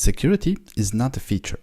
Security is not a feature,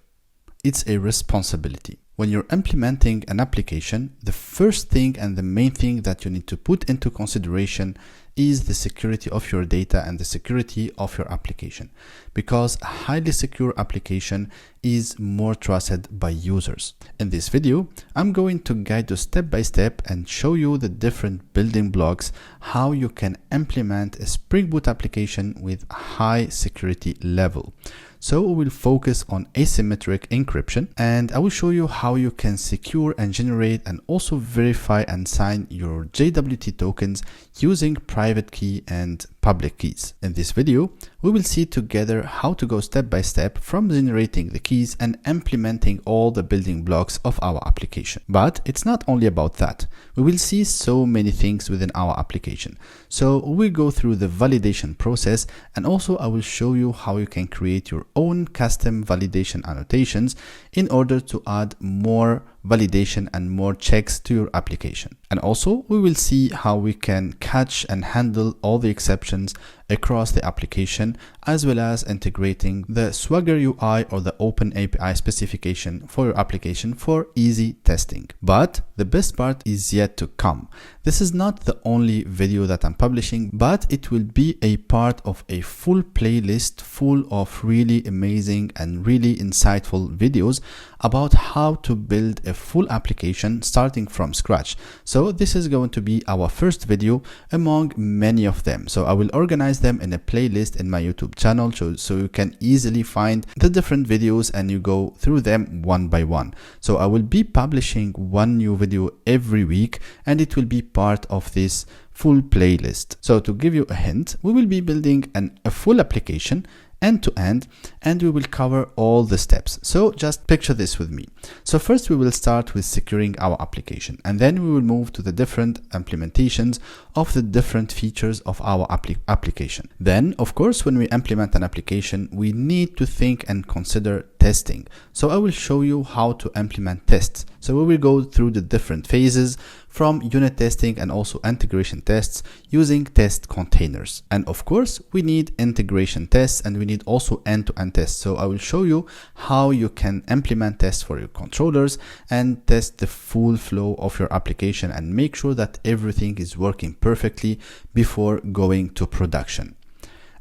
it's a responsibility. When you're implementing an application, the first thing and the main thing that you need to put into consideration is the security of your data and the security of your application, because a highly secure application is more trusted by users. In this video, I'm going to guide you step by step and show you the different building blocks, how you can implement a Spring Boot application with a high security level. So we will focus on asymmetric encryption, and I will show you how you can secure and generate and also verify and sign your JWT tokens using private key and public keys. In this video, we will see together how to go step by step from generating the keys and implementing all the building blocks of our application. But it's not only about that. We will see so many things within our application. So we'll go through the validation process, and also I will show you how you can create your own custom validation annotations in order to add more validation and more checks to your application. And also we will see how we can catch and handle all the exceptions across the application, as well as integrating the Swagger UI or the OpenAPI specification for your application for easy testing. But the best part is yet to come. This is not the only video that I'm publishing, but it will be a part of a full playlist full of really amazing and really insightful videos about how to build a full application starting from scratch. So this is going to be our first video among many of them. So I will organize them in a playlist in my YouTube channel so you can easily find the different videos and you go through them one by one. So I will be publishing one new video every week, and it will be part of this full playlist. So to give you a hint, we will be building a full application end to end, and we will cover all the steps. So just picture this with me. So first we will start with securing our application, and then we will move to the different implementations of the different features of our application. Then, of course, when we implement an application, we need to think and consider testing. So I will show you how to implement tests. So we will go through the different phases from unit testing and also integration tests using test containers. And of course, we need integration tests, and we need also end-to-end tests. So I will show you how you can implement tests for your controllers and test the full flow of your application and make sure that everything is working perfectly before going to production.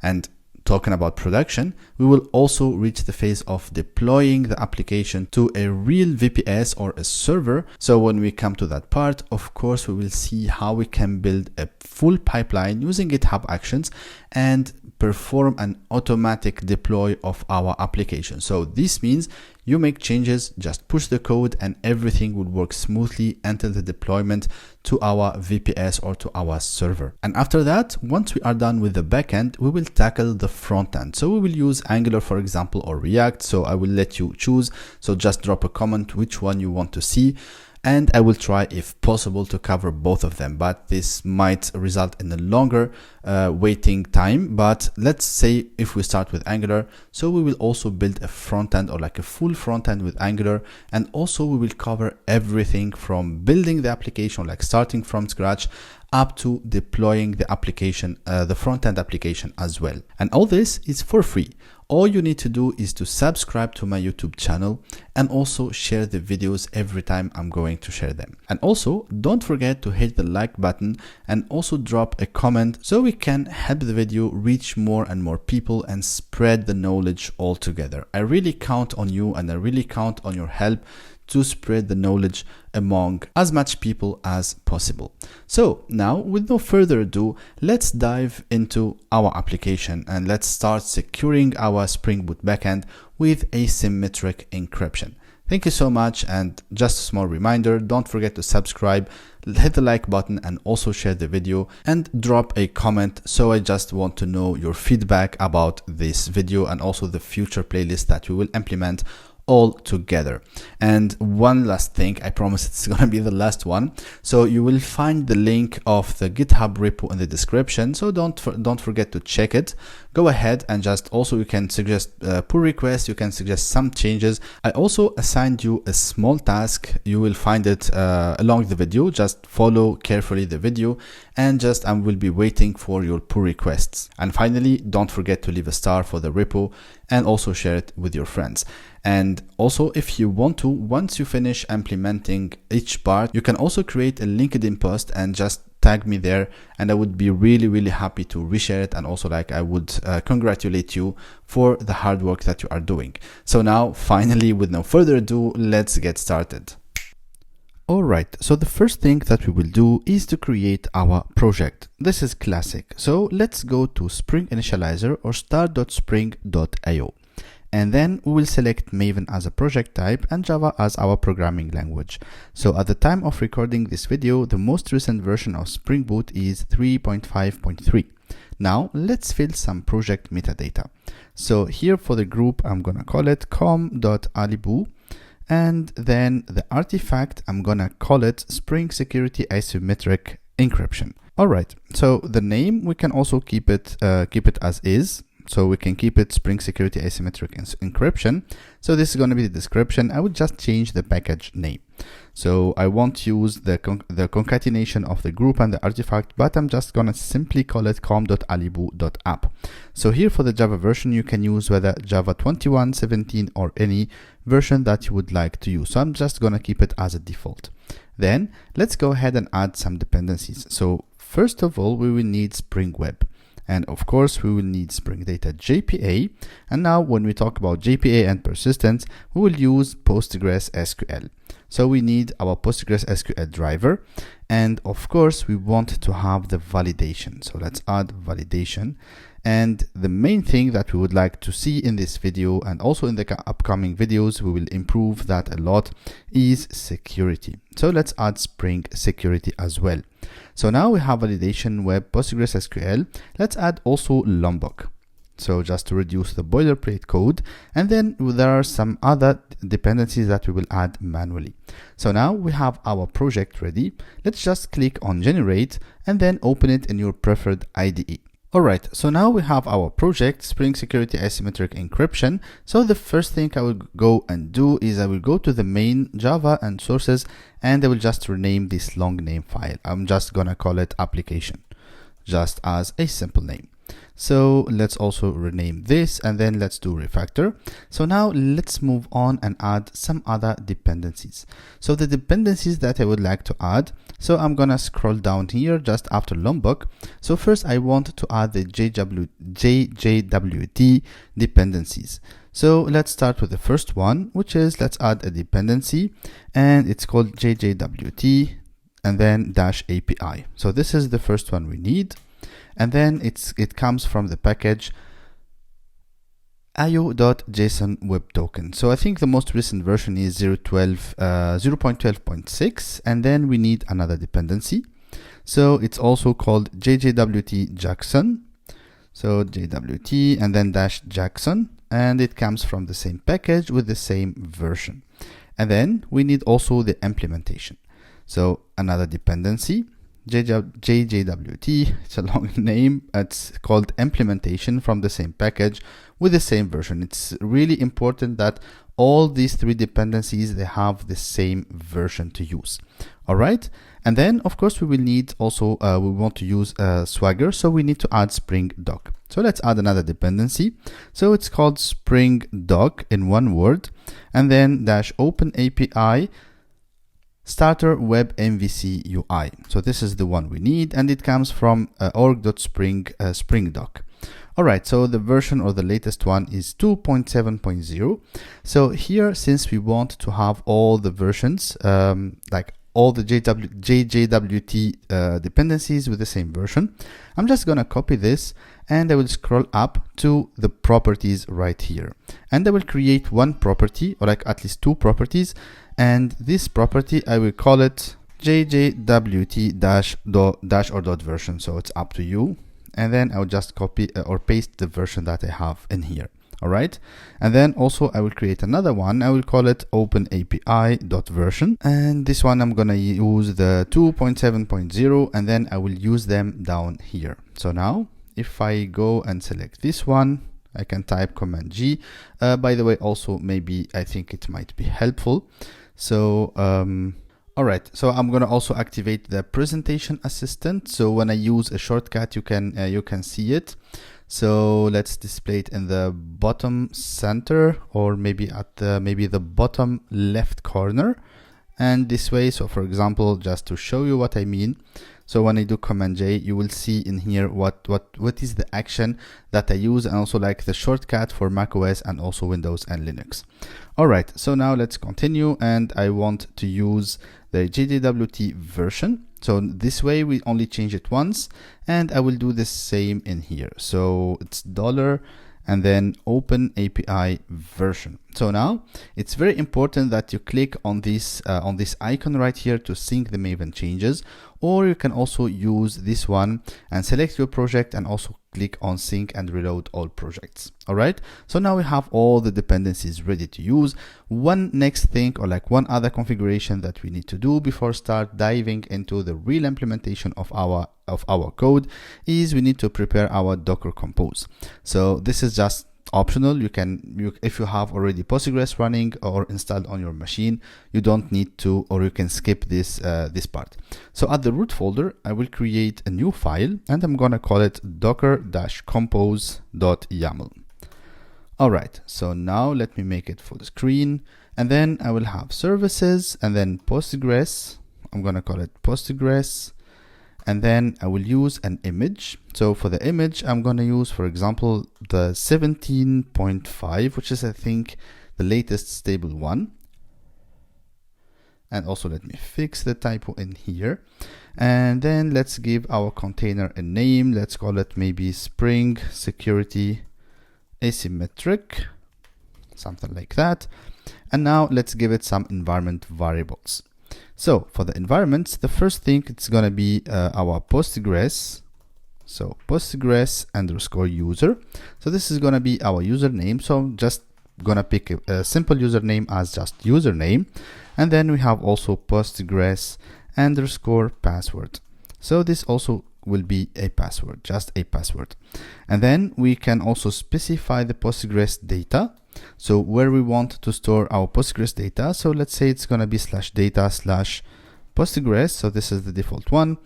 And talking about production, we will also reach the phase of deploying the application to a real VPS or a server. So when we come to that part, of course, we will see how we can build a full pipeline using GitHub Actions and perform an automatic deploy of our application. So this means you make changes, just push the code, and everything will work smoothly until the deployment to our VPS or to our server. And after that, once we are done with the backend, we will tackle the front end. So we will use Angular, for example, or React. So I will let you choose. So just drop a comment which one you want to see, and I will try, if possible, to cover both of them, but this might result in a longer waiting time. But let's say if we start with Angular, so we will also build a front end or like a full front end with Angular, and also we will cover everything from building the application, like starting from scratch, up to deploying the application, the front end application as well. And all this is for free. All you need to do is to subscribe to my YouTube channel and also share the videos every time I'm going to share them. And also don't forget to hit the like button and also drop a comment so we can help the video reach more and more people and spread the knowledge all together. I really count on you, and I really count on your help to spread the knowledge among as much people as possible. So now, with no further ado, let's dive into our application and let's start securing our Spring Boot backend with asymmetric encryption. Thank you so much, and just a small reminder, don't forget to subscribe, hit the like button, and also share the video and drop a comment. So I just want to know your feedback about this video and also the future playlist that we will implement all together. And one last thing, I promise it's gonna be the last one. So you will find the link of the GitHub repo in the description. So don't forget to check it. Go ahead and just also you can suggest pull requests. You can suggest some changes. I also assigned you a small task. You will find it along the video. Just follow carefully the video and I will be waiting for your pull requests. And finally, don't forget to leave a star for the repo and also share it with your friends. And also, if you want to, once you finish implementing each part, you can also create a LinkedIn post and just tag me there, and I would be really happy to reshare it, and also like I would congratulate you for the hard work that you are doing. So now finally, with no further ado, let's get started. Alright, so the first thing that we will do is to create our project. This is classic. So let's go to Spring Initializer or start.spring.io. And then we will select Maven as a project type and Java as our programming language. So at the time of recording this video, the most recent version of Spring Boot is 3.5.3. Now let's fill some project metadata. So here for the group, I'm gonna call it com.alibu. And then the artifact, I'm gonna call it Spring Security Asymmetric Encryption. Alright, so the name, we can also keep it as is. So we can keep it Spring Security Asymmetric Encryption. So this is going to be the description. I would just change the package name. So I won't use the concatenation of the group and the artifact, but I'm just going to simply call it com.alibu.app. So here for the Java version, you can use whether Java 21, 17, or any version that you would like to use. So I'm just going to keep it as a default. Then let's go ahead and add some dependencies. So first of all, we will need Spring Web. And of course, we will need Spring Data JPA. And now when we talk about JPA and persistence, we will use PostgreSQL. So we need our PostgreSQL driver. And of course, we want to have the validation. So let's add validation. And the main thing that we would like to see in this video and also in the upcoming videos, we will improve that a lot, is security. So let's add Spring Security as well. So now we have validation, web, PostgreSQL. Let's add also Lombok. So just to reduce the boilerplate code. And then there are some other dependencies that we will add manually. So now we have our project ready. Let's just click on generate and then open it in your preferred IDE. Alright, so now we have our project, Spring Security Asymmetric Encryption. So the first thing I will go and do is I will go to the main Java and sources, and I will just rename this long name file. I'm just gonna call it application, just as a simple name. So let's also rename this, and then let's do refactor. So now let's move on and add some other dependencies. So the dependencies that I would like to add, so I'm gonna scroll down here just after Lombok. So first I want to add the JWT dependencies. So let's start with the first one, which is let's add a dependency, and it's called JWT and then -API. So this is the first one we need. And then it comes from the package io.json web token. So I think the most recent version is 0.12.6, and then we need another dependency. So it's also called JWT Jackson. So JWT and then -Jackson, and it comes from the same package with the same version. And then we need also the implementation. So another dependency, JJWT, it's a long name, it's called implementation from the same package with the same version. It's really important that all these three dependencies, they have the same version to use. All right. And then of course we will need also, we want to use Swagger. So we need to add Spring Doc. So let's add another dependency. So it's called Spring Doc in one word, and then -OpenAPI Starter Web MVC UI. So this is the one we need, and it comes from org.spring.doc. All right, so the version or the latest one is 2.7.0. So here, since we want to have all the versions, like all the JWT dependencies with the same version, I'm just gonna copy this and I will scroll up to the properties right here. And I will create one property, or like at least two properties. And this property, I will call it JJWT-version. So it's up to you. And then I'll just copy or paste the version that I have in here. All right. And then also I will create another one. I will call it OpenAPI.version. And this one I'm going to use the 2.7.0, and then I will use them down here. So now if I go and select this one, I can type Command G. By the way, also maybe I think it might be helpful. So, all right. So I'm gonna also activate the presentation assistant. So when I use a shortcut, you can see it. So let's display it in the bottom center, or maybe at the bottom left corner. And this way, so for example, just to show you what I mean, so when I do Command J, you will see in here what is the action that I use, and also like the shortcut for macOS and also Windows and Linux. All right, so now let's continue, and I want to use the JWT version. So this way we only change it once, and I will do the same in here. So it's $ and then OpenAPI version. So now it's very important that you click on this icon right here to sync the Maven changes, or you can also use this one and select your project and also click on sync and reload all projects. All right, so now we have all the dependencies ready to use. One next thing, or like one other configuration that we need to do before start diving into the real implementation of our code, is we need to prepare our Docker Compose. So this is just optional. If you have already Postgres running or installed on your machine, you don't need to, or you can skip this part. So at the root folder, I will create a new file, and I'm gonna call it docker-compose.yaml. all right, so now let me make it full screen, and then I will have services, and then Postgres. I'm gonna call it Postgres, and then I will use an image. So for the image, I'm going to use, for example, the 17.5, which is, I think, the latest stable one. And also let me fix the typo in here. And then let's give our container a name. Let's call it maybe Spring Security Asymmetric, something like that. And now let's give it some environment variables. So for the environments, the first thing, it's going to be our Postgres. So Postgres_user. So this is going to be our username. So I'm just going to pick a simple username as just username. And then we have also Postgres_password. So this also will be a password, just a password. And then we can also specify the Postgres data. So where we want to store our Postgres data. So let's say it's going to be /data/Postgres. So this is the default one.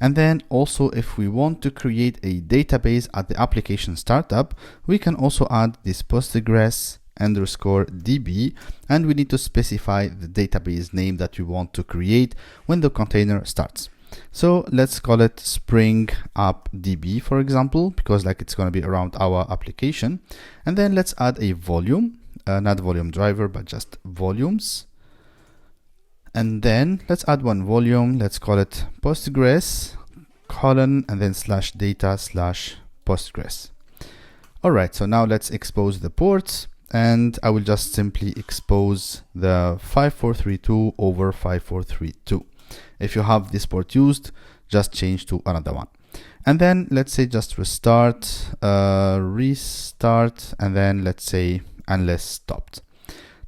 And then also, if we want to create a database at the application startup, we can also add this Postgres_DB, and we need to specify the database name that we want to create when the container starts. So let's call it Spring App DB, for example, because like it's going to be around our application. And then let's add a volume, not volume driver, but just volumes. And then let's add one volume. Let's call it Postgres : and then /data/Postgres. All right, so now let's expose the ports, and I will just simply expose the 5432 over 5432. If you have this port used, just change to another one. And then let's say just restart, restart, and then let's say unless stopped.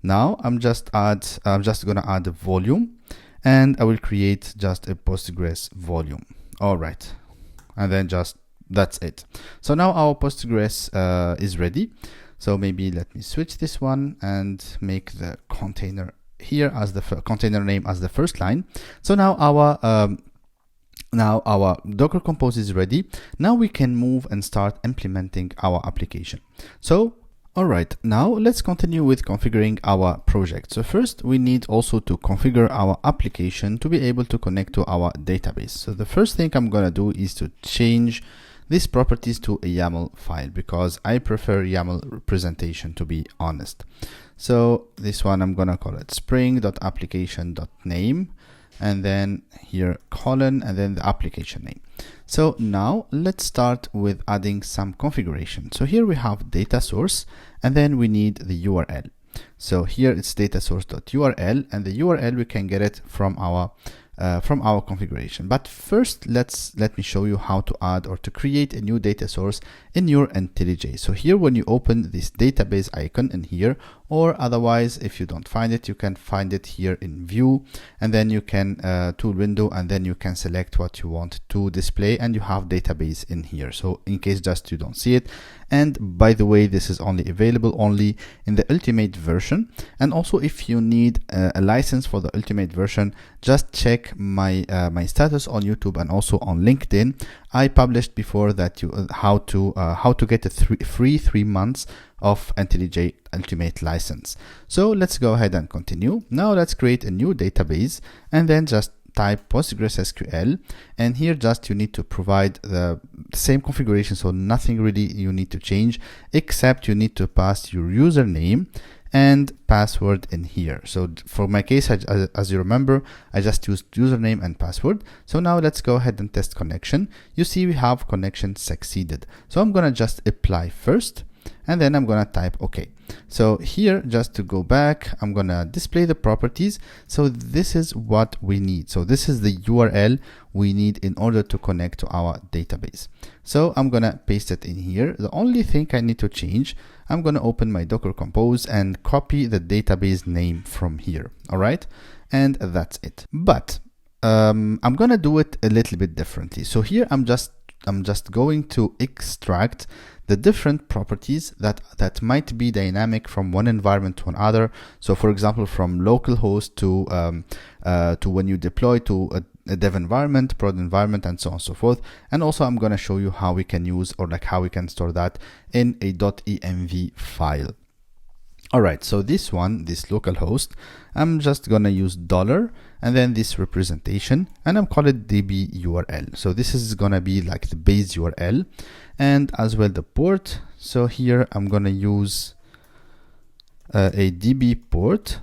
Now I'm just gonna add a volume, and I will create just a Postgres volume. All right, and then just that's it. So now our Postgres is ready. So maybe let me switch this one and make the container here as the container name as the first line. So now our Docker Compose is ready. Now we can move and start implementing our application. So all right, now let's continue with configuring our project. So first we need also to configure our application to be able to connect to our database. So the first thing I'm going to do is to change these properties to a YAML file, because I prefer YAML representation, to be honest. So this one, I'm gonna call it spring.application.name, and then here : and then the application name. So now let's start with adding some configuration. So here we have data source, and then we need the URL. So here it's data source.url, and the URL we can get it from our configuration. But first, let me show you how to add or to create a new data source in your IntelliJ. So here, when you open this database icon in here, or otherwise, if you don't find it, you can find it here in view, and then you can tool window, and then you can select what you want to display, and you have database in here. So in case just you don't see it, And by the way, this is only available only in the ultimate version. And also, if you need a license for the ultimate version, just check my my status on YouTube and also on LinkedIn. I published before that how to get a free 3 months of IntelliJ Ultimate license. So let's go ahead and continue. Now let's create a new database and then just type PostgreSQL, and here just you need to provide the same configuration, so nothing really you need to change, except you need to pass your username and password in here. So for my case, as you remember, I just used username and password. So now let's go ahead and test connection. You see we have connection succeeded. So I'm gonna just apply first, and then I'm gonna type OK. So here, just to go back, I'm gonna display the properties. So this is what we need. So this is the URL we need in order to connect to our database. So I'm gonna paste it in here. The only thing I need to change, I'm gonna open my Docker Compose and copy the database name from here. All right, and that's it. But I'm gonna do it a little bit differently. So here I'm just going to extract the different properties that might be dynamic from one environment to another. So for example, from localhost to when you deploy to a dev environment, prod environment, and so on and so forth. And also I'm going to show you how we can use, or like how we can store that in a .env file. All right, so this one, this localhost, I'm just gonna use $ and then this representation, and I'm calling it db URL. So this is gonna be like the base URL, and as well the port. So here I'm gonna use a db port,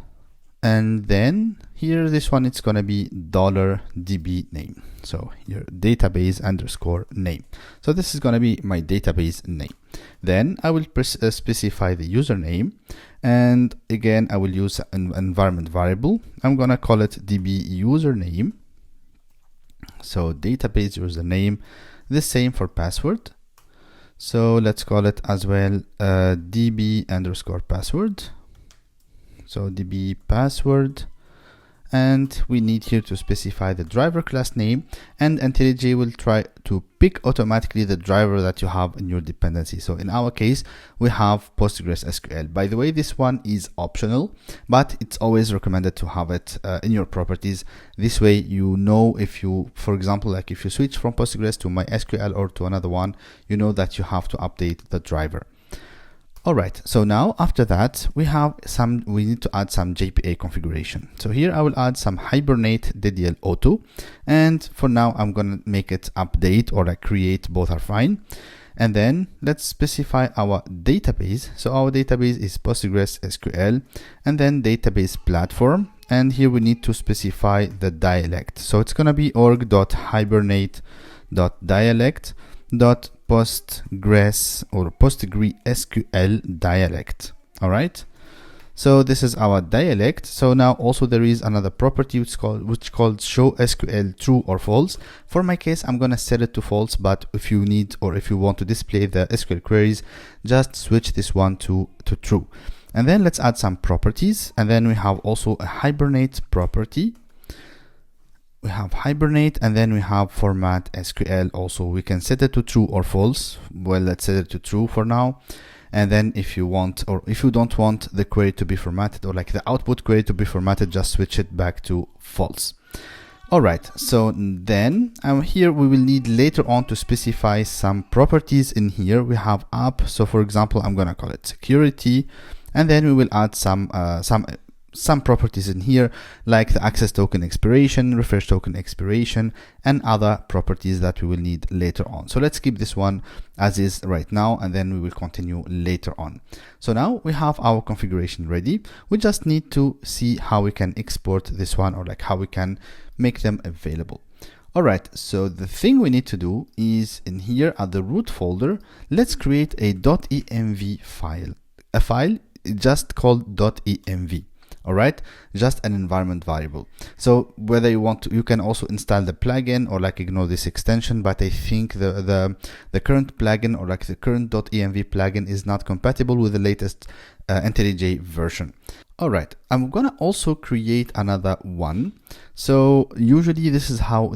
and then here this one, it's gonna be $db name. So here database underscore name. So this is gonna be my database name. Then I will specify the username, and again I will use an environment variable. I'm gonna call it db username. So database username, the same for password. So let's call it as well db underscore password. So db password, and we need here to specify the driver class name, and IntelliJ will try to pick automatically the driver that you have in your dependency. So in our case, we have PostgreSQL. By the way, this one is optional, but it's always recommended to have it in your properties. This way, you know, if you, for example, like if you switch from Postgres to MySQL or to another one, you know that you have to update the driver. All right, so now after that, we need to add some JPA configuration. So here I will add some Hibernate DDL auto, and for now I'm gonna make it update, or like create, both are fine. And then let's specify our database. So our database is PostgreSQL, and then database platform. And here we need to specify the dialect. So it's gonna be org.hibernate.dialect.postgres or PostgreSQL dialect. All right, so this is our dialect. So now also there is another property which called show SQL true or false. For my case, I'm gonna set it to false, but if you need, or if you want to display the SQL queries, just switch this one to true. And then let's add some properties, and then we have also a Hibernate property. We have Hibernate, and then we have format SQL. Also, we can set it to true or false. Well, let's set it to true for now. And then if you want, or if you don't want the query to be formatted, or like the output query to be formatted, just switch it back to false. All right, so then here we will need later on to specify some properties in here. We have app. So for example, I'm gonna call it security, and then we will add some properties in here, like the access token expiration, refresh token expiration, and other properties that we will need later on. So let's keep this one as is right now, and then we will continue later on. So now we have our configuration ready. We just need to see how we can export this one, or like how we can make them available. All right, so the thing we need to do is in here at the root folder, let's create a .env file, a file just called .env. All right, just an environment variable. So whether you want to, you can also install the plugin or like ignore this extension, but I think the current plugin, or like the current .env plugin, is not compatible with the latest IntelliJ version. All right, I'm gonna also create another one. So usually this is how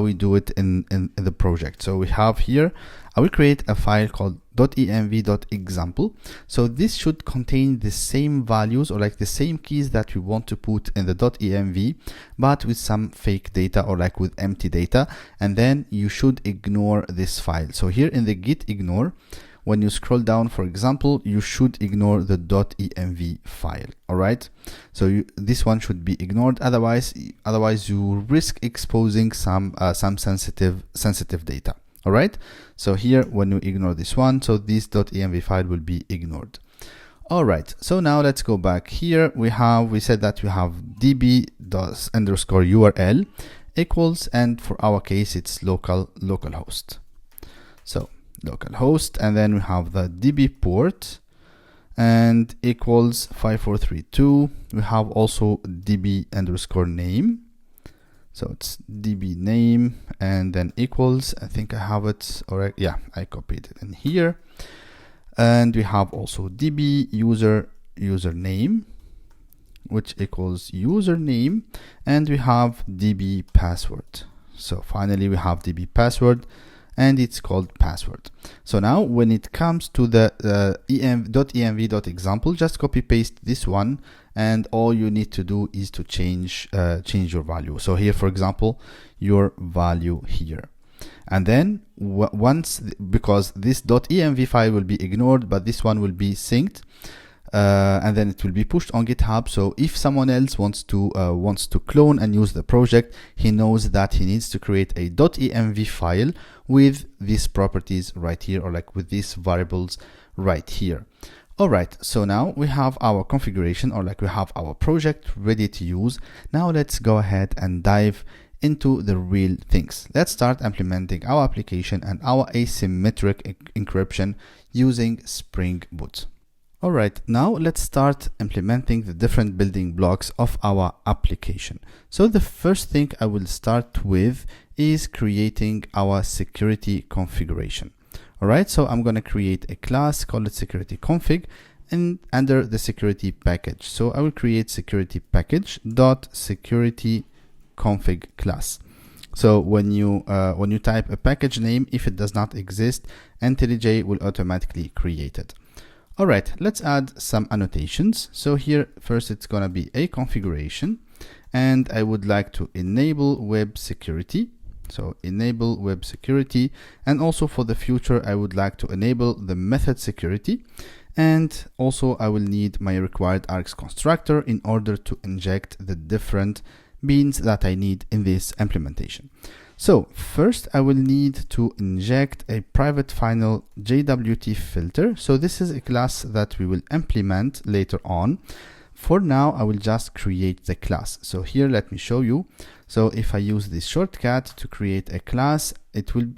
we do it in the project. So we have here, I will create a file called .env.example. So this should contain the same values or like the same keys that we want to put in the .env, but with some fake data or like with empty data. And then you should ignore this file. So here in the git ignore, when you scroll down, for example, you should ignore the .env file. All right, so this one should be ignored. Otherwise you risk exposing some sensitive data. All right, so here when you ignore this one, so this .env file will be ignored. All right, so now let's go back here. We said that we have db_url equals, and for our case it's localhost. So localhost, and then we have the db port and equals 5432. We have also db_name. So it's db name and then equals, I think I have it, all right, yeah, I copied it in here. And we have also db username, which equals username, and we have db password. So finally we have db password, and it's called password. So now when it comes to the .env.example, just copy paste this one, and all you need to do is to change your value. So here, for example, your value here. And then because this .env file will be ignored, but this one will be synced, and then it will be pushed on GitHub. So if someone else wants to clone and use the project, he knows that he needs to create a .env file with these properties right here, or like with these variables right here. All right, so now we have our configuration, or like we have our project ready to use. Now let's go ahead and dive into the real things. Let's start implementing our application and our asymmetric encryption using Spring Boot. All right, now let's start implementing the different building blocks of our application. So the first thing I will start with is creating our security configuration. All right, so I'm going to create a class, call it security config, and under the security package. So I will create security package dot security config class. So when you type a package name, if it does not exist, IntelliJ will automatically create it. All right, let's add some annotations. So here first it's going to be a configuration, and I would like to enable web security. So enable web security, and also for the future I would like to enable the method security, and also I will need my required args constructor in order to inject the different beans that I need in this implementation. So first I will need to inject a private final JWT filter. So this is a class that we will implement later on. For now, I will just create the class. So here, let me show you. So if I use this shortcut to create a class, it will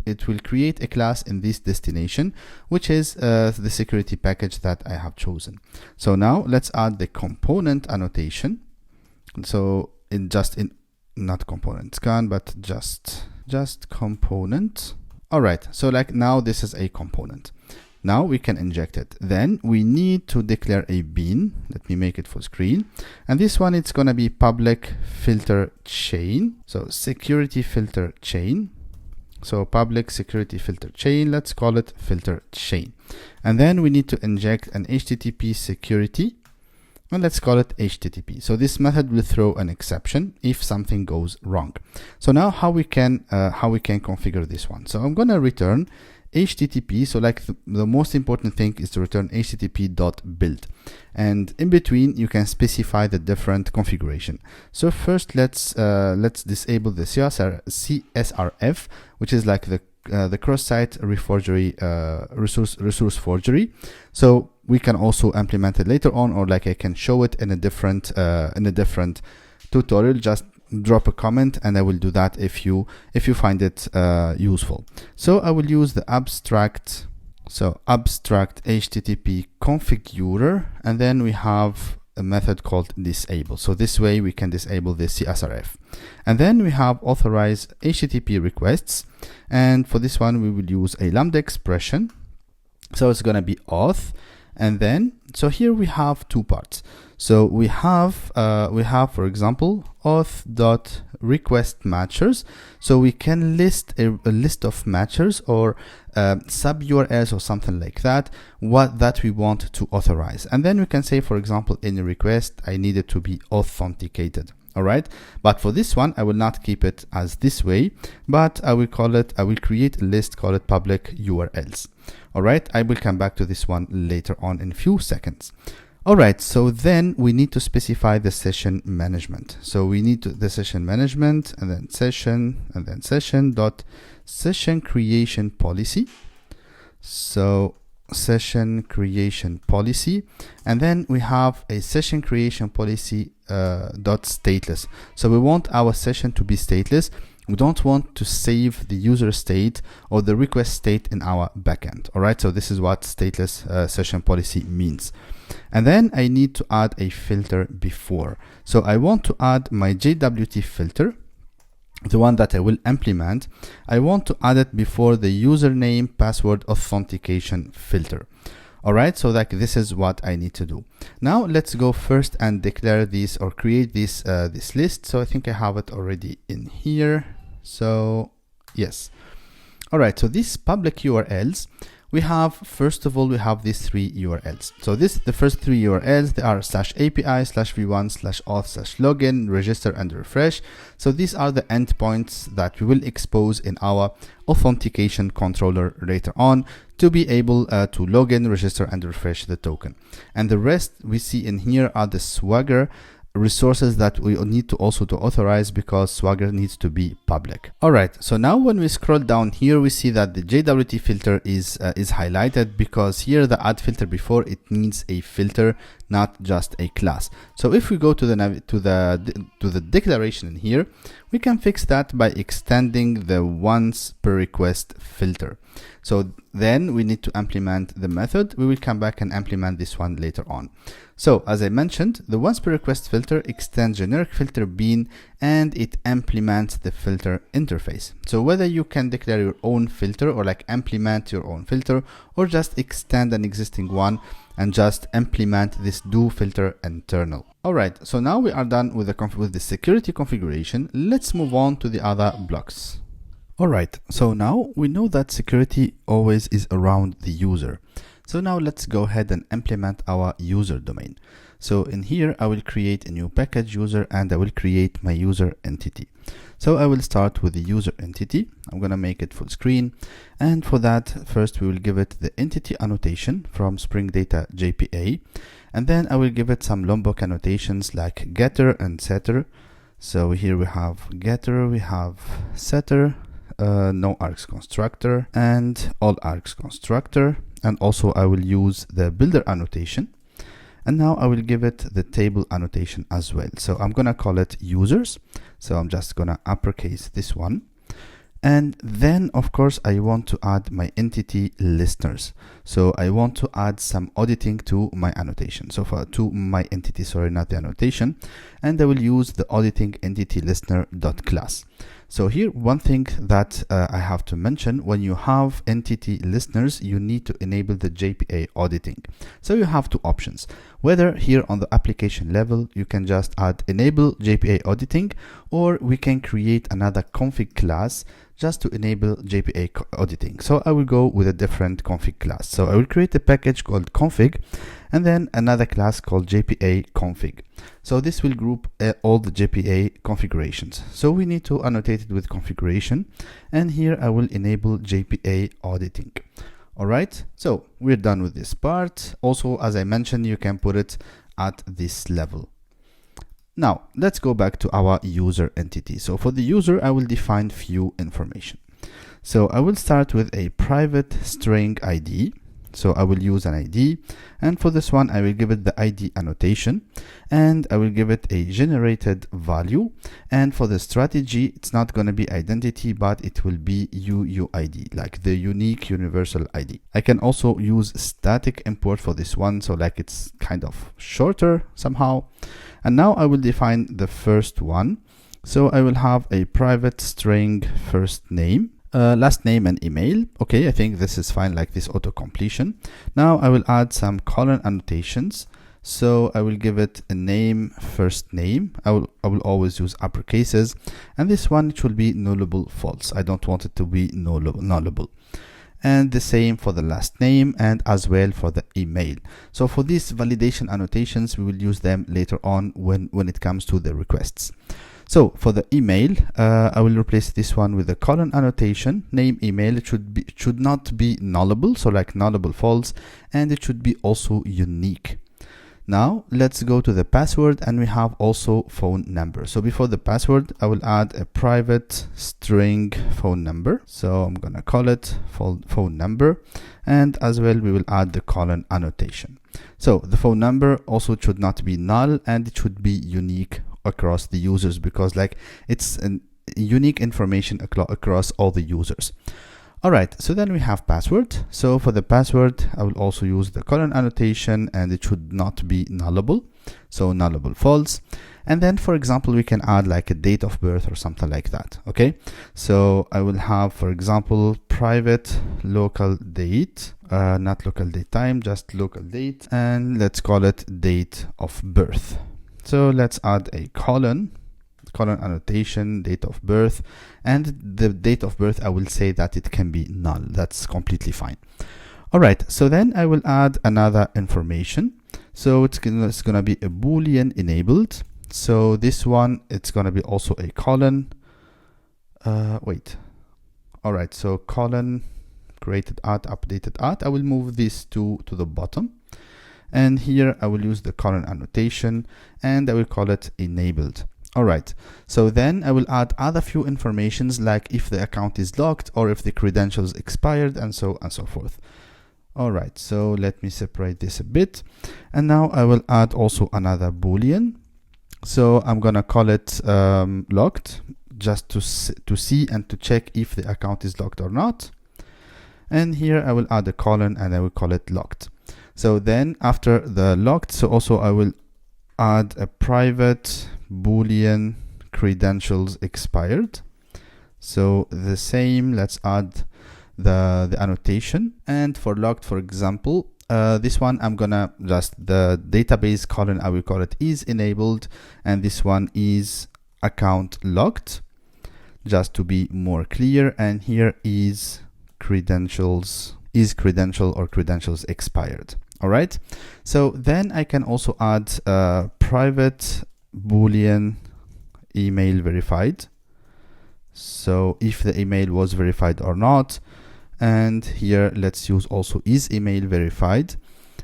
create a class in this destination, which is the security package that I have chosen. So now let's add the component annotation. So not component scan, but just component. All right. So like now this is a component. Now we can inject it. Then we need to declare a bean. Let me make it full screen. And this one, it's going to be public filter chain. So security filter chain. So public security filter chain, let's call it filter chain. And then we need to inject an HTTP security, and let's call it HTTP. So this method will throw an exception if something goes wrong. So now how we can configure this one. So I'm going to return HTTP. So like the most important thing is to return http.build, and in between you can specify the different configuration. So first let's disable the CSRF, which is like the cross-site reforgery resource forgery. So we can also implement it later on, or like I can show it in a different tutorial. Just drop a comment and I will do that if you find it useful. So I will use the abstract HTTP configurer, and then we have a method called disable. So this way we can disable the CSRF. And then we have authorize HTTP requests, and for this one we will use a lambda expression. So it's going to be auth, And then, so here we have two parts. So we have for example, auth.request matchers. So we can list a list of matchers or sub URLs or something like that, that we want to authorize. And then we can say, for example, in a request, I need it to be authenticated. All right, but for this one, I will not keep it as this way, but I will create a list, call it public URLs. All right, I will come back to this one later on in a few seconds. All right, so then we need to specify the session management. So we need the session management, and then session dot session creation policy. So session creation policy, and then we have a session creation policy dot stateless. So we want our session to be stateless. We don't want to save the user state or the request state in our backend. All right, so this is what stateless session policy means. And then I need to add a filter before. So I want to add my JWT filter, the one that I will implement. I want to add it before the username password authentication filter. All right, so like this is what I need to do. Now let's go first and declare this or create this this list. So I think I have it already in here. So yes. All right, so these public URLs, we have, first of all, we have these three URLs. So the first three URLs, they are /API/v1/auth/login, register and refresh. So these are the endpoints that we will expose in our authentication controller later on to be able to log in, register and refresh the token. And the rest we see in here are the Swagger resources that we need to also to authorize, because Swagger needs to be public. All right, so now when we scroll down here, we see that the JWT filter is highlighted, because here the add filter before, it needs a filter, not just a class. So if we go to the declaration in here, we can fix that by extending the once per request filter. So then we need to implement the method. We will come back and implement this one later on. So as I mentioned, the once per request filter extends generic filter bean, and it implements the filter interface. So whether you can declare your own filter or like implement your own filter, or just extend an existing one and just implement this do filter internal. All right, so now we are done with the security configuration. Let's move on to the other blocks. All right, so now we know that security always is around the user. So now let's go ahead and implement our user domain. So in here, I will create a new package user, and I will create my user entity. So I will start with the user entity. I'm going to make it full screen. And for that, first we will give it the entity annotation from Spring Data JPA. And then I will give it some Lombok annotations like getter and setter. So here we have getter, we have setter, no args constructor, and all args constructor. And also I will use the builder annotation. And now I will give it the table annotation as well. So I'm going to call it users. So I'm just going to uppercase this one. And then of course I want to add my entity listeners. So I want to add some auditing to my annotation. So to my entity, sorry, not the annotation. And I will use the auditing entity listener dot class. So here, one thing that I have to mention, when you have entity listeners, you need to enable the JPA auditing. So you have two options. Whether here on the application level, you can just add enable JPA auditing, or we can create another config class just to enable JPA auditing. So I will go with a different config class. So I will create a package called config, and then another class called JPA config. So this will group all the JPA configurations. So we need to annotate it with configuration, and here I will enable JPA auditing. All right, so we're done with this part. Also, as I mentioned, you can put it at this level. Now let's go back to our user entity. So for the user, I will define few information. So I will start with a private string ID. So I will use an ID, and for this one I will give it the ID annotation, and I will give it a generated value. And for the strategy, it's not going to be identity, but it will be UUID, like the unique universal ID. I can also use static import for this one, so like it's kind of shorter somehow. And now I will define the first one. So I will have a private string first name. last name and email. Okay, I think this is fine, like this auto completion. Now I will add some colon annotations. So I will give it a name, first name. I will always use uppercases, and this one it will be nullable false. I don't want it to be nullable. And the same for the last name, and as well for the email. So for these validation annotations, we will use them later on when it comes to the requests. So for the email, I will replace this one with a colon annotation. Name, email, it should not be nullable, so like nullable false, and it should be also unique. Now let's go to the password, and we have also phone number. So before the password, I will add a private string phone number. So I'm gonna call it phone number, and as well we will add the colon annotation. So the phone number also should not be null, and it should be unique across the users, because like it's an unique information across all the users. All right, so then we have password. So for the password, I will also use the colon annotation, and it should not be nullable, so nullable false. And then, for example, we can add like a date of birth or something like that. Okay, so I will have, for example, private local date, not local date time, just local date, and let's call it date of birth. So let's add a colon annotation, date of birth, and the date of birth, I will say that it can be null. That's completely fine. All right, so then I will add another information. So it's gonna be a Boolean enabled. So this one, it's gonna be also a colon. All right, so colon created at, updated at. I will move these two to the bottom. And here I will use the colon annotation, and I will call it enabled. All right, so then I will add other few informations, like if the account is locked or if the credentials expired, and so on and so forth. All right, so let me separate this a bit. And now I will add also another Boolean. So I'm gonna call it locked, just to see and to check if the account is locked or not. And here I will add a colon, and I will call it locked. So then after the locked, so also I will add a private Boolean credentials expired. So the same, let's add the annotation. And for locked, for example, this one I'm gonna just the database colon, I will call it is enabled, and this one is account locked, just to be more clear. And here is credentials, is credential or credentials expired. All right, so then I can also add private Boolean email verified. So if the email was verified or not. And here let's use also is email verified.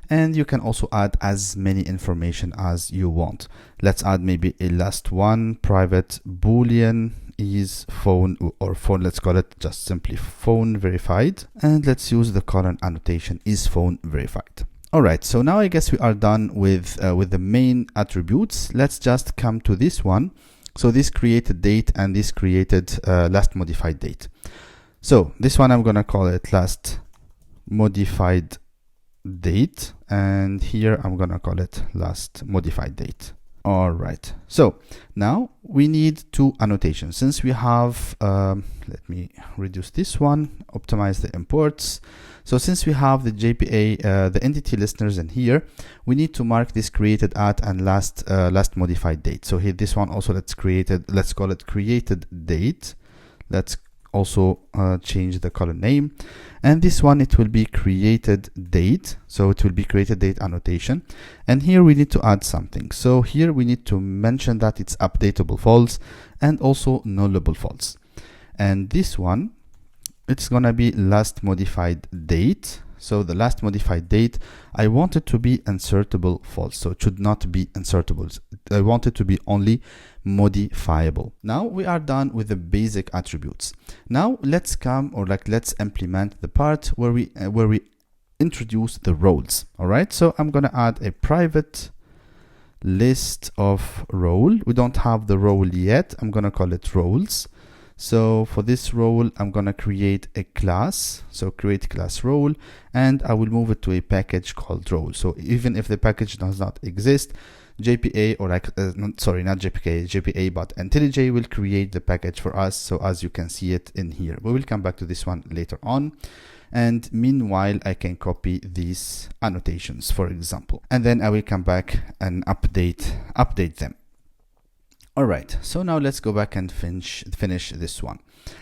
And you can also add as many information as you want. Let's add maybe a last one, private Boolean is phone, or phone, let's call it just simply phone verified. And let's use the colon annotation is phone verified. All right, so now I guess we are done with the main attributes. Let's just come to this one. So this created date, and this created last modified date. So this one I'm gonna call it last modified date, and here I'm gonna call it last modified date. All right, so now we need two annotations. Since we have, let me reduce this one, optimize the imports. So since we have the JPA, the entity listeners in here, we need to mark this created at and last modified date. So here, this one also let's call it created date. Let's also change the column name, and this one it will be created date. So it will be created date annotation, and here we need to add something. So here we need to mention that it's updatable false and also nullable false. And this one, it's gonna be last modified date. So the last modified date, I want it to be insertable false, so it should not be insertable. I want it to be only modifiable. Now we are done with the basic attributes. Now let's implement the part where we introduce the roles. All right, so I'm gonna add a private list of role. We don't have the role yet. I'm gonna call it roles. So for this role, I'm gonna create a class. So create class role, and I will move it to a package called role. So even if the package does not exist, JPA, or like sorry, not JPA, but IntelliJ will create the package for us. So as you can see it in here, we will come back to this one later on. And meanwhile, I can copy these annotations, for example, and then I will come back and update them. All right, so now let's go back and finish this one.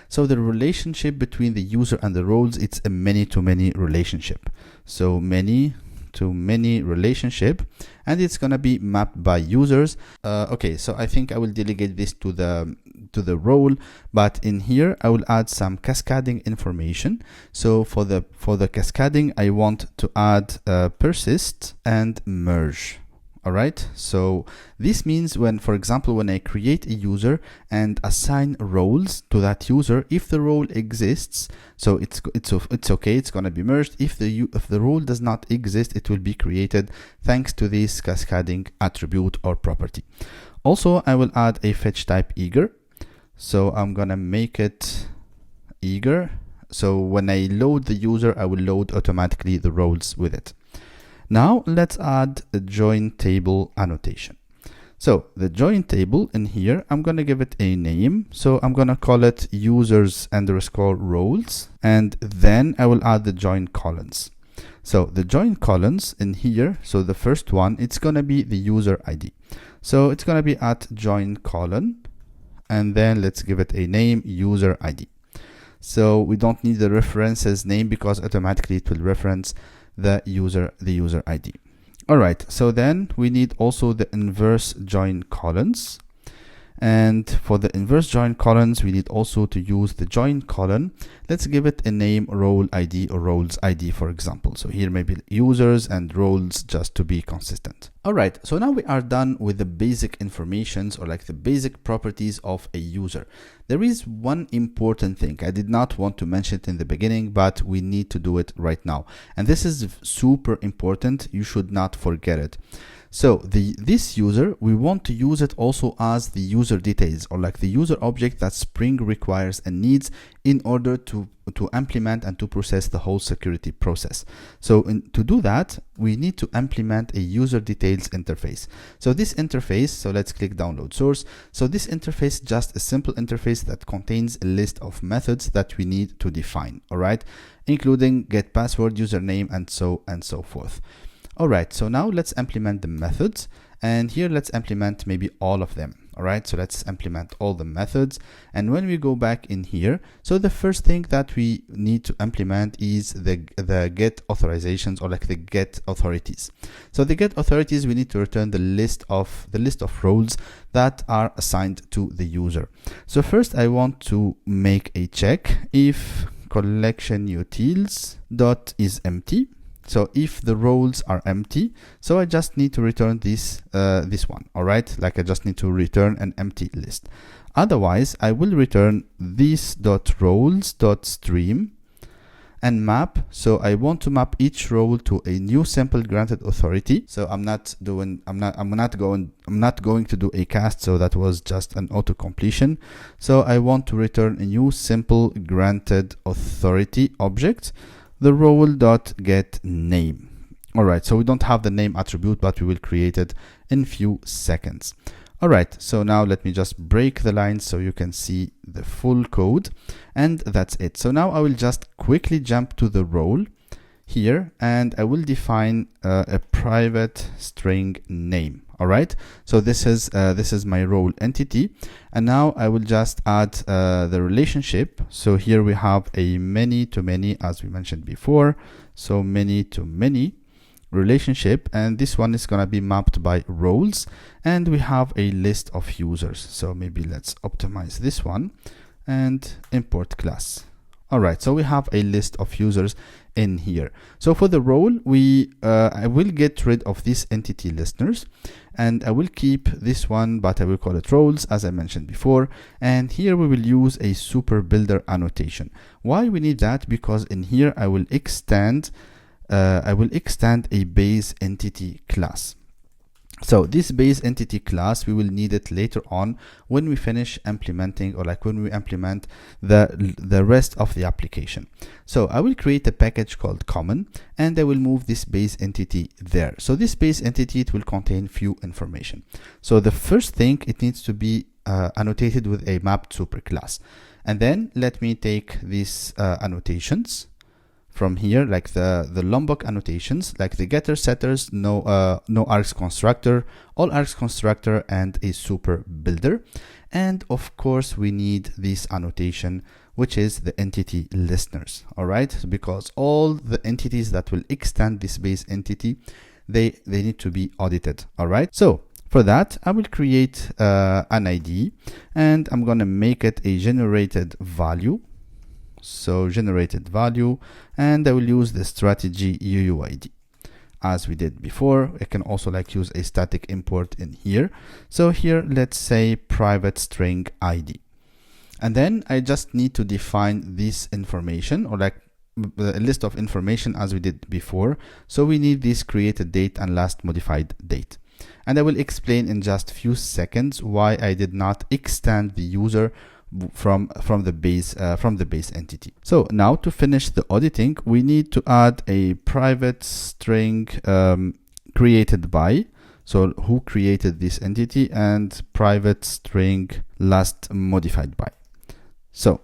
So the relationship between the user and the roles, it's a many-to-many relationship. So many-to-many relationship, and it's gonna be mapped by users. Okay, so I think I will delegate this to the role, but in here I will add some cascading information. So for the cascading, I want to add persist and merge. All right, so this means when, for example, when I create a user and assign roles to that user, if the role exists, so it's okay, it's gonna be merged. If the role does not exist, it will be created thanks to this cascading attribute or property. Also, I will add a fetch type eager. So I'm gonna make it eager. So when I load the user, I will load automatically the roles with it. Now let's add a join table annotation. So the join table in here, I'm going to give it a name. So I'm going to call it users _ roles, and then I will add the join columns. So the join columns in here, so the first one, it's going to be the user ID. So it's going to be at join column, and then let's give it a name, user ID. So we don't need the references name because automatically it will reference the user ID. All right, so then we need also the inverse join columns, and for the inverse join columns we need also to use the join column. Let's give it a name, role ID or roles ID, for example. So here maybe users and roles, just to be consistent. All right, so now we are done with the basic informations, or like the basic properties of a user. There is one important thing I did not want to mention it in the beginning, but we need to do it right now, and this is super important. You should not forget it. So this user, we want to use it also as the user details, or like the user object that Spring requires and needs in order to implement and to process the whole security process. So to do that, we need to implement a user details interface. So this interface, so let's click download source. So this interface, just a simple interface that contains a list of methods that we need to define, all right, including get password, username, and so forth. All right, so now let's implement the methods, and here let's implement maybe all of them. All right, so let's implement all the methods. And when we go back in here, so the first thing that we need to implement is the get authorizations, or like the get authorities. So the get authorities, we need to return the list of roles that are assigned to the user. So first I want to make a check if collection utils dot is empty. So if the roles are empty, so I just need to return this one. All right, like I just need to return an empty list. Otherwise, I will return this .roles.stream and map. So I want to map each role to a new simple granted authority. So I'm not going to do a cast. So that was just an auto completion. So I want to return a new simple granted authority object, the role.getName. All right, so we don't have the name attribute, but we will create it in few seconds. All right, so now let me just break the lines so you can see the full code, and that's it. So now I will just quickly jump to the role here, and I will define a private string name. All right, so this is my role entity, and now I will just add the relationship. So here we have a many-to-many, as we mentioned before, so many-to-many relationship, and this one is going to be mapped by roles, and we have a list of users. So maybe let's optimize this one and import class. All right, so we have a list of users in here. So for the role, I will get rid of these entity listeners, and I will keep this one, but I will call it roles, as I mentioned before. And here we will use a super builder annotation. Why we need that? Because in here I will extend a base entity class. So this base entity class, we will need it later on when we finish implementing, or like when we implement the rest of the application. So I will create a package called common, and I will move this base entity there. So this base entity, it will contain few information. So the first thing, it needs to be annotated with a mapped superclass. And then let me take these annotations from here, like the Lombok annotations, like the getter, setters, no args constructor, all args constructor, and a super builder. And of course we need this annotation, which is the entity listeners. All right, because all the entities that will extend this base entity, they need to be audited. All right, so for that I will create an ID, and I'm gonna make it a generated value. So generated value, and I will use the strategy UUID as we did before. I can also like use a static import in here. So here, let's say private string ID. And then I just need to define this information, or like a list of information as we did before. So we need this created date and last modified date. And I will explain in just a few seconds why I did not extend the user from the base entity. So now to finish the auditing, we need to add a private string created by, so who created this entity, and private string last modified by. So,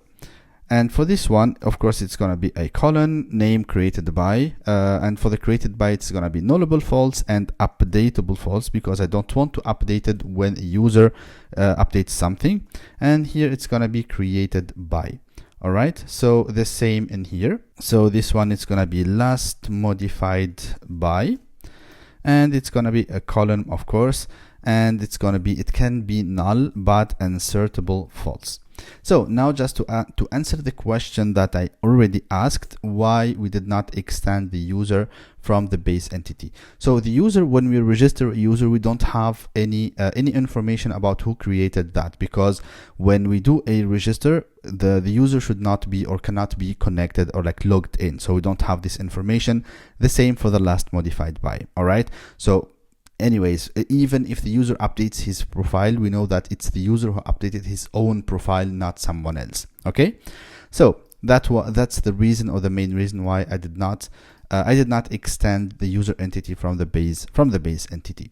and for this one, of course, it's going to be a colon, name created by, and for the created by, it's going to be nullable false and updatable false, because I don't want to update it when a user updates something. And here it's going to be created by. All right, so the same in here. So this one is going to be last modified by, and it's going to be a column, of course, and it's going to be, it can be null but insertable false. So now just to answer the question that I already asked, why we did not extend the user from the base entity. So the user, when we register a user, we don't have any information about who created that, because when we do a register, the user should not be or cannot be connected or like logged in. So we don't have this information. The same for the last modified by. All right. So anyways, even if the user updates his profile, we know that it's the user who updated his own profile, not someone else. Okay, so that's the reason, or the main reason, why I did not extend the user entity from the base entity.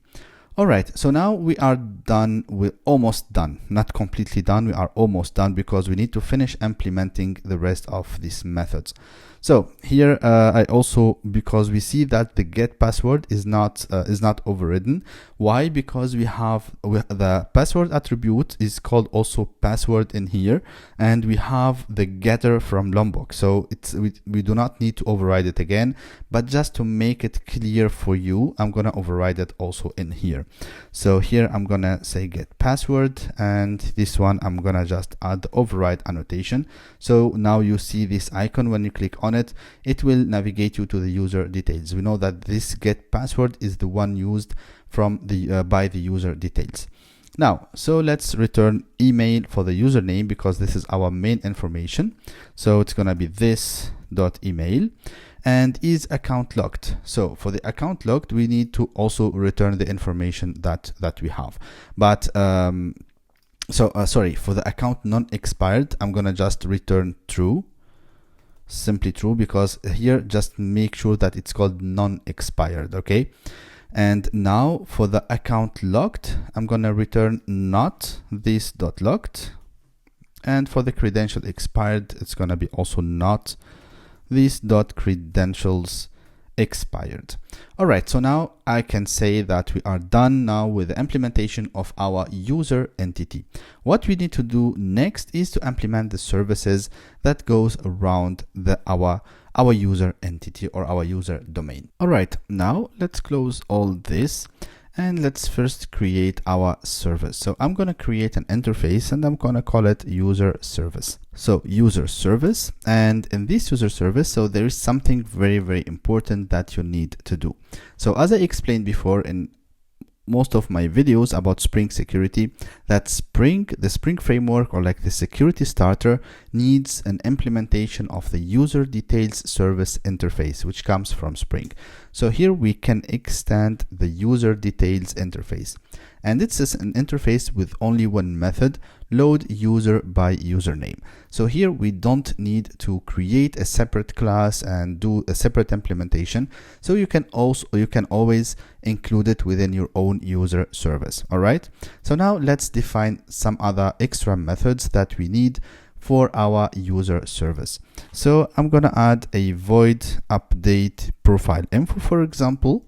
All right, so now we are done. We're almost done, not completely done. We are almost done, because we need to finish implementing the rest of these methods. So here I also, because we see that the get password is not overridden. Why? Because we have the password attribute is called also password in here, and we have the getter from Lombok. So we do not need to override it again, but just to make it clear for you, I'm gonna override it also in here. So here I'm gonna say get password, and this one I'm gonna just add the override annotation. So now you see this icon. When you click on it, it will navigate you to the user details. We know that this get password is the one used from the by the user details. Now, so let's return email for the username, because this is our main information. So it's gonna be this dot email, and is account locked. So for the account locked, we need to also return the information that we have. But sorry, for the account non-expired, I'm gonna just return true, simply true, because here just make sure that it's called non-expired. Okay, and now for the account locked, I'm gonna return not this dot locked, and for the credential expired, it's gonna be also not this dot credentials expired. All right, so now I can say that we are done now with the implementation of our user entity. What we need to do next is to implement the services that goes around our user entity or our user domain. All right, now let's close all this, and let's first create our service. So I'm going to create an interface, and I'm going to call it user service. So user service, and in this user service, so there is something very, very important that you need to do. So as I explained before, in most of my videos about Spring security, that the Spring framework, or like the security starter, needs an implementation of the user details service interface, which comes from Spring. So here we can extend the user details interface, and it's an interface with only one method, load user by username. So here we don't need to create a separate class and do a separate implementation. So you can always include it within your own user service. All right. So now let's define some other extra methods that we need for our user service. So I'm going to add a void update profile info, for example.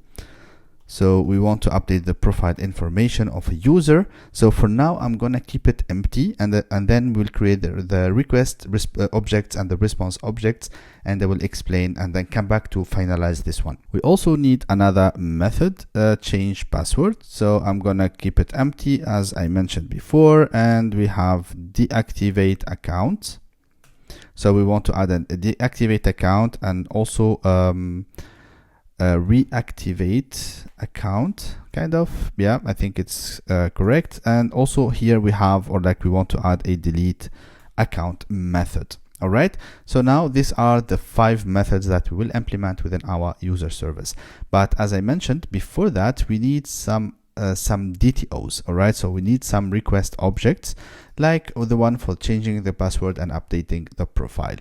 So we want to update the profile information of a user. So for now, I'm going to keep it empty, and then we'll create the request objects and the response objects, and I will explain and then come back to finalize this one. We also need another method, change password. So I'm going to keep it empty as I mentioned before, and we have deactivate account. So we want to add a deactivate account and also reactivate account, kind of. Yeah, I think it's correct. And also here we have, or like we want to add a delete account method. All right. So now these are the 5 methods that we will implement within our user service. But as I mentioned before that, we need some DTOs. All right. So we need some request objects, like the one for changing the password and updating the profile.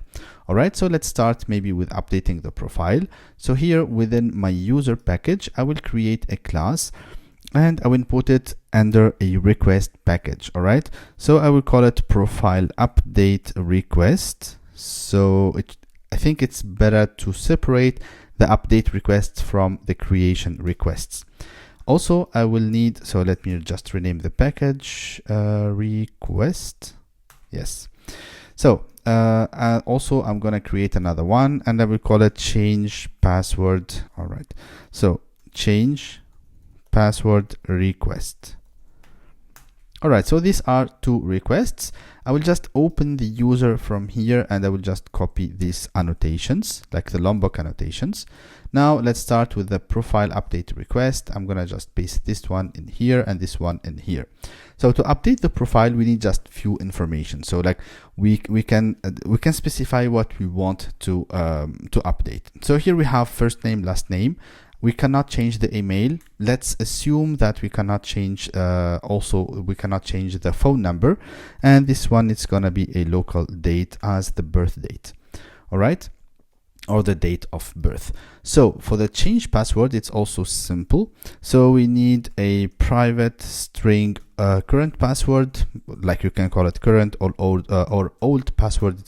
All right. So let's start maybe with updating the profile. So here within my user package, I will create a class and I will put it under a request package. All right. So I will call it profile update request. So I think it's better to separate the update requests from the creation requests. Also, I will need, so let me just rename the package, request. Yes. So also I'm going to create another one and I will call it change password. All right. So change password request. All right. So these are 2 requests. I will just open the user from here and I will just copy these annotations, like the Lombok annotations. Now let's start with the profile update request. I'm going to just paste this one in here and this one in here. So to update the profile, we need just few information. So like we can specify what we want to update. So here we have first name, last name. We cannot change the email. Let's assume that we cannot change, we cannot change the phone number. And this one is going to be a local date as the birth date. All right. Or the date of birth. So for the change password, it's also simple. So we need a private string current password, like you can call it current or old password.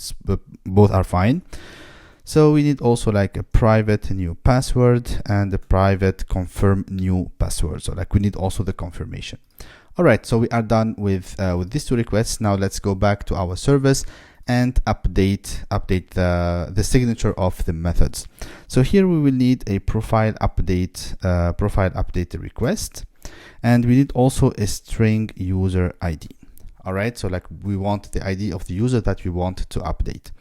Both are fine. So we need also like a private new password and a private confirm new password. So like we need also the confirmation. All right, so we are done with these 2 requests. Now let's go back to our service and update the signature of the methods. So here we will need a profile update request, and we need also a string user ID. All right, so like we want the ID of the user that we want to update.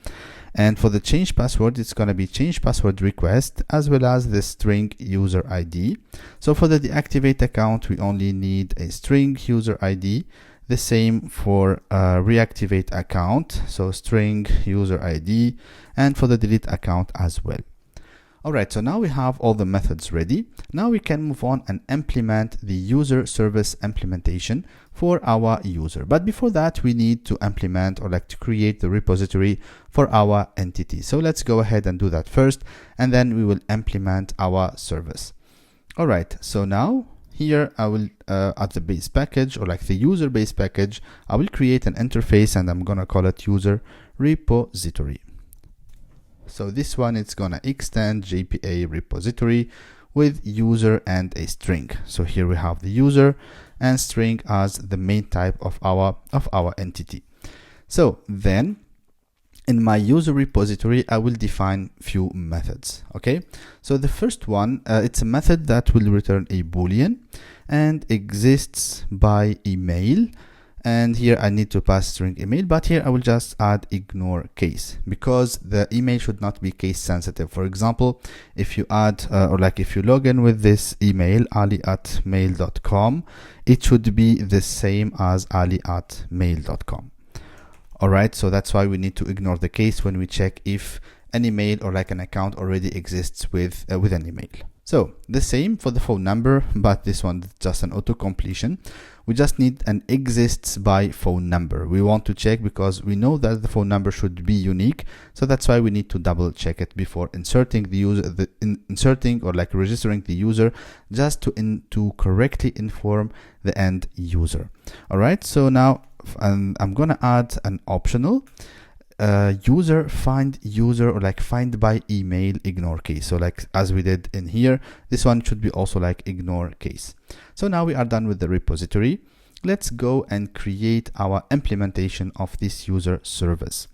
And for the change password, it's going to be change password request as well as the string user ID. So for the deactivate account, we only need a string user ID. The same for reactivate account, so string user ID, and for the delete account as well. All right, so now we have all the methods ready. Now we can move on and implement the user service implementation for our user. But before that, we need to implement, or like to create the repository for our entity. So let's go ahead and do that first, and then we will implement our service. All right, so now here I will, at the base package, or like the user base package, I will create an interface and I'm going to call it user repository. So this one, it's going to extend JPA repository with user and a string. So here we have the user and string as the main type of our entity. So then in my user repository, I will define few methods. Okay. So the first one, it's a method that will return a Boolean and exists by email. and here I need to pass string email, but here I will just add ignore case because the email should not be case sensitive. For example, if you add if you log in with this email ali@mail.com, it should be the same as ali@mail.com. all right, so that's why we need to ignore the case when we check if an email or like an account already exists with an email. So the same for the phone number, but this one is just an auto completion. We just need an exists by phone number. We want to check because we know that the phone number should be unique. So that's why we need to double check it before inserting the user, inserting or like registering the user, just to correctly inform the end user. All right. So now I'm gonna add an optional user find user or like find by email ignore case. So like as we did in here, this one should be also like ignore case. So now we are done with the repository. Let's go and create our implementation of this user service.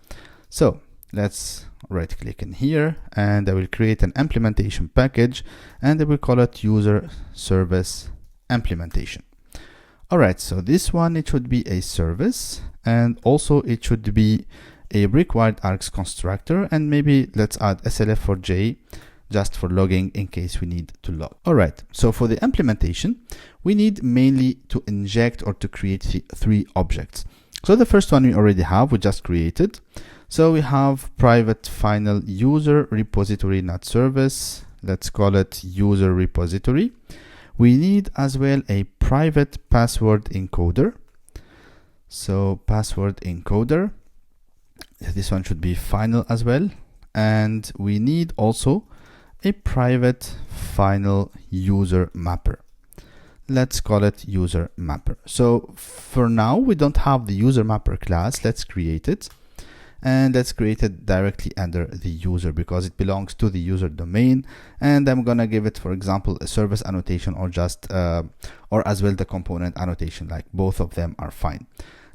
So let's right click in here and I will create an implementation package and I will call it user service implementation. All right, so this one, it should be a service and also it should be a required args constructor, and maybe let's add slf for j just for logging in case we need to log. All right, so for the implementation, we need mainly to inject or to create three objects. So the first one we already have, we just created. So we have private final user repository not service. Let's call it user repository. We need as well a private password encoder. So password encoder. This one should be final as well. And we need also a private final user mapper. Let's call it user mapper. So for now, we don't have the user mapper class. Let's create it. And let's create it directly under the user because it belongs to the user domain. And I'm gonna give it, for example, a service annotation or just or as well the component annotation, like both of them are fine.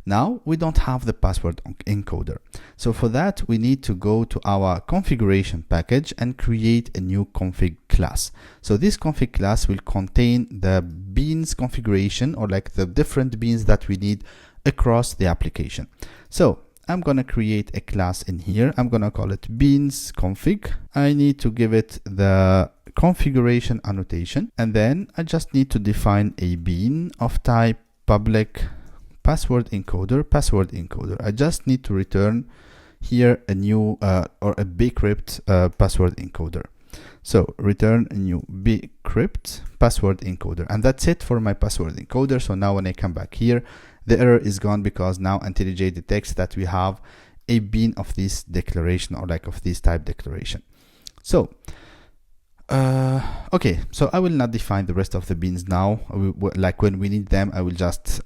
Now we don't have the password encoder. So for that, we need to go to our configuration package and create a new config class. So this config class will contain the beans configuration or like the different beans that we need across the application. So I'm going to create a class in here. I'm going to call it beans config. I need to give it the configuration annotation. And then I just need to define a bean of type public password encoder. I just need to return here a new or a bcrypt password encoder. So return a new bcrypt password encoder, and that's it for my password encoder. So now when I come back here, the error is gone because now IntelliJ detects that we have a bean of this declaration or like of this type declaration. So okay, so I will not define the rest of the beans now. Like when we need them, I will just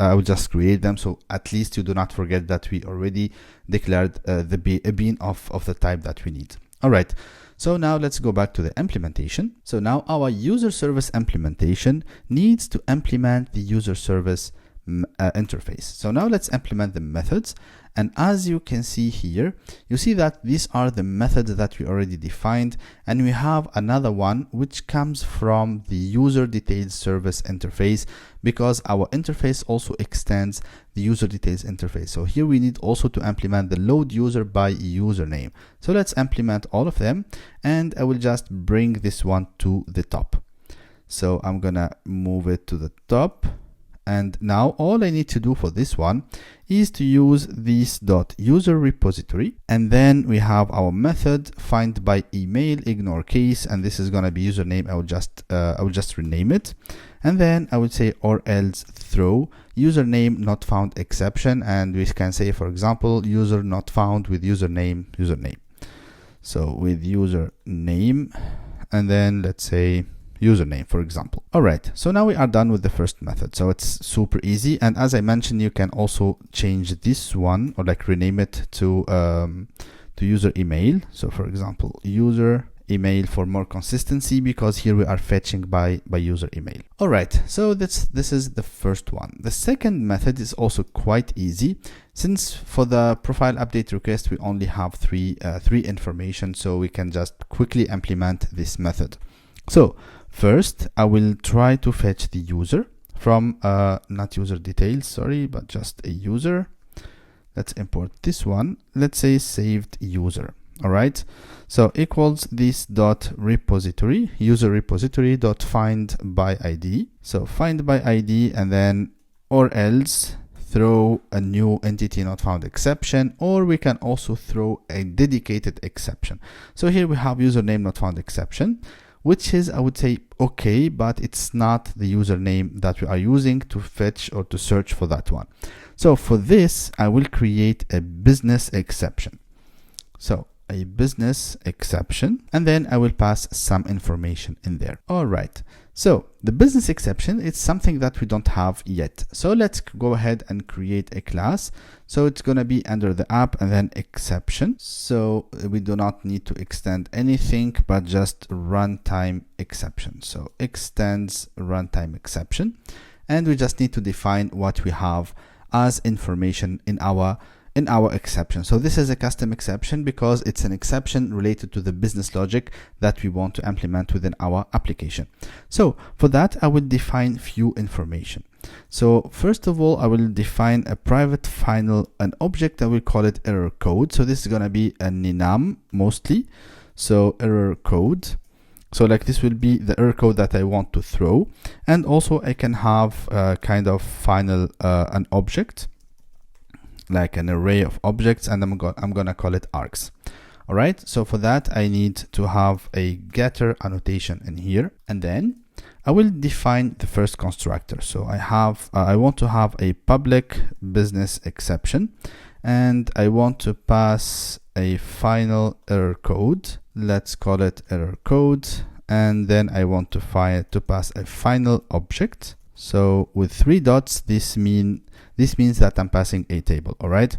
create them. So at least you do not forget that we already declared a bean of the type that we need. All right. So now let's go back to the implementation. So now our user service implementation needs to implement the user service interface. So now let's implement the methods. And as you can see here, you see that these are the methods that we already defined. And we have another one which comes from the user details service interface because our interface also extends the user details interface. So here we need also to implement the load user by username. So let's implement all of them. And I will just bring this one to the top. So I'm gonna move it to the top. And now all I need to do for this one is to use this .user repository, and then we have our method find by email ignore case, and this is gonna be username. I will just rename it, and then I would say or else throw username not found exception, and we can say, for example, user not found with username. So with username, and then let's say username, for example. All right, so now we are done with the first method. So it's super easy, and as I mentioned, you can also change this one or like rename it to user email. So for example, user email for more consistency, because here we are fetching by user email. All right, so this is the first one. The second method is also quite easy, since for the profile update request we only have three information, so we can just quickly implement this method. So first, I will try to fetch the user from not user details, sorry, but just a user. Let's import this one. Let's say saved user. All right, so equals this dot repository, user repository dot find by ID. So find by ID, and then or else throw a new entity not found exception, or we can also throw a dedicated exception. So here we have username not found exception, which is, I would say, okay, but it's not the username that we are using to fetch or to search for that one. So for this, I will create a business exception. So a business exception, and then I will pass some information in there. All right, so the business exception is something that we don't have yet. So let's go ahead and create a class. So it's going to be under the app and then exception. So we do not need to extend anything, but just runtime exception. So extends runtime exception, and we just need to define what we have as information in our exception. So this is a custom exception because it's an exception related to the business logic that we want to implement within our application. So for that, I will define few information. So first of all, I will define a private final, an object, I will call it error code. So this is going to be a enum mostly. So error code. So like this will be the error code that I want to throw. And also I can have kind of final, an object, like an array of objects, and I'm gonna call it args. All right, so for that I need to have a getter annotation in here, and then I will define the first constructor. So I want to have a public business exception, and I want to pass a final error code. Let's call it error code, and then I want to pass a final object. So with 3 dots, this means that I'm passing a table. All right,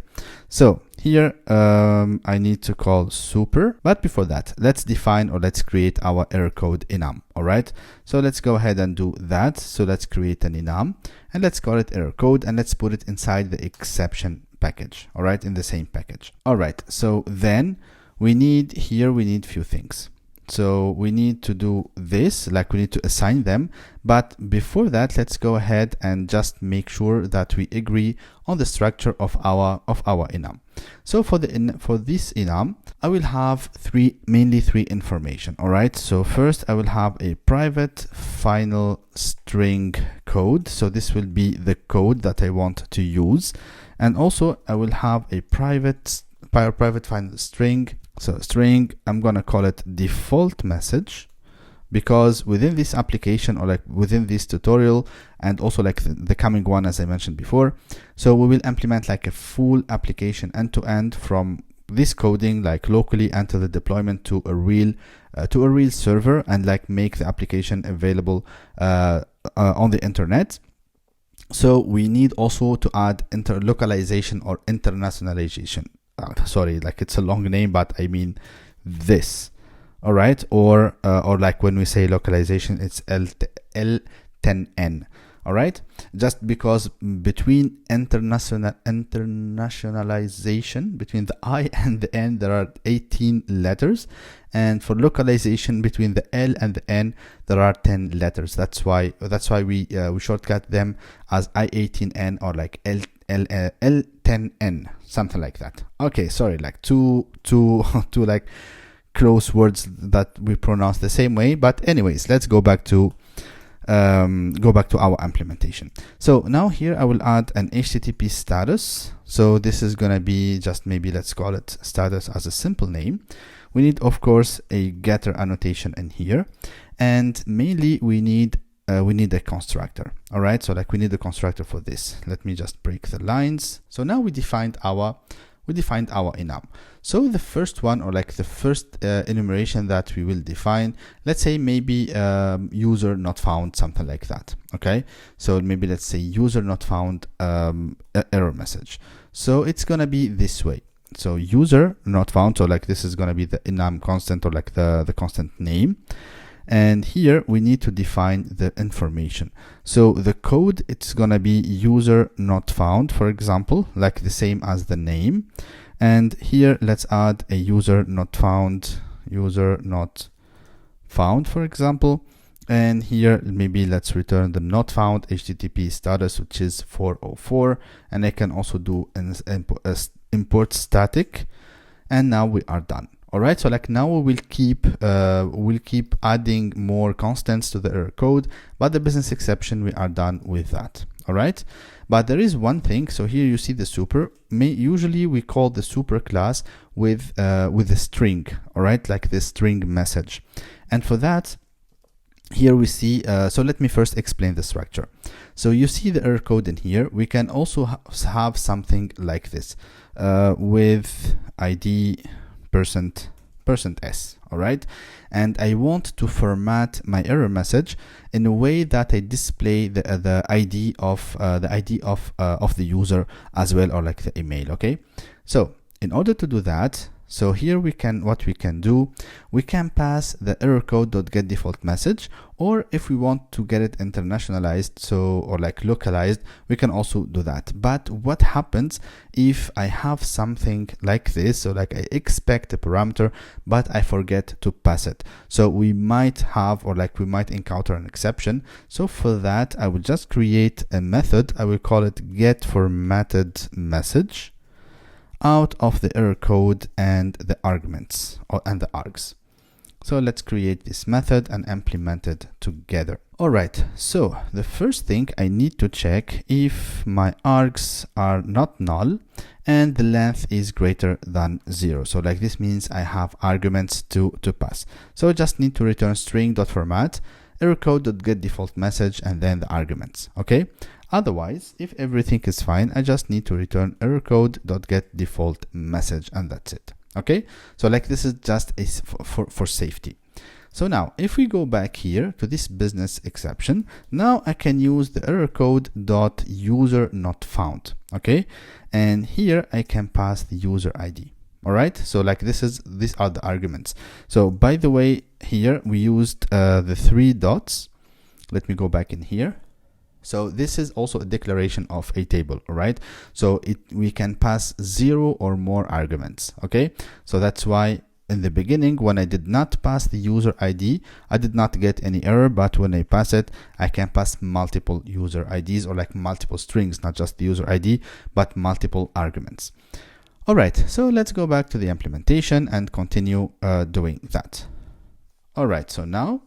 so here I need to call super, but before that, let's define or let's create our error code enum. All right, so let's go ahead and do that. So let's create an enum, and let's call it error code, and let's put it inside the exception package. All right, in the same package. All right, so then we need few things. So we need to do this, like we need to assign them. But before that, let's go ahead and just make sure that we agree on the structure of our enum. So for this enum, I will have mainly three information. All right. So first, I will have a private final string code. So this will be the code that I want to use, and also I will have a private final string. So string, I'm gonna call it default message, because within this application, or like within this tutorial, and also like the coming one, as I mentioned before, so we will implement like a full application end-to-end from this coding, like locally, until the deployment to a real server, and like make the application available on the internet. So we need also to add interlocalization or internationalization. Sorry, like it's a long name, but I mean this. All right, or like when we say localization, it's L10N. All right, just because between internationalization, between the I and the N, there are 18 letters, and for localization between the L and the N, there are 10 letters. That's why we shortcut them as I18N or like L10N, something like that. Okay, sorry, like two like close words that we pronounce the same way. But anyways, let's go back to our implementation. So now here I will add an HTTP status. So this is gonna be just, maybe let's call it status as a simple name. We need, of course, a getter annotation in here, and mainly we need a constructor. All right, so like we need a constructor for this. Let me just break the lines. So now we defined our enum. So the first one, or like the first enumeration that we will define, let's say maybe user not found, something like that. Okay, so maybe let's say user not found error message. So it's gonna be this way. So user not found, so like this is gonna be the enum constant, or like the constant name. And here we need to define the information. So the code, it's gonna be user not found, for example, like the same as the name. And here let's add a user not found, for example. And here, maybe let's return the not found HTTP status, which is 404. And I can also do an import static. And now we are done. All right, so like now we'll keep adding more constants to the error code, but the business exception, we are done with that. All right, but there is one thing. So here you see the super. Usually we call the super class with a string. All right, like the string message. And for that, here we see, so let me first explain the structure. So you see the error code in here. We can also have something like this with ID %s. All right, and I want to format my error message in a way that I display the ID of the user as well, or like the email. Okay, so in order to do that, so here we can pass the error code.getDefaultMessage, or if we want to get it internationalized, or like localized, we can also do that. But what happens if I have something like this? So like I expect a parameter, but I forget to pass it. So we might encounter an exception. So for that, I will just create a method. I will call it getFormatedMessage out of the error code and the arguments and the args. So let's create this method and implement it together. All right, so the first thing I need to check if my args are not null and the length is greater than 0. So like this means I have arguments to pass. So I just need to return string.format error code.getDefaultMessage and then the arguments. Okay. Otherwise, if everything is fine, I just need to return error code.getDefaultMessage and that's it. Okay, so like this is just for safety. So now if we go back here to this business exception, now I can use the error code.user_not_found. Okay, and here I can pass the user ID. All right, so like these are the arguments. So by the way, here we used the 3 dots. Let me go back in here. So this is also a declaration of a table. All right, so we can pass 0 or more arguments. Okay, so that's why in the beginning, when I did not pass the user ID, I did not get any error, but when I pass it, I can pass multiple user IDs, or like multiple strings, not just the user ID, but multiple arguments. All right, so let's go back to the implementation and continue doing that. All right, so now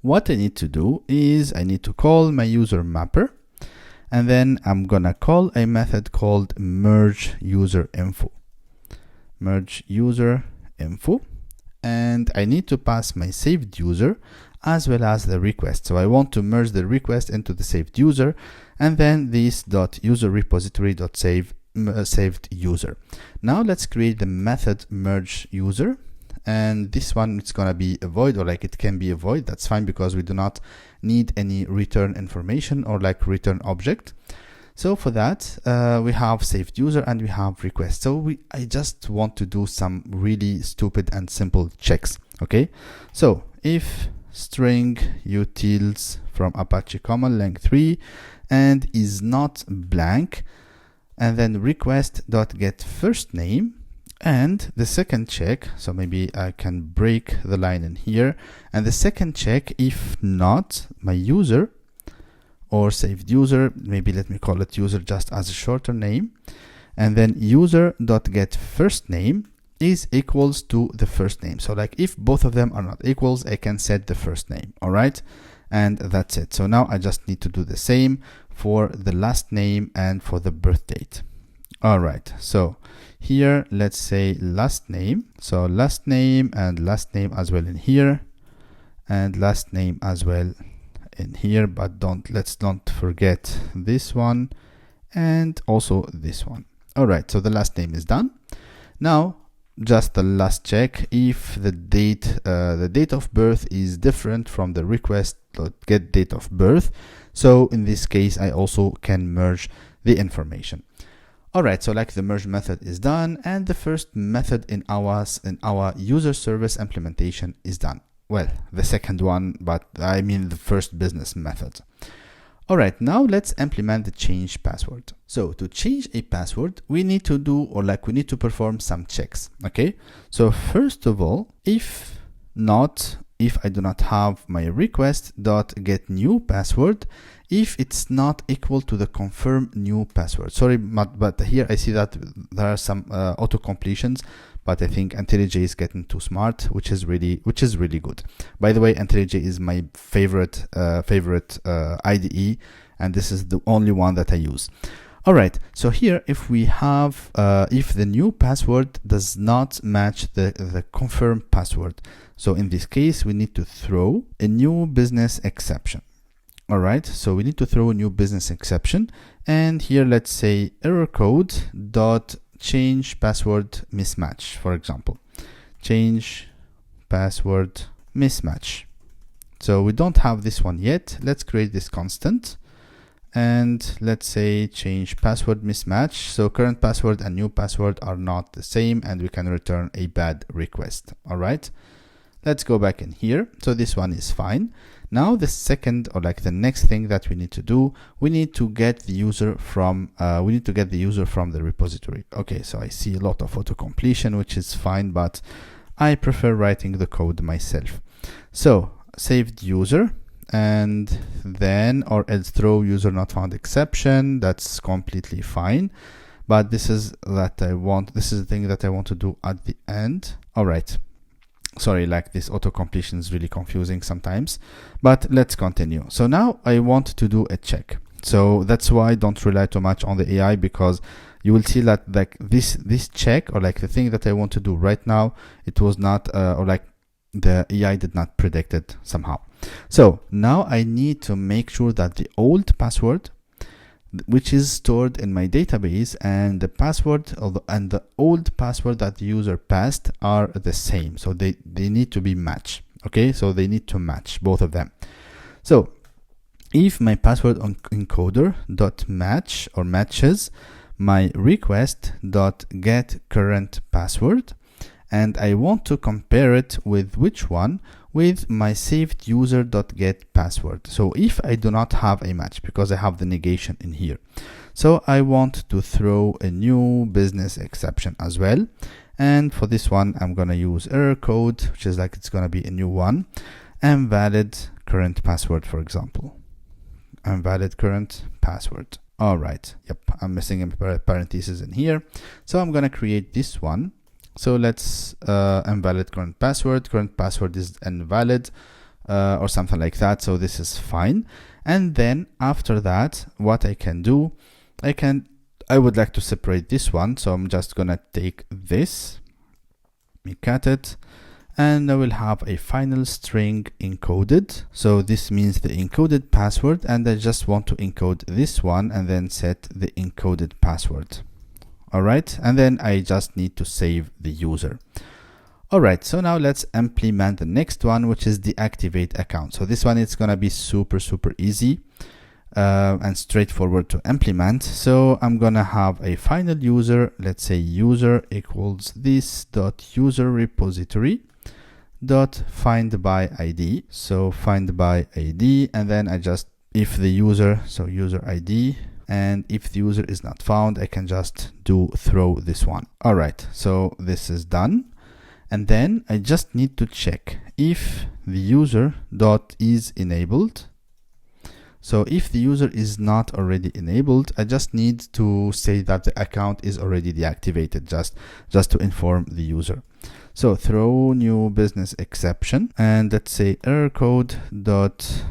what I need to do is I need to call my user mapper, and then I'm gonna call a method called merge user info. And I need to pass my saved user as well as the request. So I want to merge the request into the saved user, and then this .userRepository.saved user. Now let's create the method merge user. And this one, it's gonna be a void, or like it can be a void. That's fine because we do not need any return information or like return object. So for that, we have saved user and we have request. So I just want to do some really stupid and simple checks. Okay, so if string utils from Apache common length 3 and is not blank, and then request.getFirstName. And the second check, so maybe I can break the line in here. And the second check, if not, my user or saved user, maybe let me call it user just as a shorter name. And then user.getFirstName is equals to the first name. So like if both of them are not equals, I can set the first name. All right. And that's it. So now I just need to do the same for the last name and for the birth date. All right. So here, let's say last name. So last name and last name as well in here, and last name as well in here. But let's not forget this one and also this one. All right. So the last name is done. Now, just the last check if the date of birth is different from the request.get date of birth. So in this case, I also can merge the information. All right, so like the merge method is done, and the first method in our user service implementation is done. Well, the second one, but I mean the first business method. All right, now let's implement the change password. So to change a password, we need to perform some checks. Okay, so first of all, if if I do not have my request dot get new password if it's not equal to the confirm new password. Sorry, but here I see that there are some auto completions, but I think IntelliJ is getting too smart, which is really good. By the way, IntelliJ is my favorite IDE, and this is the only one that I use. All right, so here if we have if the new password does not match the confirmed password, so in this case we need to throw a new business exception. All right, so we need to throw a new business exception, and here let's say error code dot change password mismatch, for example, change password mismatch. So we don't have this one yet. Let's create this constant. And let's say change password mismatch. So current password and new password are not the same, and we can return a bad request. All right, let's go back in here. So this one is fine. Now the second, or like the next thing that we need to do, we need to get the user from the repository. Okay, so I see a lot of auto completion, which is fine, but I prefer writing the code myself. So saved user, and then or else throw user not found exception. That's completely fine, but this is the thing that I want to do at the end. All right, sorry, like this auto completion is really confusing sometimes, but let's continue. So now I want to do a check. So that's why don't rely too much on the AI, because you will see that like this check, or like the thing that I want to do right now, it was not or like the AI did not predict it somehow. So now I need to make sure that the old password, which is stored in my database, and the password and the old password that the user passed are the same. So they need to be matched. Okay, so they need to match both of them. So if my password on encoder dot match or matches my request dot get current password, and I want to compare it with which one? With my saved user dot get password. So if I do not have a match, because I have the negation in here, so I want to throw a new business exception as well. And for this one, I'm gonna use error code, which is like it's gonna be a new one, and valid current password, for example, and valid current password. All right, yep, I'm missing a parenthesis in here, so I'm gonna create this one. So let's invalid current password is invalid, or something like that. So this is fine. And then after that, what I can do, I would like to separate this one. So I'm just gonna take this, we cut it, and I will have a final string encoded. So this means the encoded password, and I just want to encode this one and then set the encoded password. All right, and then I just need to save the user. All right, so now let's implement the next one, which is deactivate account. So this one is gonna be super easy and straightforward to implement. So I'm gonna have a final user. Let's say user equals this dot user repository dot find by ID. So find by ID, and then I just if the user, so user ID. And if the user is not found, I can just do throw this one. All right, so this is done. And then I just need to check if the user dot is enabled. So if the user is not already enabled, I just need to say that the account is already deactivated, just to inform the user. So throw new business exception, and let's say error code dot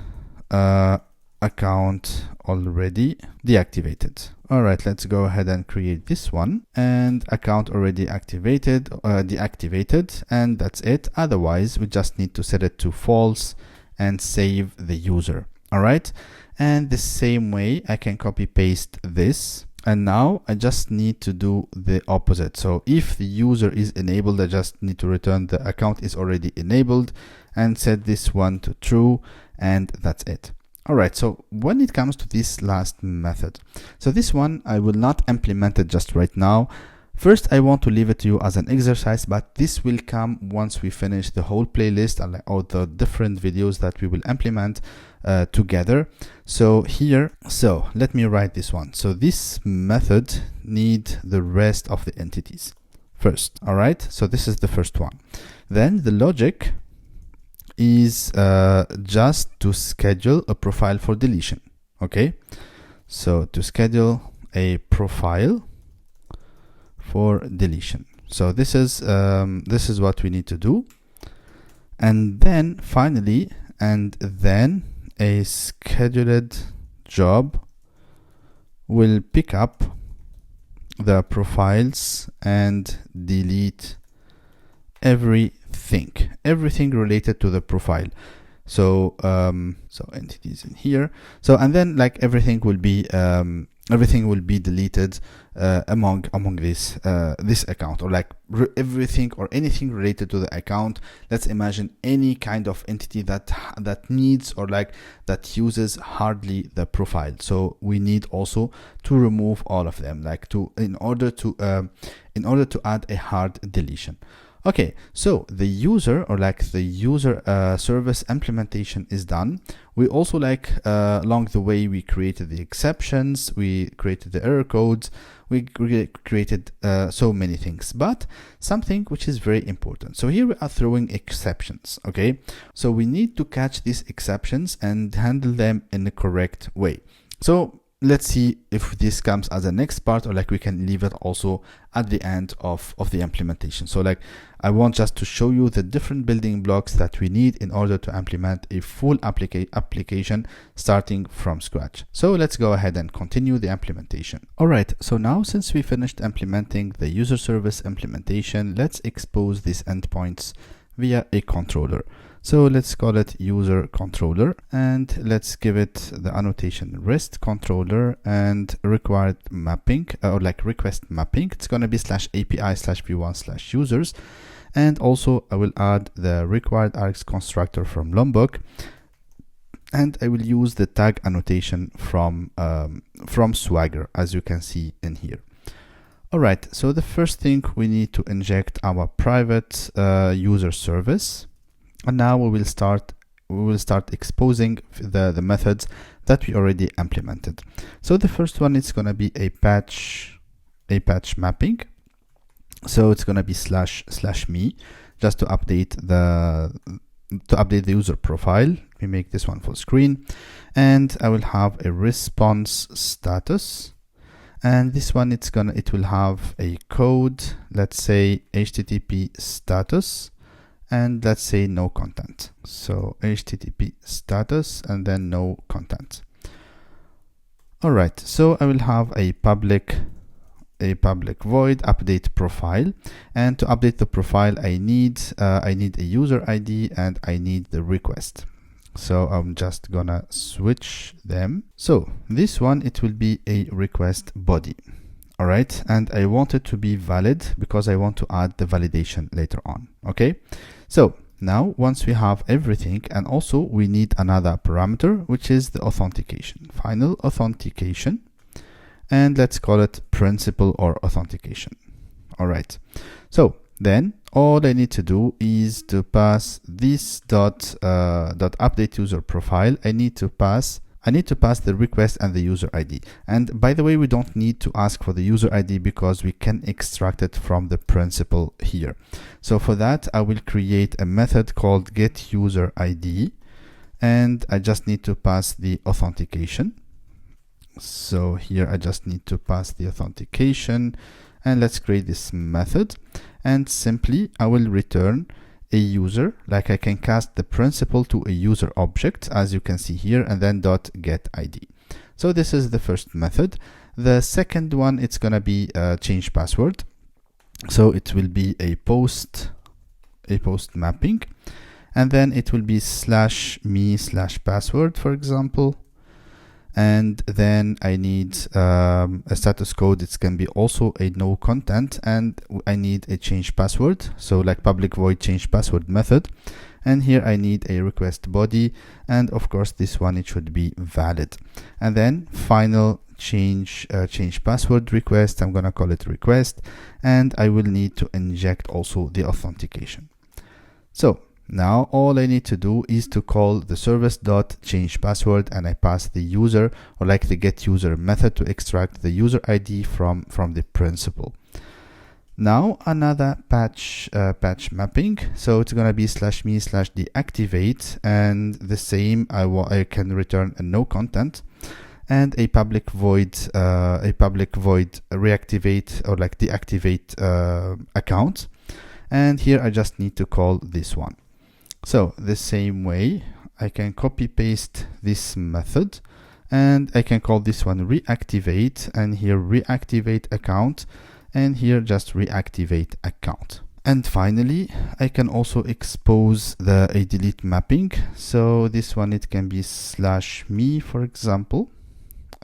account already deactivated. All right, let's go ahead and create this one, and account already deactivated, and that's it. Otherwise, we just need to set it to false and save the user. All right, and the same way I can copy paste this, and now I just need to do the opposite. So if the user is enabled, I just need to return the account is already enabled and set this one to true, and that's it. All right, so when it comes to this last method, so this one I will not implement it just right now. First, I want to leave it to you as an exercise, but this will come once we finish the whole playlist and all the different videos that we will implement together. So here, so let me write this one. So this method need the rest of the entities first. All right, so this is the first one. Then the logic is just to schedule a profile for deletion. Okay, so to schedule a profile for deletion. So this is what we need to do, and then finally, and then a scheduled job will pick up the profiles and delete everything related to the profile. So so entities in here. So and then like everything will be deleted among this this account, or like everything or anything related to the account. Let's imagine any kind of entity that needs or like that uses hardly the profile. So we need also to remove all of them, like in order to add a hard deletion. Okay, so the user or like the user service implementation is done. We also like along the way we created the exceptions, we created the error codes, we created so many things, but something which is very important. So here we are throwing exceptions. Okay, so we need to catch these exceptions and handle them in the correct way. So let's see if this comes as a next part, or like we can leave it also at the end of the implementation. So like I want just to show you the different building blocks that we need in order to implement a full application starting from scratch. So let's go ahead and continue the implementation. All right, so now since we finished implementing the user service implementation, let's expose these endpoints via a controller. So let's call it user controller, and let's give it the annotation REST controller and required mapping, or like request mapping. It's going to be /API/v1/users. And also I will add the required args constructor from Lombok, and I will use the tag annotation from Swagger, as you can see in here. All right, so the first thing we need to inject our private user service. And now we will start exposing the methods that we already implemented. So the first one is going to be a patch mapping. So it's going to be /me, just to update the user profile. We make this one full screen, and I will have a response status. And this one it will have a code, let's say HTTP status, and let's say no content. So HTTP status and then no content. All right, so I will have a public void update profile, and to update the profile I need a user ID and I need the request. So I'm just gonna switch them. So this one, it will be a request body. All right, and I want it to be valid because I want to add the validation later on. Okay, so now once we have everything, and also we need another parameter, which is the authentication, final authentication, and let's call it principal or authentication. All right, so then all I need to do is to pass this update user profile. I need to pass the request and the user ID. And by the way, we don't need to ask for the user ID because we can extract it from the principal here. So for that, I will create a method called getUserID, and I just need to pass the authentication. So here I just need to pass the authentication, and let's create this method, and simply I will return a user, like I can cast the principal to a user object, as you can see here, and then .getID. So this is the first method. The second one, it's gonna be change password. So it will be a post mapping, and then it will be /me/password, for example. And then I need a status code. It can be also a no content, and I need a change password, so like public void change password method. And here I need a request body, and of course this one, it should be valid. And then final change password request, I'm gonna call it request, and I will need to inject also the authentication. So now all I need to do is to call the service.changePassword, and I pass the user, or like the getUser method, to extract the user ID from the principal. Now another patch mapping. So it's gonna be /me/deactivate, and the same. I can return a no content and a public void reactivate or like deactivate account. And here I just need to call this one. So the same way I can copy paste this method, and I can call this one reactivate, and here reactivate account, and here just reactivate account. And finally, I can also expose a delete mapping. So this one, it can be /me, for example,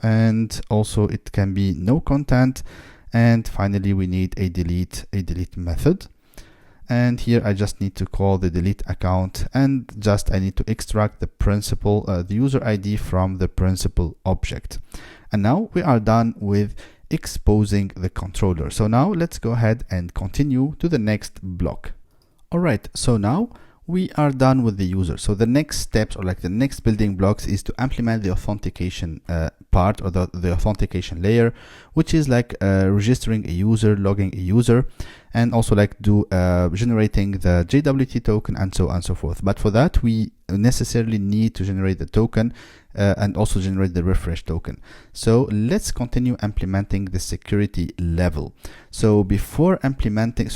and also it can be no content. And finally, we need a delete method. And here I just need to call the delete account, and just I need to extract the principal, the user ID from the principal object. And now we are done with exposing the controller. So now let's go ahead and continue to the next block. All right, so now we are done with the user. So the next steps, or like the next building blocks, is to implement the authentication part, or the authentication layer, which is like registering a user, logging a user, and also like generating the JWT token, and so on and so forth. But for that, we necessarily need to generate the token and also generate the refresh token. So let's continue implementing the security level. So before implementing,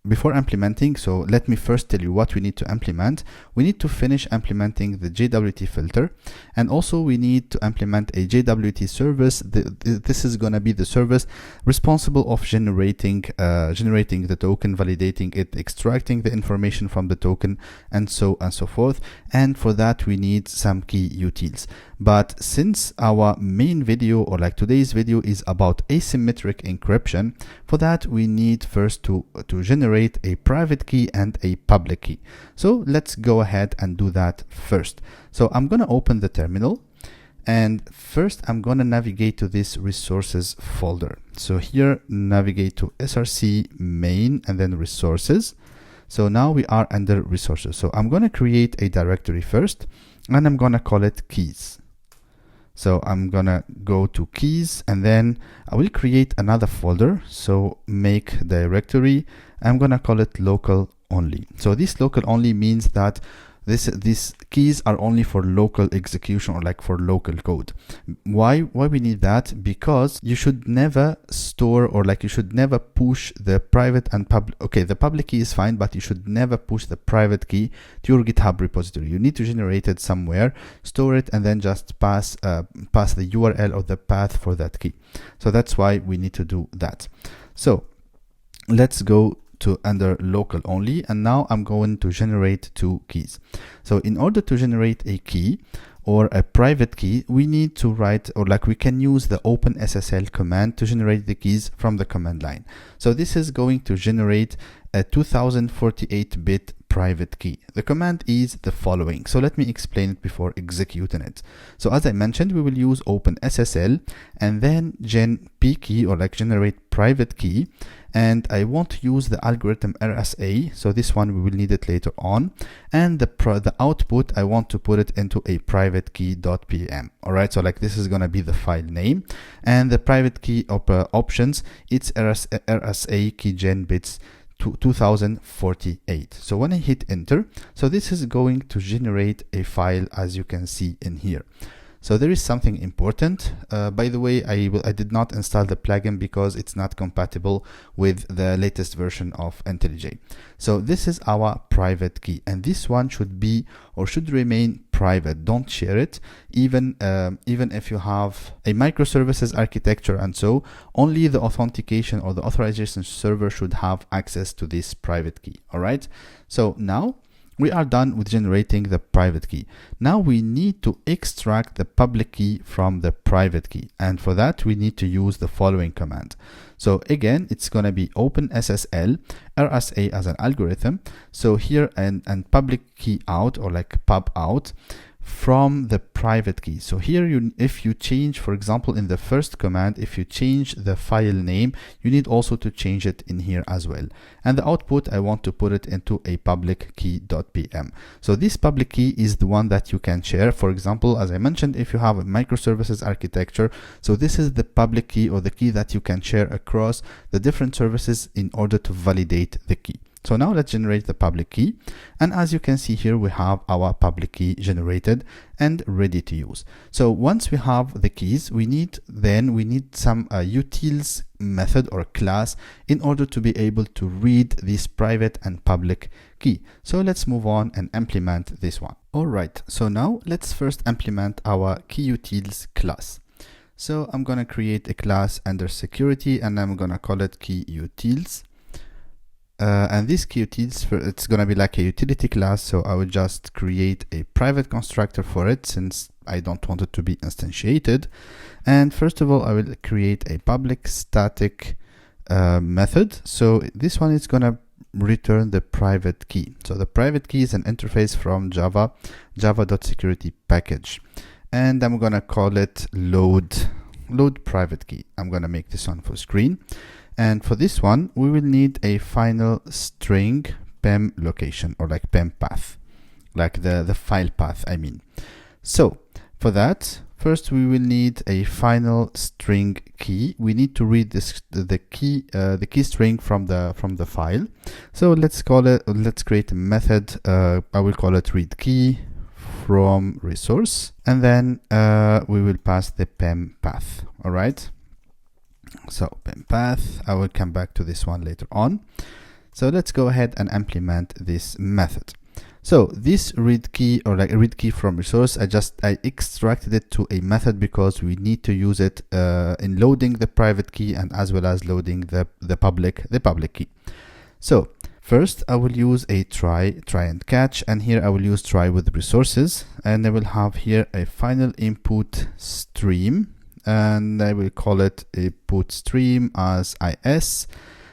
let me first tell you what we need to implement. We need to finish implementing the JWT filter, and also we need to implement a JWT service. This is going to be the service responsible of generating the token, validating it, extracting the information from the token, and so on and so forth. And for that, we need some key utils. But since our main video, or like today's video, is about asymmetric encryption, for that we need first to generate a private key and a public key. So let's go ahead and do that first. So I'm going to open the terminal, and first I'm going to navigate to this resources folder. So here, navigate to src main and then resources. So now we are under resources. So I'm going to create a directory first, and I'm going to call it keys. So I'm gonna go to keys, and then I will create another folder. So make directory, I'm gonna call it local only. So this local only means that these keys are only for local execution, or like for local code. Why we need that? Because you should never store, or like you should never push the private and public. Okay, the public key is fine, but you should never push the private key to your GitHub repository. You need to generate it somewhere, store it, and then just pass the URL or the path for that key. So that's why we need to do that. So let's go to under local only, and now I'm going to generate two keys. So in order to generate a key or a private key, we need to write, or like we can use the openssl command to generate the keys from the command line. So this is going to generate a 2048-bit private key. The command is the following. So let me explain it before executing it. So as I mentioned, we will use openssl and then gen p key, or like generate private key. And I want to use the algorithm RSA. So this one, we will need it later on. And the output, I want to put it into a private-secret.pem. All right. So like this is going to be the file name, and the private key options, it's RSA key gen bits 2048. So when I hit enter, so this is going to generate a file, as you can see in here. So there is something important. By the way, I did not install the plugin because it's not compatible with the latest version of IntelliJ. So this is our private key, and this one should be, or should remain, private. Don't share it, even if you have a microservices architecture, and so only the authentication or the authorization server should have access to this private key. All right. So now we are done with generating the private key. Now we need to extract the public key from the private key. And for that, we need to use the following command. So again, it's going to be openssl RSA as an algorithm. So here and public key out, or like pub out, from the private key. So here if you change, for example, in the first command, if you change the file name, you need also to change it in here as well. And the output, I want to put it into a public key.pm. So this public key is the one that you can share. For example, as I mentioned, if you have a microservices architecture, so this is the public key, or the key that you can share across the different services in order to validate the key. So now let's generate the public key, and as you can see here, we have our public key generated and ready to use. So once we have the keys, we need some utils method or class in order to be able to read this private and public key. So let's move on and implement this one. All right, so now let's first implement our Key Utils class. So I'm gonna create a class under security, and I'm gonna call it Key Utils. And this Key Utils, it's gonna be like a utility class, so I will just create a private constructor for it since I don't want it to be instantiated. And first of all, I will create a public static method. So this one is gonna return the private key. So the private key is an interface from java.security package, and I'm gonna call it load private key. I'm gonna make this one full screen. And for this one, we will need a final string PEM location, or like PEM path, like the file path, I mean. So for that, first we will need a final string key. We need to read the key string from the file. So let's create a method. I will call it read key from resource, and then we will pass the PEM path. All right. So PEM path, I will come back to this one later on. So let's go ahead and implement this method. So this read key, or like a read key from resource, I extracted it to a method because we need to use it in loading the private key and as well as loading the public key. So first I will use a try and catch, and here I will use try with resources, and I will have here a final input stream, and I will call it a put stream as is,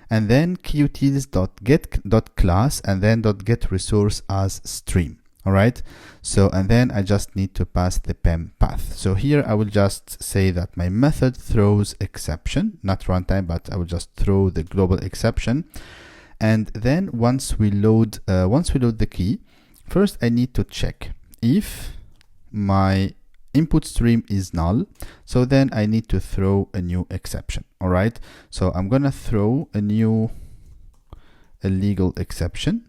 and then keyutils.get.class, and then .get resource as stream. All right. So, and then I just need to pass the PEM path. So here I will just say that my method throws exception, not runtime, but I will just throw the global exception. And then once we load the key, first I need to check if my input stream is null. So then I need to throw a new exception. All right. So I'm gonna throw a legal exception.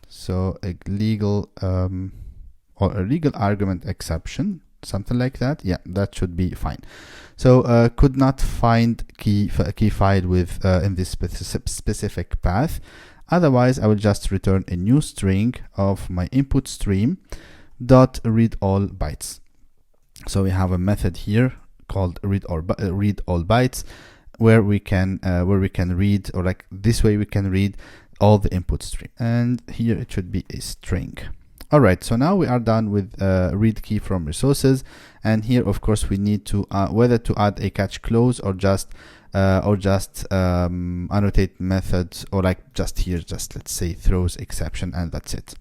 So a legal or a legal argument exception, something like that. Yeah, that should be fine. So could not find key file with in this specific path. Otherwise, I will just return a new string of my input stream dot read all bytes. So we have a method here called read all bytes, where we can read, or like this way we can read all the input stream, and here it should be a string. All right, so now we are done with read key from resources, and here of course we need to whether to add a catch clause or just annotate methods, or like just let's say throws exception, and that's it.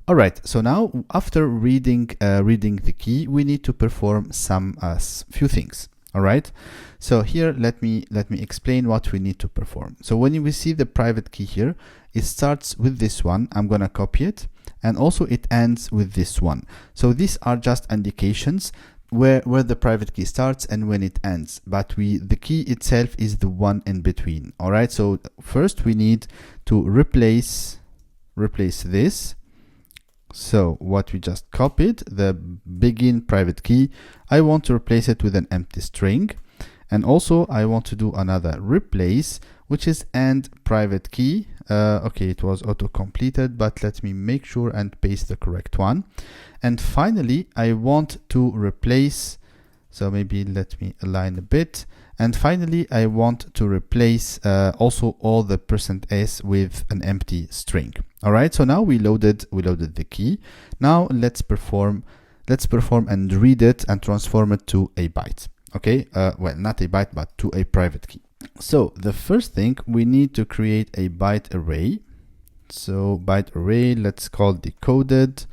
All right, so now after reading the key, we need to perform some few things. All right, so here let me explain what we need to perform. So when we see the private key here, it starts with this one. I'm gonna copy it, and also it ends with this one. So these are just indications where the private key starts and when it ends, but the key itself is the one in between. All right, so first we need to replace this. So what we just copied, the begin private key, I want to replace it with an empty string. And also I want to do another replace, which is end private key. Okay, it was auto completed, but let me make sure and paste the correct one. And finally, I want to replace, so maybe let me align a bit. And finally, I want to replace also all the %s with an empty string. All right, so now we loaded the key. Now let's perform and read it and transform it to a byte. Okay, well, not a byte, but to a private key. So the first thing, we need to create a byte array. So byte array, let's call decoded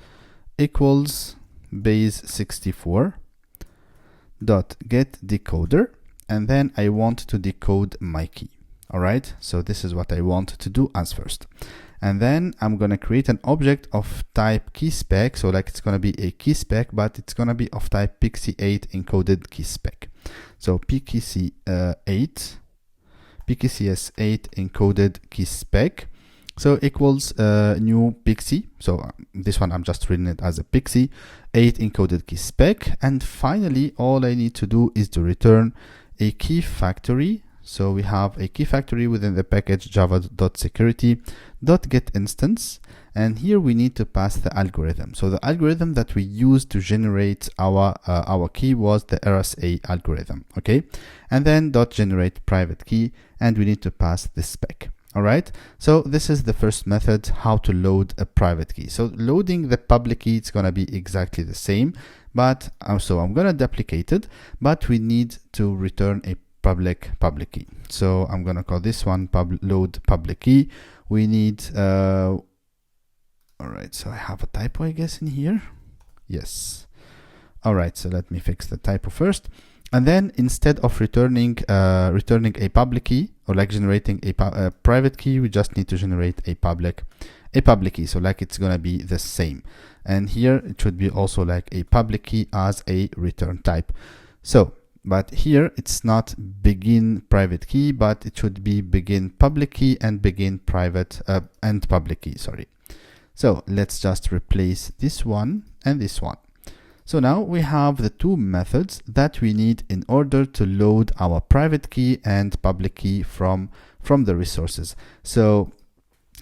equals base64 dot get decoder, and then I want to decode my key. All right, so this is what I want to do as first. And then I'm going to create an object of type key spec. So like it's going to be a key spec, but it's going to be of type PXC8 encoded key spec. So PXC8, PXCS8 encoded key spec. So equals new PXC. So this one I'm just reading it as a PXC8 encoded key spec. And finally, all I need to do is to return a key factory. So we have a key factory within the package java.security.getInstance, and here we need to pass the algorithm. So the algorithm that we used to generate our key was the RSA algorithm, okay? And then .generate private key, and we need to pass the spec. All right, so this is the first method, how to load a private key. So loading the public key, it's going to be exactly the same, but so I'm going to duplicate it, but we need to return a public key. So I'm going to call this one load public key. We need, all right, so I have a typo, I guess, in here. Yes. All right, so let me fix the typo first. And then instead of returning a public key, or like generating a private key, we just need to generate a public key. So like it's gonna be the same. And here it should be also like a public key as a return type. So, but here it's not begin private key, but it should be begin public key and begin private and public key. Sorry. So let's just replace this one and this one. So now we have the two methods that we need in order to load our private key and public key from the resources. So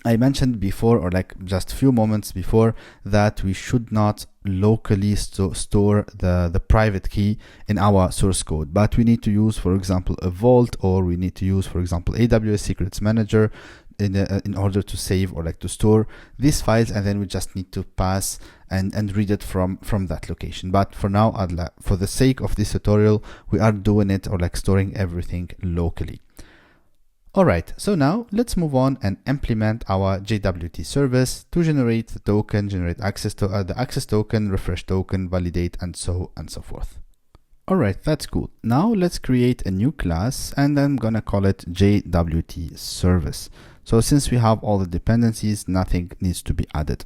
I mentioned before, or like just a few moments before, that we should not locally store the private key in our source code, but we need to use, for example, a vault, or we need to use, for example, AWS Secrets Manager in order to save or like to store these files, and then we just need to pass and read it from that location. But for now, for the sake of this tutorial, we are doing it or like storing everything locally. All right, so now let's move on and implement our JWT service to generate the token, generate access to the access token, refresh token, validate, and so forth. All right, that's cool. Now let's create a new class, and I'm gonna call it JWT service. So since we have all the dependencies, nothing needs to be added.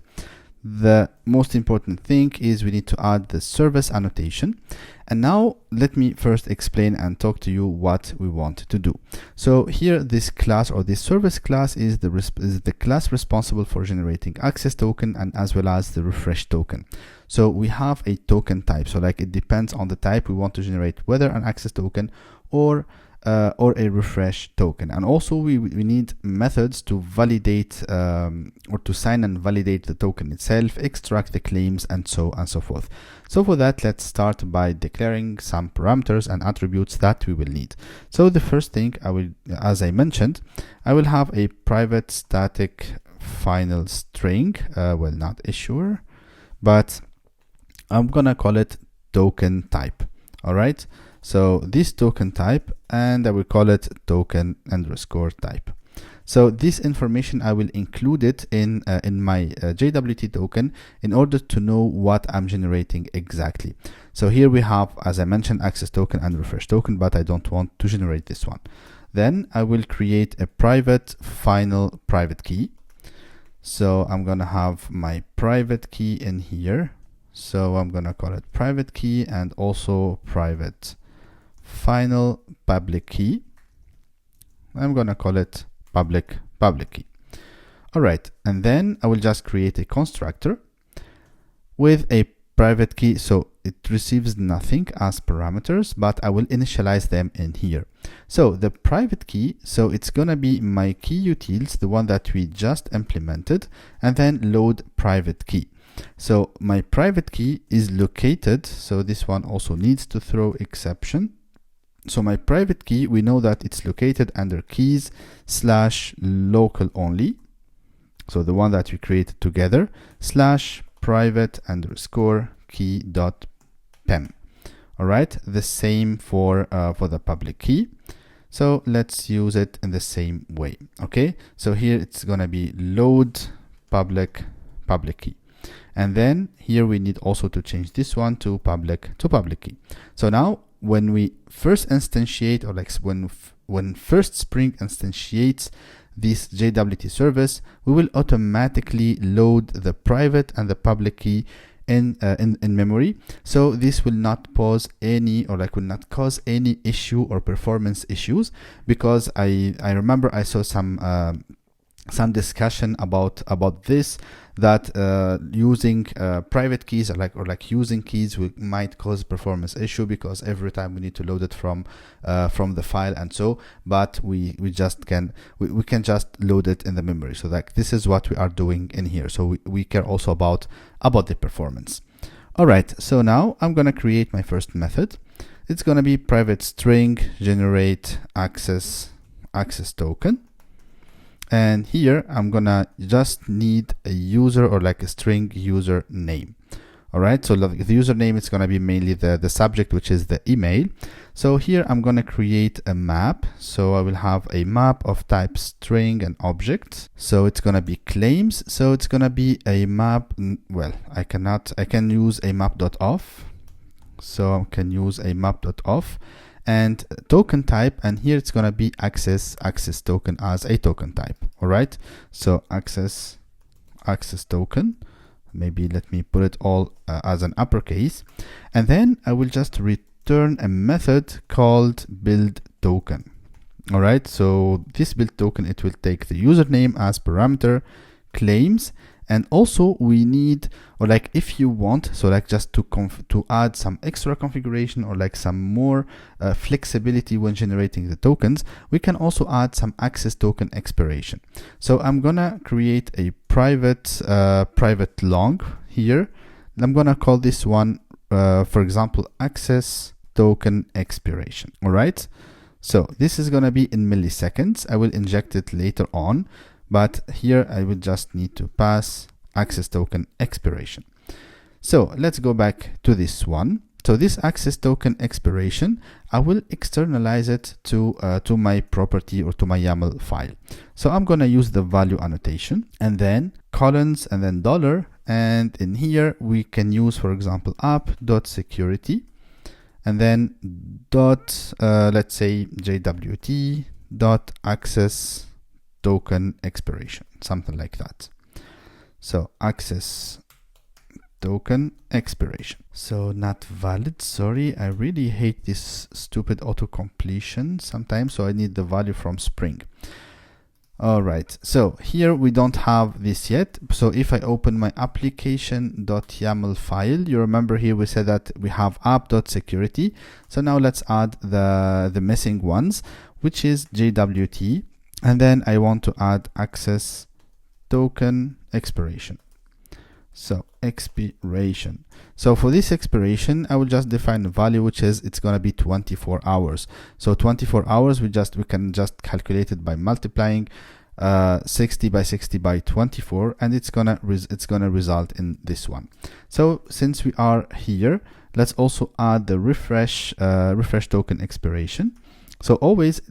The most important thing is we need to add the service annotation. And now let me first explain and talk to you what we want to do. So here, this class or this service class is the class responsible for generating access token and as well as the refresh token. So we have a token type. So like it depends on the type we want to generate, whether an access token or a refresh token. And also we need methods to validate or to sign and validate the token itself, extract the claims, and so forth. So for that, let's start by declaring some parameters and attributes that we will need. So the first thing I will, as I mentioned, I will have a private static final string, well, not issuer, but I'm gonna call it token type. All right. So this token type, and I will call it token underscore type. So this information, I will include it in my JWT token in order to know what I'm generating exactly. So here we have, as I mentioned, access token and refresh token, but I don't want to generate this one. Then I will create a private final private key. So I'm gonna have my private key in here. So I'm gonna call it private key and also private final public key. I'm gonna call it public key. All right, and then I will just create a constructor with a private key, so it receives nothing as parameters, but I will initialize them in here. So the private key, so it's gonna be my key utils, the one that we just implemented, and then load private key. So my private key is located, so this one also needs to throw exception. So my private key, we know that it's located under keys / local only. So the one that we created together / private_key.pem. All right, the same for the public key. So let's use it in the same way. Okay, so here it's gonna be load public key. And then here we need also to change this one to public key. So now when we first instantiate, or like when first Spring instantiates this JWT service, we will automatically load the private and the public key in memory. So this will not pose any, or like will not cause any issue or performance issues, because I remember I saw some discussion about this, that using private keys or like using keys might cause performance issue, because every time we need to load it from the file and so, but we can just load it in the memory. So like this is what we are doing in here. So we care also about the performance. All right, so now I'm gonna create my first method. It's gonna be private string generate access token. And here I'm gonna just need a user, or like a string user name. All right, so the username is gonna be mainly the subject, which is the email. So here I'm gonna create a map. So I will have a map of type string and object. So it's gonna be claims. So it's gonna be a map. Well, I can use a map.auth. So I can use a map.auth. And token type, and here it's gonna be access token as a token type. All right, so access token, maybe let me put it all as an uppercase, and then I will just return a method called build token. All right, so this build token, it will take the username as parameter, claims, and also we need, or like if you want, so like just to add some extra configuration, or like some more flexibility when generating the tokens, we can also add some access token expiration. So I'm gonna create a private long here. I'm gonna call this one, for example, access token expiration. All right, so this is gonna be in milliseconds. I will inject it later on, but here I would just need to pass access token expiration. So let's go back to this one. So this access token expiration, I will externalize it to my property, or to my YAML file. So I'm gonna use the value annotation, and then colons, and then $, and in here we can use, for example, app.security, and then let's say JWT.access token expiration, something like that. So access token expiration. So not valid, sorry, I really hate this stupid auto completion sometimes, so I need the value from Spring. All right, so here we don't have this yet. So if I open my application.yaml file, you remember here we said that we have app.security. So now let's add the missing ones, which is JWT. And then I want to add access token expiration. So expiration. So for this expiration, I will just define a value, which is, it's going to be 24 hours. So 24 hours, we can just calculate it by multiplying 60 by 60 by 24, and it's gonna result in this one. So since we are here, let's also add the refresh token expiration. So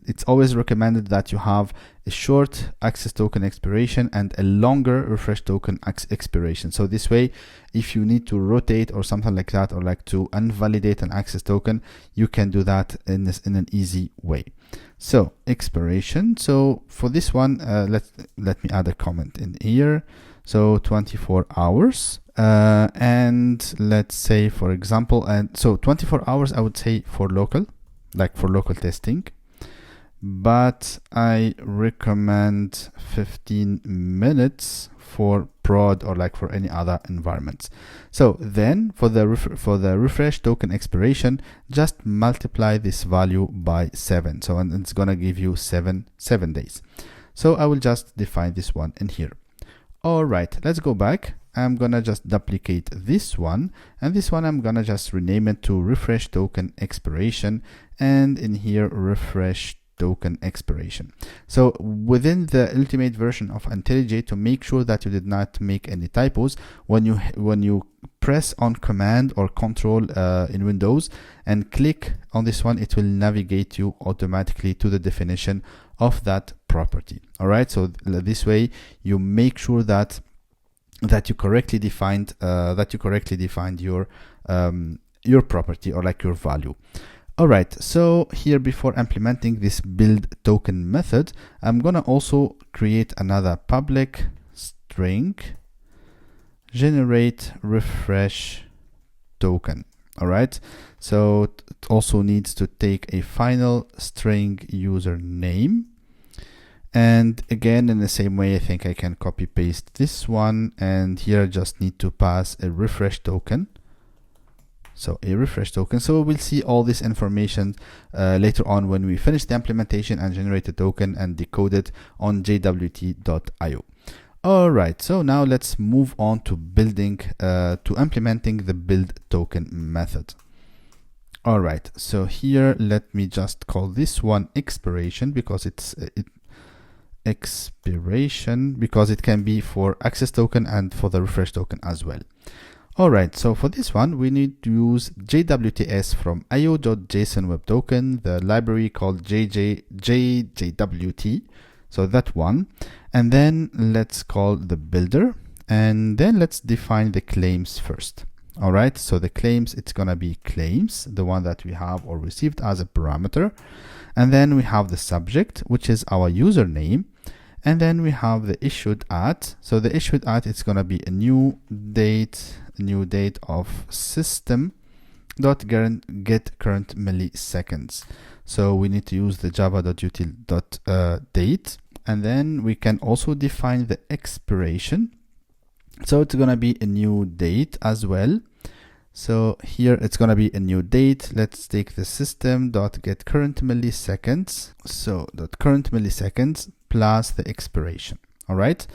it's always recommended that you have a short access token expiration and a longer refresh token expiration. So this way, if you need to rotate or something like that, or like to invalidate an access token, you can do that in an easy way. So expiration. So for this one, let me add a comment in here. So 24 hours. And let's say, for example, and so 24 hours, I would say for local, like for local testing, but I recommend 15 minutes for prod, or like for any other environments. So then for the refresh token expiration, just multiply this value by 7. So and it's gonna give you 7 days. So I will just define this one in here. All right, let's go back. I'm gonna just duplicate this one, and this one I'm gonna just rename it to refresh token expiration, and in here refresh token expiration. So within the ultimate version of IntelliJ, to make sure that you did not make any typos, when you press on command or control in Windows and click on this one, it will navigate you automatically to the definition of that property. All right, so this way you make sure that that you correctly defined your property or like your value. All right, so here before implementing this build token method, I'm gonna also create another public string generate refresh token. All right, so it also needs to take a final string username. And again, in the same way, I think I can copy paste this one, and here I just need to pass a refresh token. So a refresh token. So we'll see all this information later on when we finish the implementation and generate a token and decode it on JWT.io. All right, so now let's move on to building, to implementing the build token method. All right, so here let me just call this one expiration because expiration because it can be for access token and for the refresh token as well. All right, so for this one, we need to use JWTs from io.json web token, the library called JWT. So that one, and then let's call the builder, and then let's define the claims first. All right, so the claims, it's gonna be claims, the one that we have or received as a parameter. And then we have the subject, which is our username. And then we have the issued at. So the issued at, it's gonna be a new date of system.get current milliseconds. So we need to use the java.util.date. And then we can also define the expiration. So it's gonna be a new date as well. So here it's gonna be a new date. Let's take the system.get current milliseconds. So .current milliseconds plus the expiration. All right.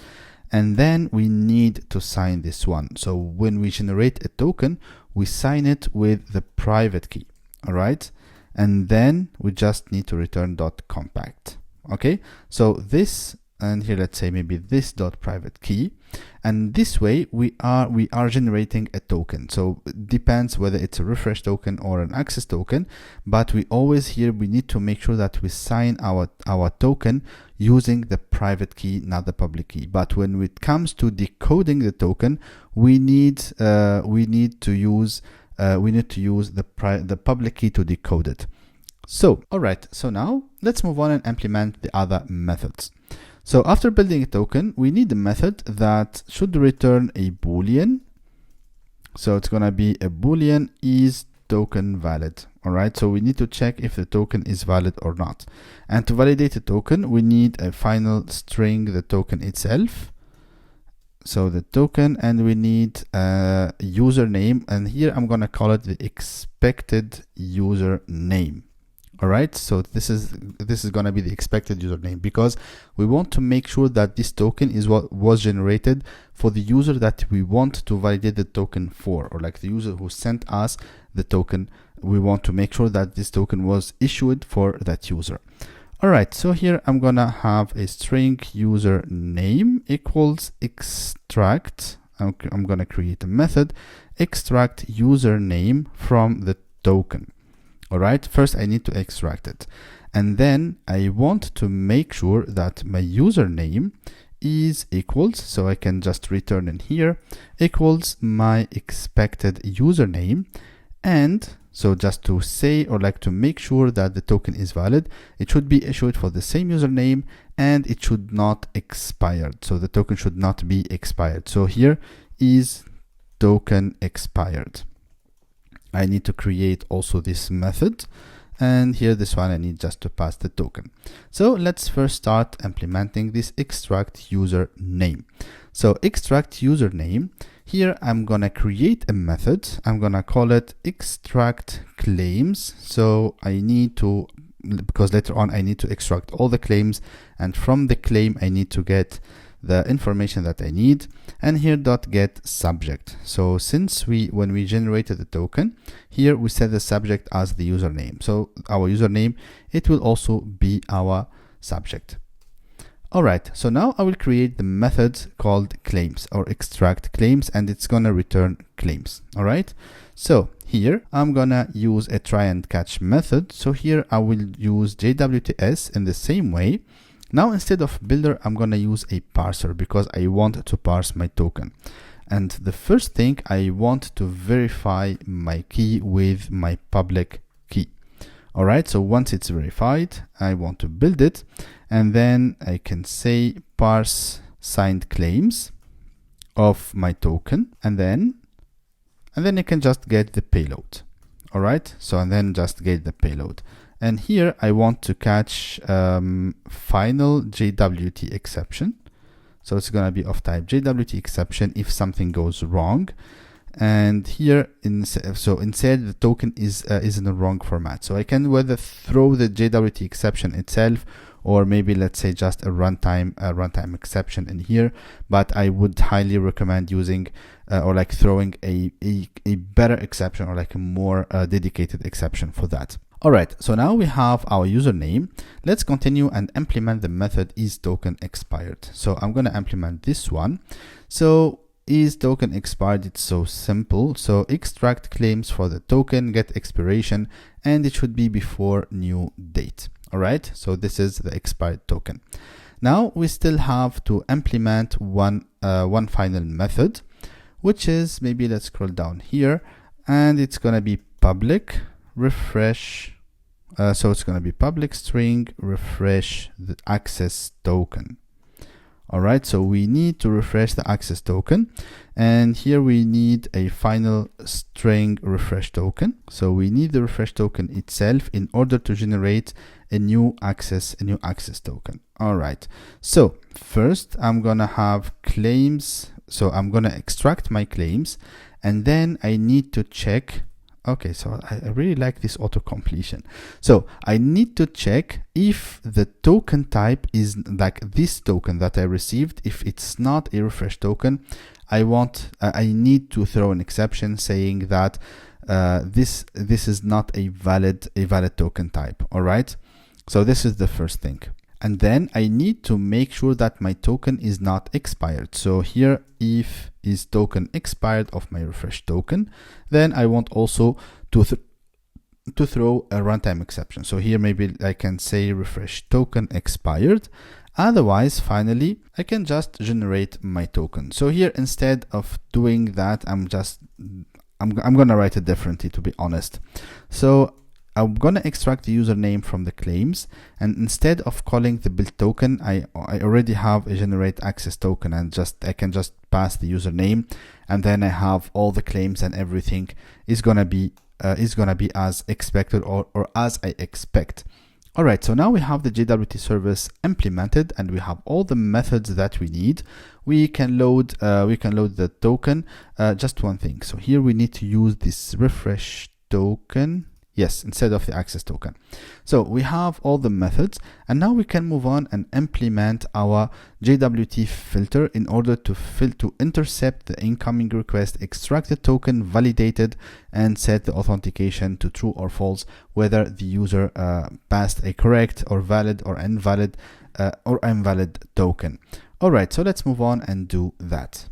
And then we need to sign this one. So when we generate a token, we sign it with the private key. All right. And then we just need to return .compact. Okay. So this, and here let's say maybe this .private key, and this way we are generating a token. So it depends whether it's a refresh token or an access token, but we need to make sure that we sign our token using the private key, not the public key. But when it comes to decoding the token, we need to use the public key to decode it. So all right, so now let's move on and implement the other methods. So after building a token, we need a method that should return a Boolean. So it's gonna be a Boolean is token valid. All right, so we need to check if the token is valid or not. And to validate a token, we need a final string, the token itself. So the token, and we need a username, and here I'm gonna call it the expected username. All right, so this is going to be the expected username because we want to make sure that this token is what was generated for the user that we want to validate the token for, or like the user who sent us the token. We want to make sure that this token was issued for that user. All right, so here I'm going to have a string username equals extract. I'm going to create a method extract username from the token. All right, first I need to extract it, and then I want to make sure that my username is equals, so I can just return in here, equals my expected username. And so just to say, or like to make sure that the token is valid, it should be issued for the same username and it should not expire. So the token should not be expired. So here is token expired. I need to create also this method, and here this one I need just to pass the token. So let's first start implementing this extract username. So extract username, here I'm gonna create a method. I'm gonna call it extract claims. So I need to, because later on I need to extract all the claims, and from the claim I need to get the information that I need, and here .get subject. So since when we generated the token, here we set the subject as the username. So our username, it will also be our subject. All right, so now I will create the method called claims or extract claims, and it's gonna return claims. All right, so here I'm gonna use a try and catch method. So here I will use JWTs in the same way. Now instead of builder, I'm going to use a parser because I want to parse my token. And the first thing, I want to verify my key with my public key. All right, so once it's verified, I want to build it, and then I can say parse signed claims of my token, and then I can just get the payload. All right, so and then just get the payload. And here I want to catch final JWT exception. So it's going to be of type JWT exception if something goes wrong. And here, instead the token is in the wrong format. So I can whether throw the JWT exception itself, or maybe let's say just a runtime exception in here. But I would highly recommend using or like throwing a better exception, or like a more dedicated exception for that. All right, so now we have our username. Let's continue and implement the method isTokenExpired. So I'm going to implement this one. So isTokenExpired, it's so simple. So extract claims for the token, get expiration, and it should be before new date. All right, so this is the expired token. Now we still have to implement one final method, which is, maybe let's scroll down here, and it's going to be public refresh. So it's going to be public string refresh the access token. All right, so we need to refresh the access token, and here we need a final string refresh token. So we need the refresh token itself in order to generate a new access token. All right, so first I'm gonna have claims. So I'm gonna extract my claims, and then I need to check. Okay, so I really like this auto completion. So I need to check if the token type is like this token that I received. If it's not a refresh token, I need to throw an exception saying that this is not a valid token type. All right, so this is the first thing. And then I need to make sure that my token is not expired. So here, if is token expired of my refresh token, then I want also to throw a runtime exception. So here maybe I can say refresh token expired. Otherwise, finally, I can just generate my token. So here, instead of doing that, I'm gonna write it differently, to be honest. So I'm gonna extract the username from the claims, and instead of calling the build token, I already have a generate access token, and I can just pass the username, and then I have all the claims, and everything is gonna be as expected or as I expect. All right, so now we have the JWT service implemented, and we have all the methods that we need. We can load the token. Just one thing. So here we need to use this refresh token. Yes, instead of the access token. So we have all the methods, and now we can move on and implement our JWT filter in order to intercept the incoming request, extract the token, validate it, and set the authentication to true or false, whether the user passed a correct or valid or invalid token. All right, so let's move on and do that.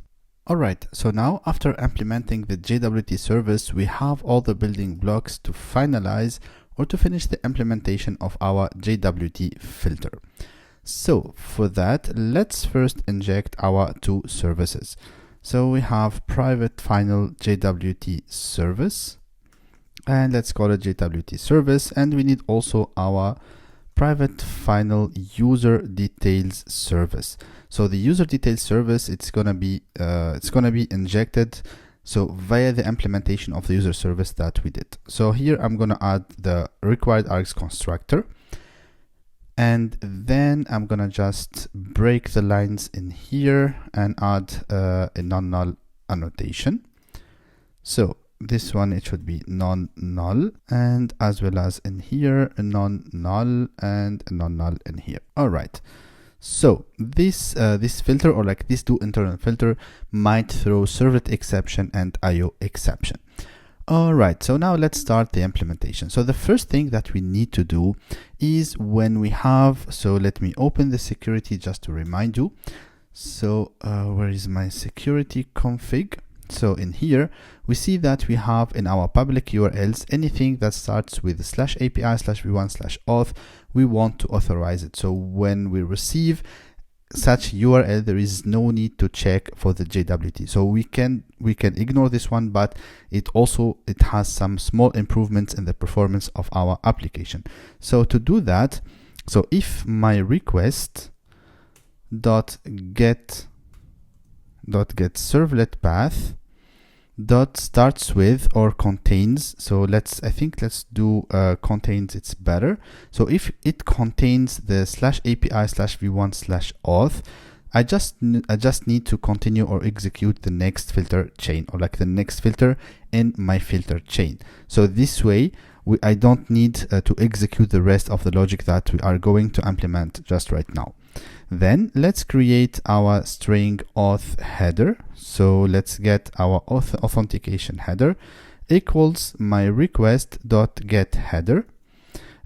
Alright, so now after implementing the JWT service, we have all the building blocks to finalize or to finish the implementation of our JWT filter. So for that, let's first inject our two services. So we have private final JWT service, and let's call it JWT service, and we need also our private final user details service. So the user details service, it's gonna be injected via the implementation of the user service that we did. So here I'm gonna add the required args constructor, and then I'm gonna just break the lines in here and add a non-null annotation. So this one, it should be non-null, and as well as in here a non-null and a non-null in here. All right, so this filter, or like these two internal filter, might throw servlet exception and IO exception. All right, so now let's start the implementation. So the first thing that we need to do is when we have, so let me open the security just to remind you. So where is my security config? So in here, we see that we have in our public URLs anything that starts with /API/v1/auth, we want to authorize it. So when we receive such URL, there is no need to check for the JWT. So we can ignore this one, but it has some small improvements in the performance of our application. So to do that, so if my request dot get servlet path dot starts with or contains, so let's do contains, it's better. So if it contains the /API/v1/auth, I just need to continue or execute the next filter chain, or like the next filter in my filter chain. So this way I don't need to execute the rest of the logic that we are going to implement just right now. Then let's create our string auth header. So let's get our authentication header equals my request dot get header.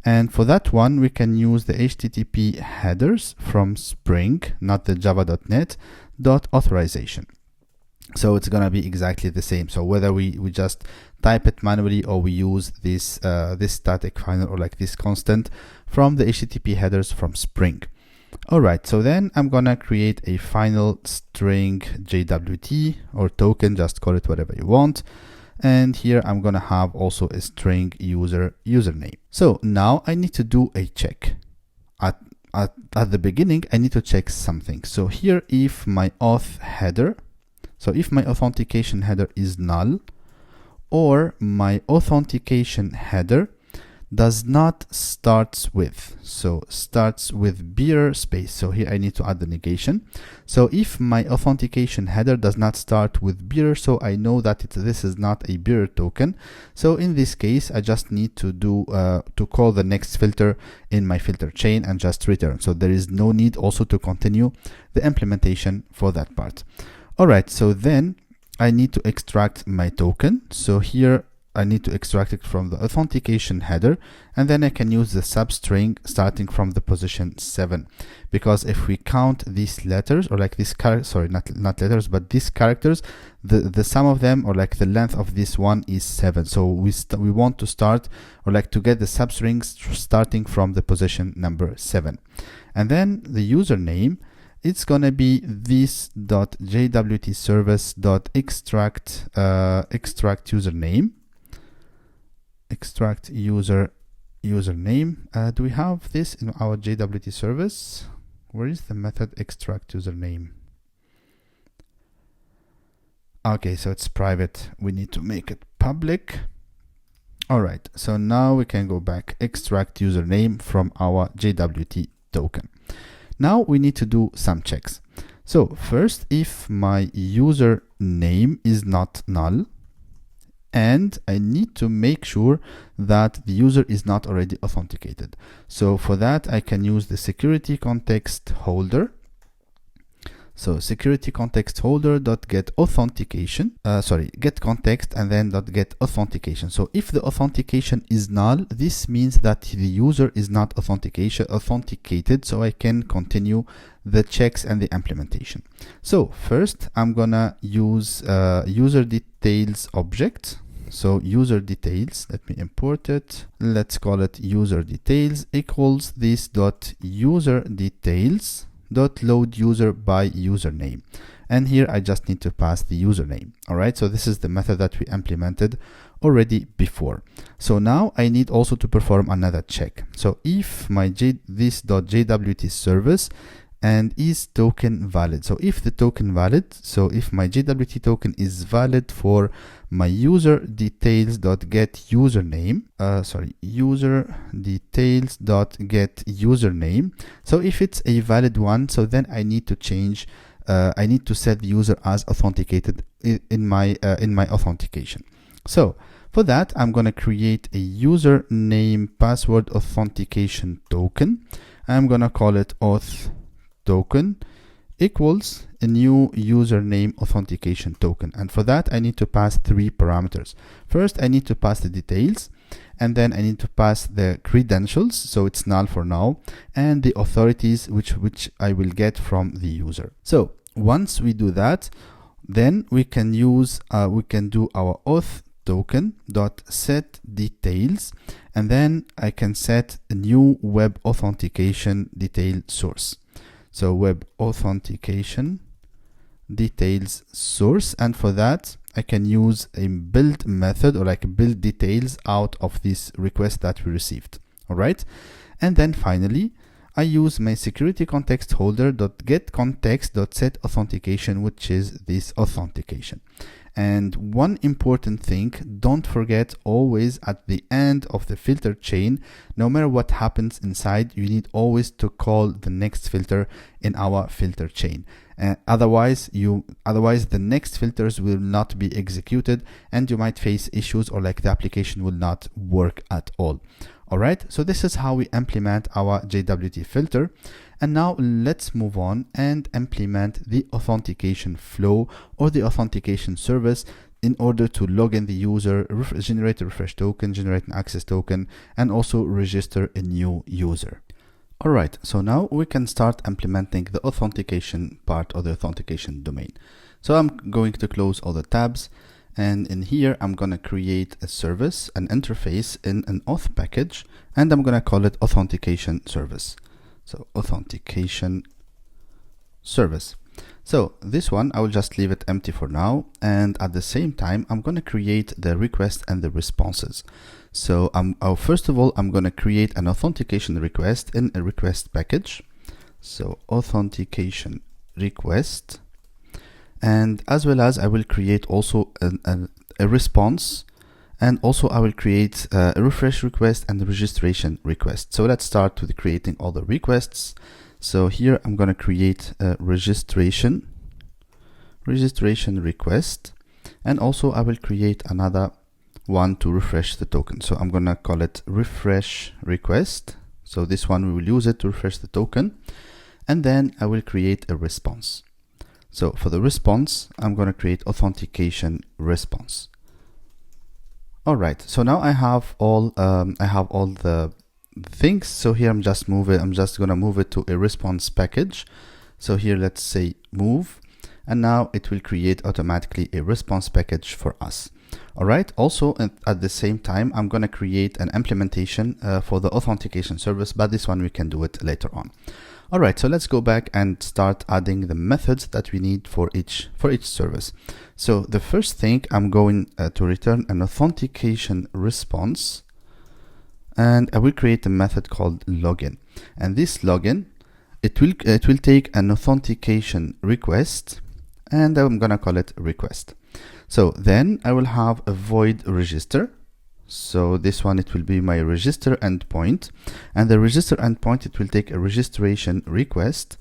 And for that one, we can use the HTTP headers from Spring, not the java.net dot authorization. So it's gonna be exactly the same. So whether we just type it manually or we use this static final or like this constant from the HTTP headers from Spring. All right, so then I'm gonna create a final string JWT or token, just call it whatever you want. And here I'm gonna have also a string username. So now I need to do a check. At the beginning, I need to check something. So here, if my authentication header is null, or my authentication header does not starts with, so starts with bearer space. So here I need to add the negation. So if my authentication header does not start with bearer, so I know that this is not a bearer token. So in this case, I just need to do to call the next filter in my filter chain and just return. So there is no need also to continue the implementation for that part. All right, so then I need to extract my token. So here I need to extract it from the authentication header, and then I can use the substring starting from the position 7, because if we count these letters, or like this sorry, not letters, but these characters, the sum of them, or like the length of this one, is 7. So we want to start, or like to get the substrings starting from the position number 7. And then the username, it's gonna be this.jwt service.extract username. Extract username. Do we have this in our JWT service? Where is the method extract username? Okay, so it's private. We need to make it public. All right, so now we can go back, extract username from our JWT token. Now we need to do some checks. So first, if my username is not null, and I need to make sure that the user is not already authenticated. So for that, I can use the security context holder. So security context holder dot get authentication, get context and then dot get authentication. So if the authentication is null, this means that the user is not authenticated, so I can continue the checks and the implementation. So first I'm gonna use user details object. So user details, let me import it. Let's call it user details equals this dot user details dot load user by username. And here I just need to pass the username. All right, so this is the method that we implemented already before. So now I need also to perform another check. So if my this.jwt service and is token valid. So if the token valid, so if my JWT token is valid for my user details dot get username, user details dot get username. So if it's a valid one, so then I need to change, I need to set the user as authenticated in my authentication. So for that, I'm going to create a username password authentication token. I'm going to call it auth token equals a new username authentication token. And for that, I need to pass 3 parameters. First, I need to pass the details, and then I need to pass the credentials, so it's null for now, and the authorities which I will get from the user. So once we do that, then we can use we can do our auth token dot set details, and then I can set a new web authentication detail source. So web authentication details source, and for that I can use a build method or like build details out of this request that we received. All right, and then finally I use my security context holder.getContext.set authentication, which is this authentication. And one important thing, don't forget, always at the end of the filter chain, no matter what happens inside, you need always to call the next filter in our filter chain. Otherwise the next filters will not be executed and you might face issues, or like the application will not work at all. All right, so this is how we implement our JWT filter. And now let's move on and implement the authentication flow or the authentication service in order to log in the user, generate a refresh token, generate an access token, and also register a new user. All right, so now we can start implementing the authentication part of the authentication domain. So I'm going to close all the tabs, and in here I'm going to create a service, an interface in an auth package, and I'm going to call it authentication service. So authentication service. So this one I will just leave it empty for now, and at the same time I'm going to create the request and the responses. So first of all I'm going to create an authentication request in a request package. So authentication request, and as well as I will create also a response, and also I will create a refresh request and a registration request. So let's start with creating all the requests. So here I'm going to create a registration request, and also I will create another one to refresh the token. So I'm going to call it refresh request. So this one we will use it to refresh the token, and then I will create a response. So for the response, I'm going to create authentication response. All right, so now I have all the things. So here I'm just going to move it to a response package. So here let's say move, and now it will create automatically a response package for us. All right, also at the same time I'm going to create an implementation for the authentication service, but this one we can do it later on. All right, so let's go back and start adding the methods that we need for each service. So the first thing, I'm going to return an authentication response, and I will create a method called login. And this login, it will take an authentication request, and I'm gonna call it request. So then I will have a void register. So this one, it will be my register endpoint, and the register endpoint, it will take a registration request.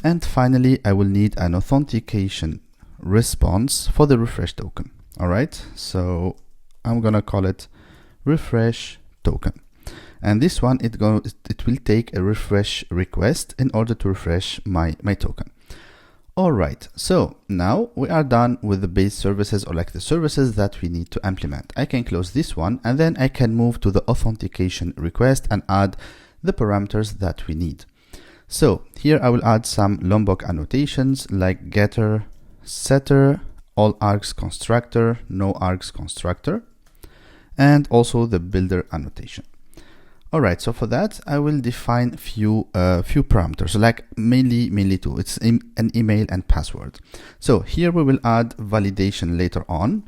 And finally, I will need an authentication response for the refresh token. All right, so I'm gonna call it refresh token, and this one, it will take a refresh request in order to refresh my token. All right, so now we are done with the base services, or like the services that we need to implement. I can close this one, and then I can move to the authentication request and add the parameters that we need. So here I will add some Lombok annotations like getter, setter, all args constructor, no args constructor, and also the builder annotation. All right, so for that I will define few parameters, like mainly two. It's an email and password. So here we will add validation later on,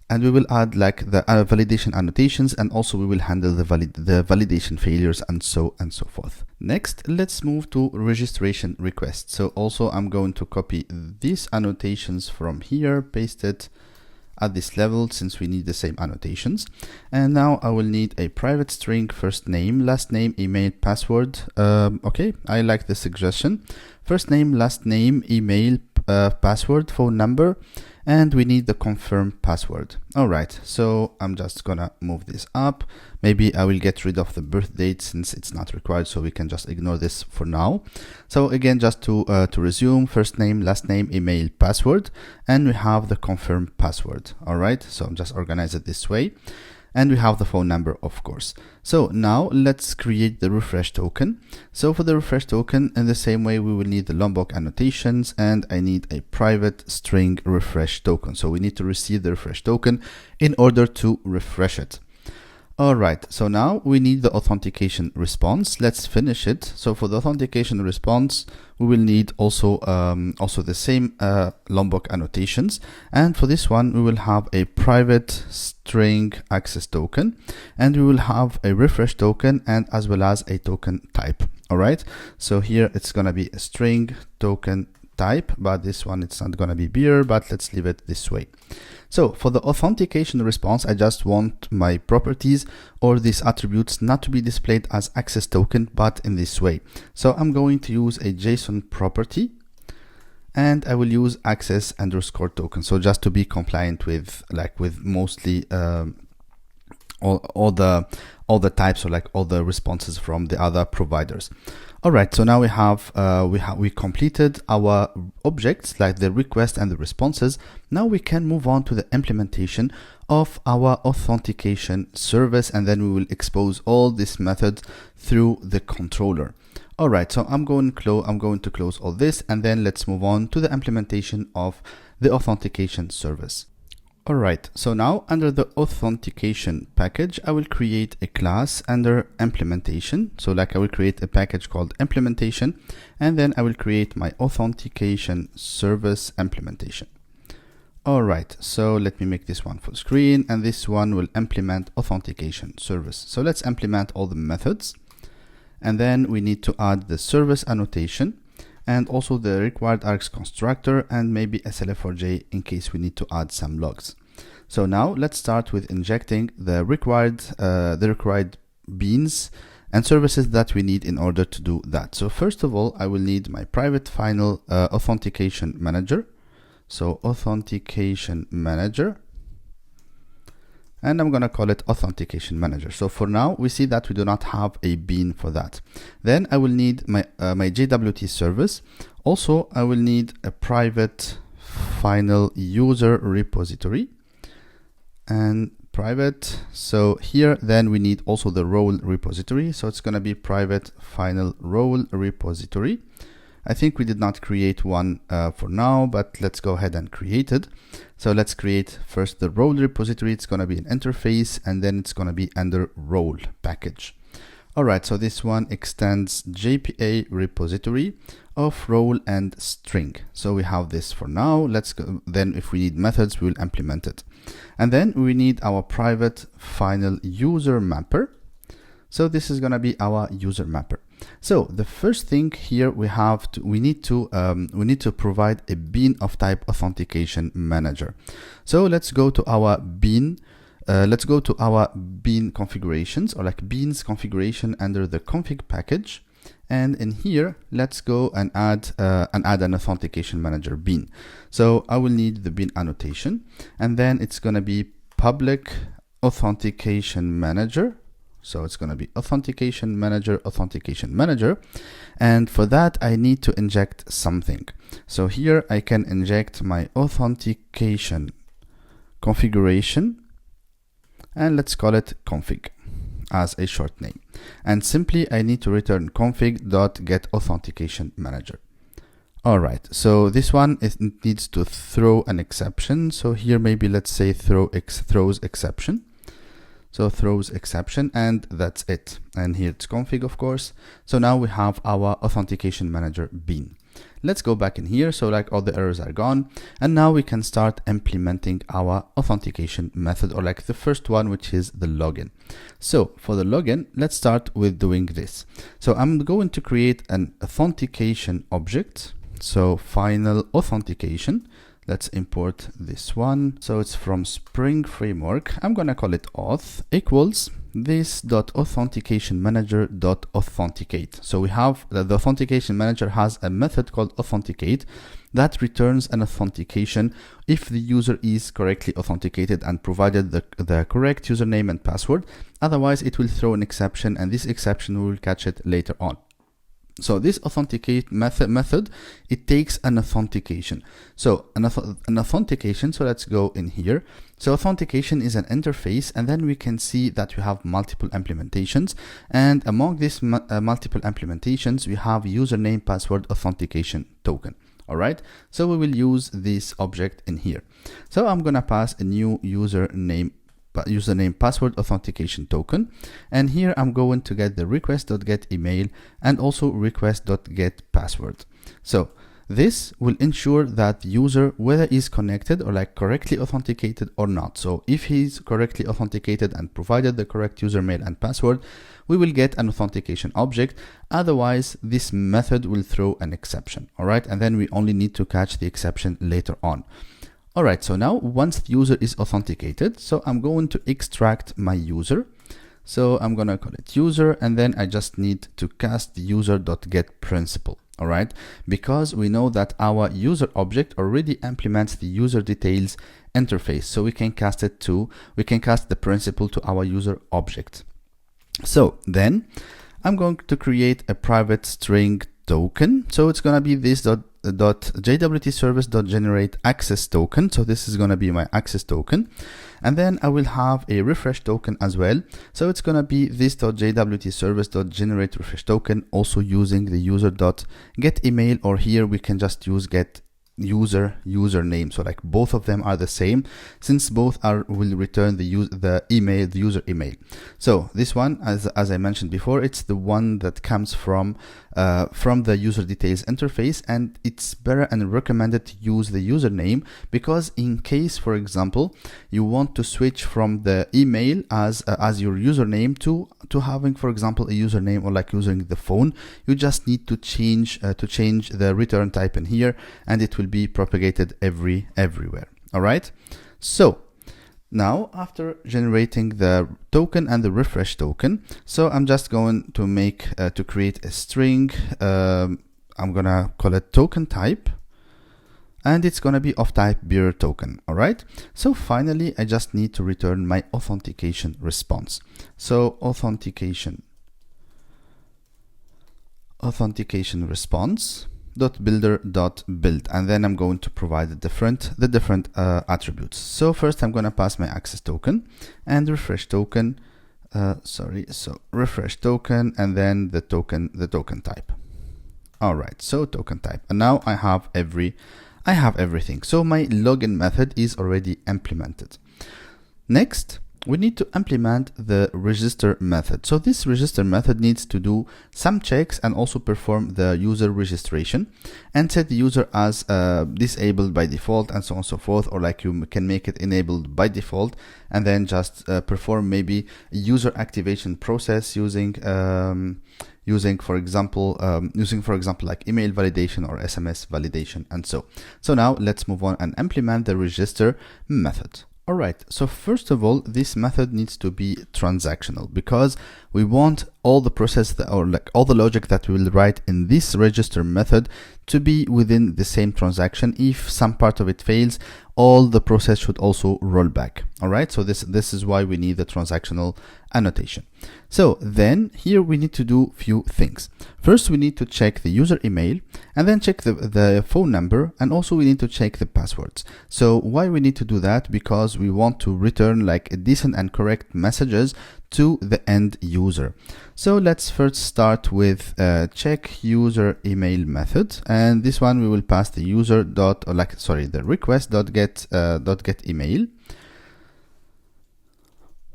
and we will add like the validation annotations, and also we will handle the validation failures and so forth. Next, let's move to registration requests. So also I'm going to copy these annotations from here, paste it at this level since we need the same annotations. And now I will need a private string, first name, last name, email, password. Okay, I like the suggestion. First name, last name, email, password, phone number, and we need the confirm password. All right, so I'm just gonna move this up. Maybe I will get rid of the birth date since it's not required, so we can just ignore this for now. So again, just to resume, first name, last name, email, password, and we have the confirm password. All right, so just organize it this way. And we have the phone number, of course. So now let's create the refresh token. So for the refresh token, in the same way, we will need the Lombok annotations, and I need a private string refresh token. So we need to receive the refresh token in order to refresh it. Alright, so now we need the authentication response. Let's finish it. So for the authentication response, we will need also the same Lombok annotations. And for this one, we will have a private string access token, and we will have a refresh token and as well as a token type. Alright, so here it's gonna be a string token type, but this one it's not gonna be beer, but let's leave it this way. So for the authentication response, I just want my properties or these attributes not to be displayed as access token, but in this way. So I'm going to use a JSON property, and I will use access underscore token. So just to be compliant with mostly all the types, or like all the responses from the other providers. All right, so now we completed our objects, like the request and the responses. Now we can move on to the implementation of our authentication service, and then we will expose all these methods through the controller. All right, so I'm going to close all this, and then let's move on to the implementation of the authentication service. Alright, so now under the authentication package, I will create a class under implementation. So like I will create a package called implementation, and then I will create my authentication service implementation. Alright, so let me make this one full screen, and this one will implement authentication service. So let's implement all the methods, and then we need to add the service annotation, and also the required args constructor, and maybe slf4j in case we need to add some logs. So now let's start with injecting the required beans and services that we need in order to do that. So first of all, I will need my private final authentication manager. So authentication manager, and I'm gonna call it authentication manager. So for now, we see that we do not have a bean for that. Then I will need my JWT service. Also, I will need a private final user repository and private. So here, then we need also the role repository. So it's gonna be private final role repository. I think we did not create one for now, but let's go ahead and create it. So let's create first the role repository. It's going to be an interface, and then it's going to be under role package. All right, so this one extends JPA repository of role and string. So we have this for now. Let's go. Then if we need methods, we will implement it. And then we need our private final user mapper. So this is going to be our user mapper. So the first thing here we need to provide a bean of type authentication manager. So let's go to our bean. Let's go to our bean configurations, or like beans configuration under the config package. And in here, let's go and add an authentication manager bean. So I will need the bean annotation, and then it's going to be public authentication manager. So it's going to be authentication manager. And for that, I need to inject something. So here I can inject my authentication configuration, and let's call it config as a short name. And simply I need to return config.getAuthenticationManager. All right, so this one it needs to throw an exception. So here maybe let's say throws exception. So throws exception, and that's it. And here it's config, of course. So now we have our authentication manager bean. Let's go back in here. So like all the errors are gone. And now we can start implementing our authentication method, or like the first one, which is the login. So for the login, let's start with doing this. So I'm going to create an authentication object. So final authentication. Let's import this one. So it's from Spring Framework. I'm going to call it auth equals this.authenticationmanager.authenticate. So we have the authentication manager has a method called authenticate that returns an authentication if the user is correctly authenticated and provided the correct username and password. Otherwise, it will throw an exception, and this exception we will catch it later on. So this authenticate method, it takes an authentication. So an authentication, so let's go in here. So authentication is an interface, and then we can see that we have multiple implementations. And among these multiple implementations, we have username password authentication token. All right, so we will use this object in here. So I'm gonna pass a new username username password authentication token, and here I'm going to get the request.get email and also request.get password. So this will ensure that the user, whether he's connected or like correctly authenticated or not. So if he's correctly authenticated and provided the correct username and password, we will get an authentication object. Otherwise, this method will throw an exception. All right. And then we only need to catch the exception later on. All right. So now once the user is authenticated, so I'm going to extract my user. So I'm going to call it user, and then I just need to cast the user.get principal. All right, because we know that our user object already implements the user details interface, so we can cast the principal to our user object. So then I'm going to create a private string token. So it's going to be this JWT service.generate access token. So this is going to be my access token. And then I will have a refresh token as well. So it's going to be this.jwt service.generate refresh token, also using the user.get email, or here we can just use get username. So like both of them are the same, since both will return the user email. So this one, as I mentioned before, it's the one that comes from the user details interface, and it's better and recommended to use the username, because in case, for example, you want to switch from the email as your username to having, for example, a username or like using the phone, you just need to change the return type in here, and it will be propagated everywhere. All right. So now after generating the token and the refresh token, so I'm just going to make to create a string. I'm gonna call it token type, and it's gonna be of type bearer token. All right. So finally, I just need to return my authentication response. So authentication response .builder.build, and then I'm going to provide the different attributes. So first I'm going to pass my access token and refresh token, so refresh token, and then the token type. All right, so token type, and now I have everything. So my login method is already implemented. Next, we need to implement the register method. So this register method needs to do some checks and also perform the user registration and set the user as disabled by default and so on and so forth, or like you can make it enabled by default, and then just perform maybe a user activation process using for example like email validation or SMS validation, and so now let's move on and implement the register method. All right, so first of all, this method needs to be transactional, because we want all the process all the logic that we will write in this register method to be within the same transaction. If some part of it fails, all the process should also roll back. All right, so this is why we need the transactional annotation. So then here we need to do few things. First, we need to check the user email, and then check the phone number, and also we need to check the passwords. So why we need to do that? Because we want to return like a decent and correct messages to the end user. So let's first start with check user email method, and this one we will pass the the request.get email.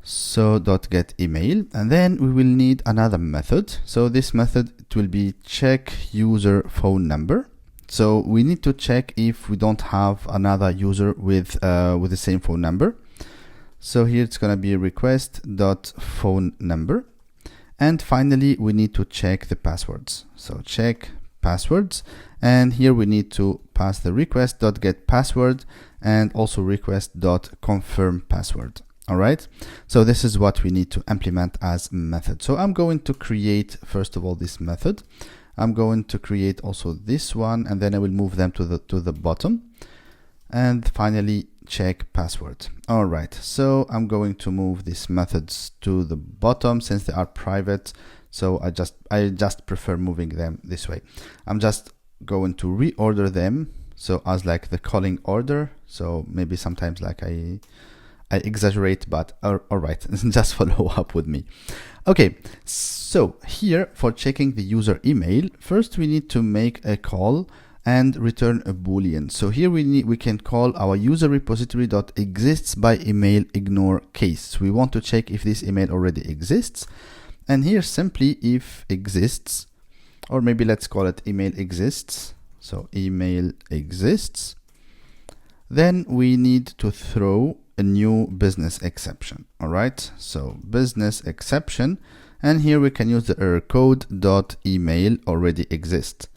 So .get email, and then we will need another method. So this method, it will be check user phone number. So we need to check if we don't have another user with the same phone number. So here it's going to be request.phone number. And finally, we need to check the passwords. So check passwords. And here we need to pass the request.get password and also request.confirm password. All right. So this is what we need to implement as method. So I'm going to create, first of all, this method. I'm going to create also this one, and then I will move them to the bottom. And finally, check password. All right, so I'm going to move these methods to the bottom since they are private. So I just prefer moving them this way. I'm just going to reorder them, so as like the calling order. So maybe sometimes like I exaggerate, but all right, just follow up with me. Okay, so here for checking the user email, first we need to make a call and return a boolean. So here we can call our user repository.exists by email ignore case. We want to check if this email already exists, and here simply if exists, or maybe let's call it email exists. So email exists, then we need to throw a new business exception. All right, so business exception, and here we can use the error code dot email already exists.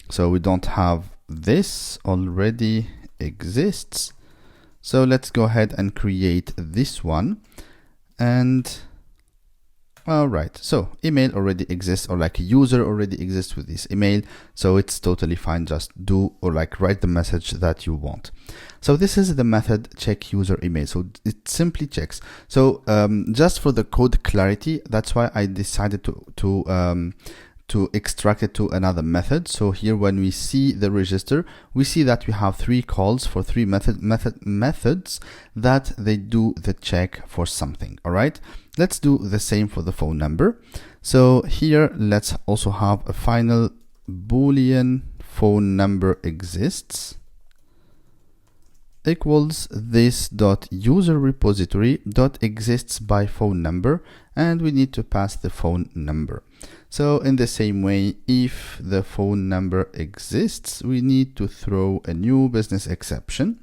So we don't have this already exists. So let's go ahead and create this one. And all right, so email already exists, or like user already exists with this email. So it's totally fine. Just do, or like write the message that you want. So this is the method check user email. So it simply checks. So just for the code clarity, that's why I decided to extract it to another method. So here when we see the register, we see that we have 3 calls for 3 methods that they do the check for something. All right, let's do the same for the phone number. So here let's also have a final boolean phone number exists equals this dot user repository dot exists by phone number, and we need to pass the phone number. So in the same way, if the phone number exists, we need to throw a new business exception.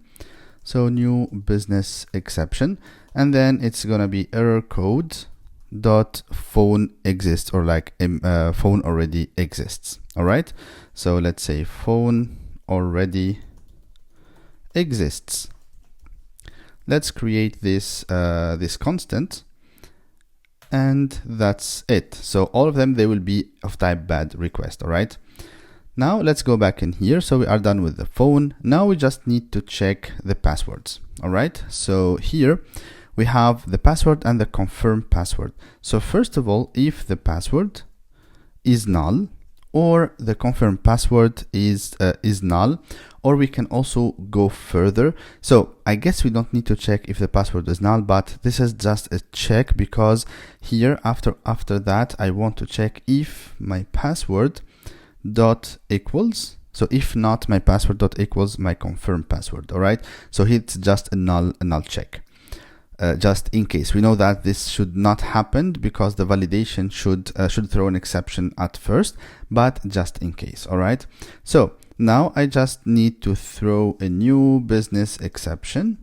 So new business exception, and then it's gonna be error code dot phone exists, or like phone already exists. All right, so let's say phone already exists. Let's create this this constant, and that's it. So all of them, they will be of type bad request. All right, now let's go back in here. So we are done with the phone. Now we just need to check the passwords. All right, so here we have the password and the confirm password. So first of all, if the password is null, or the confirm password is null, or we can also go further. So I guess we don't need to check if the password is null, but this is just a check, because here after that I want to check if my password dot equals, so if not my password dot equals my confirm password. All right, so it's just a null check. Just in case. We know that this should not happen because the validation should throw an exception at first, but just in case. All right, so now I just need to throw a new business exception,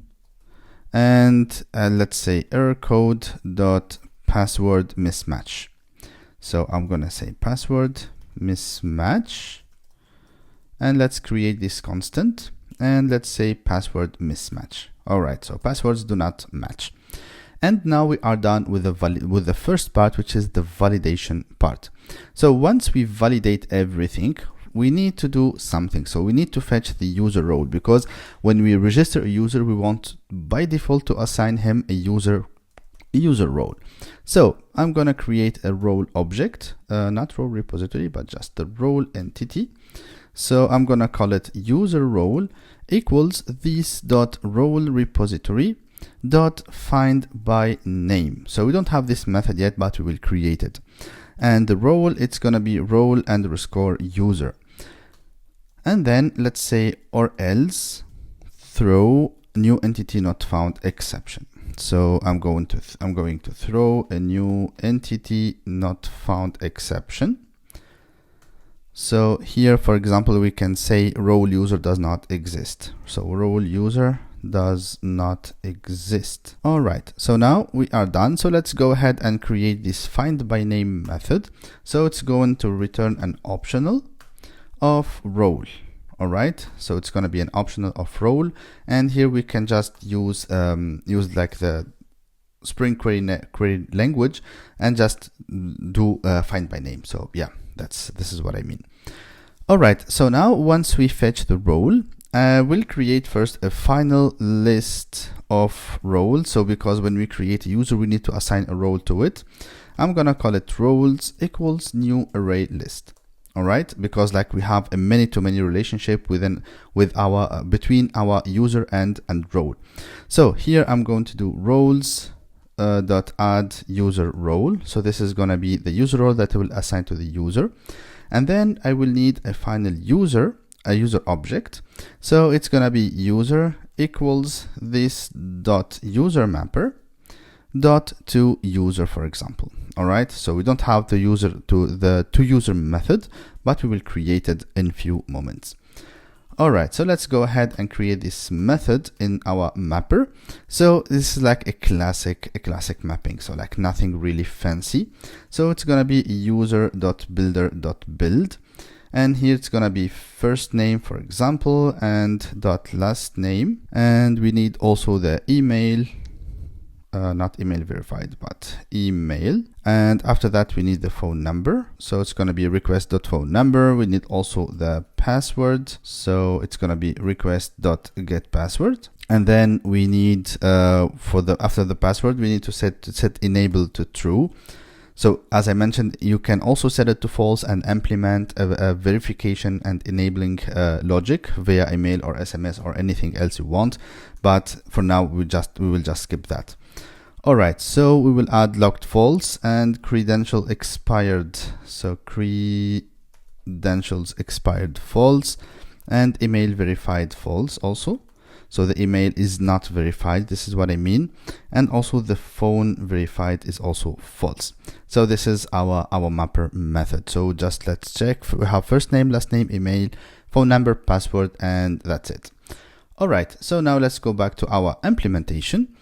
and let's say error code dot password mismatch. So I'm gonna say password mismatch, and let's create this constant, and let's say password mismatch. All right, so passwords do not match. And now we are done with the first part, which is the validation part. So once we validate everything, we need to do something. So we need to fetch the user role, because when we register a user, we want by default to assign him a user role. So I'm gonna create a role object, not role repository, but just the role entity. So I'm gonna call it user role equals this dot role repository dot find by name. So we don't have this method yet, but we will create it. And the role, it's gonna be role underscore user. And then let's say or else throw new entity not found exception. So I'm going to throw a new entity not found exception. So here, for example, we can say role user does not exist. So role user does not exist. All right, so now we are done. So let's go ahead and create this find by name method. So it's going to return an optional of role. All right, so it's going to be an optional of role, and here we can just use like the Spring query language and just do find by name. So yeah, this is what I mean. All right, so now once we fetch the role, we'll create first a final list of roles. So because when we create a user, we need to assign a role to it. I'm gonna call it roles equals new array list. All right, because like we have a many-to-many relationship between our user and role. So here I'm going to do roles dot add user role. So this is going to be the user role that I will assign to the user, and then I will need a final user object. So it's gonna be user equals this dot user mapper dot to user, for example. All right, so we don't have the to user method, but we will create it in few moments. All right, so let's go ahead and create this method in our mapper. So this is like a classic mapping, so like nothing really fancy. So it's gonna be user.builder.build, and here it's gonna be first name, for example, and dot last name, and we need also the email. Not email verified, but email. And after that, we need the phone number. So it's going to be request.phone number. We need also the password. So it's going to be request.getPassword. And then we need after the password, we need to set enable to true. So as I mentioned, you can also set it to false and implement a verification and enabling logic via email or SMS or anything else you want. But for now, we will just skip that. All right, so we will add locked false and credential expired. So credentials expired false and email verified false also. So the email is not verified. This is what I mean. And also the phone verified is also false. So this is our mapper method. So just let's check. We have first name, last name, email, phone number, password, and that's it. All right, so now let's go back to our implementation.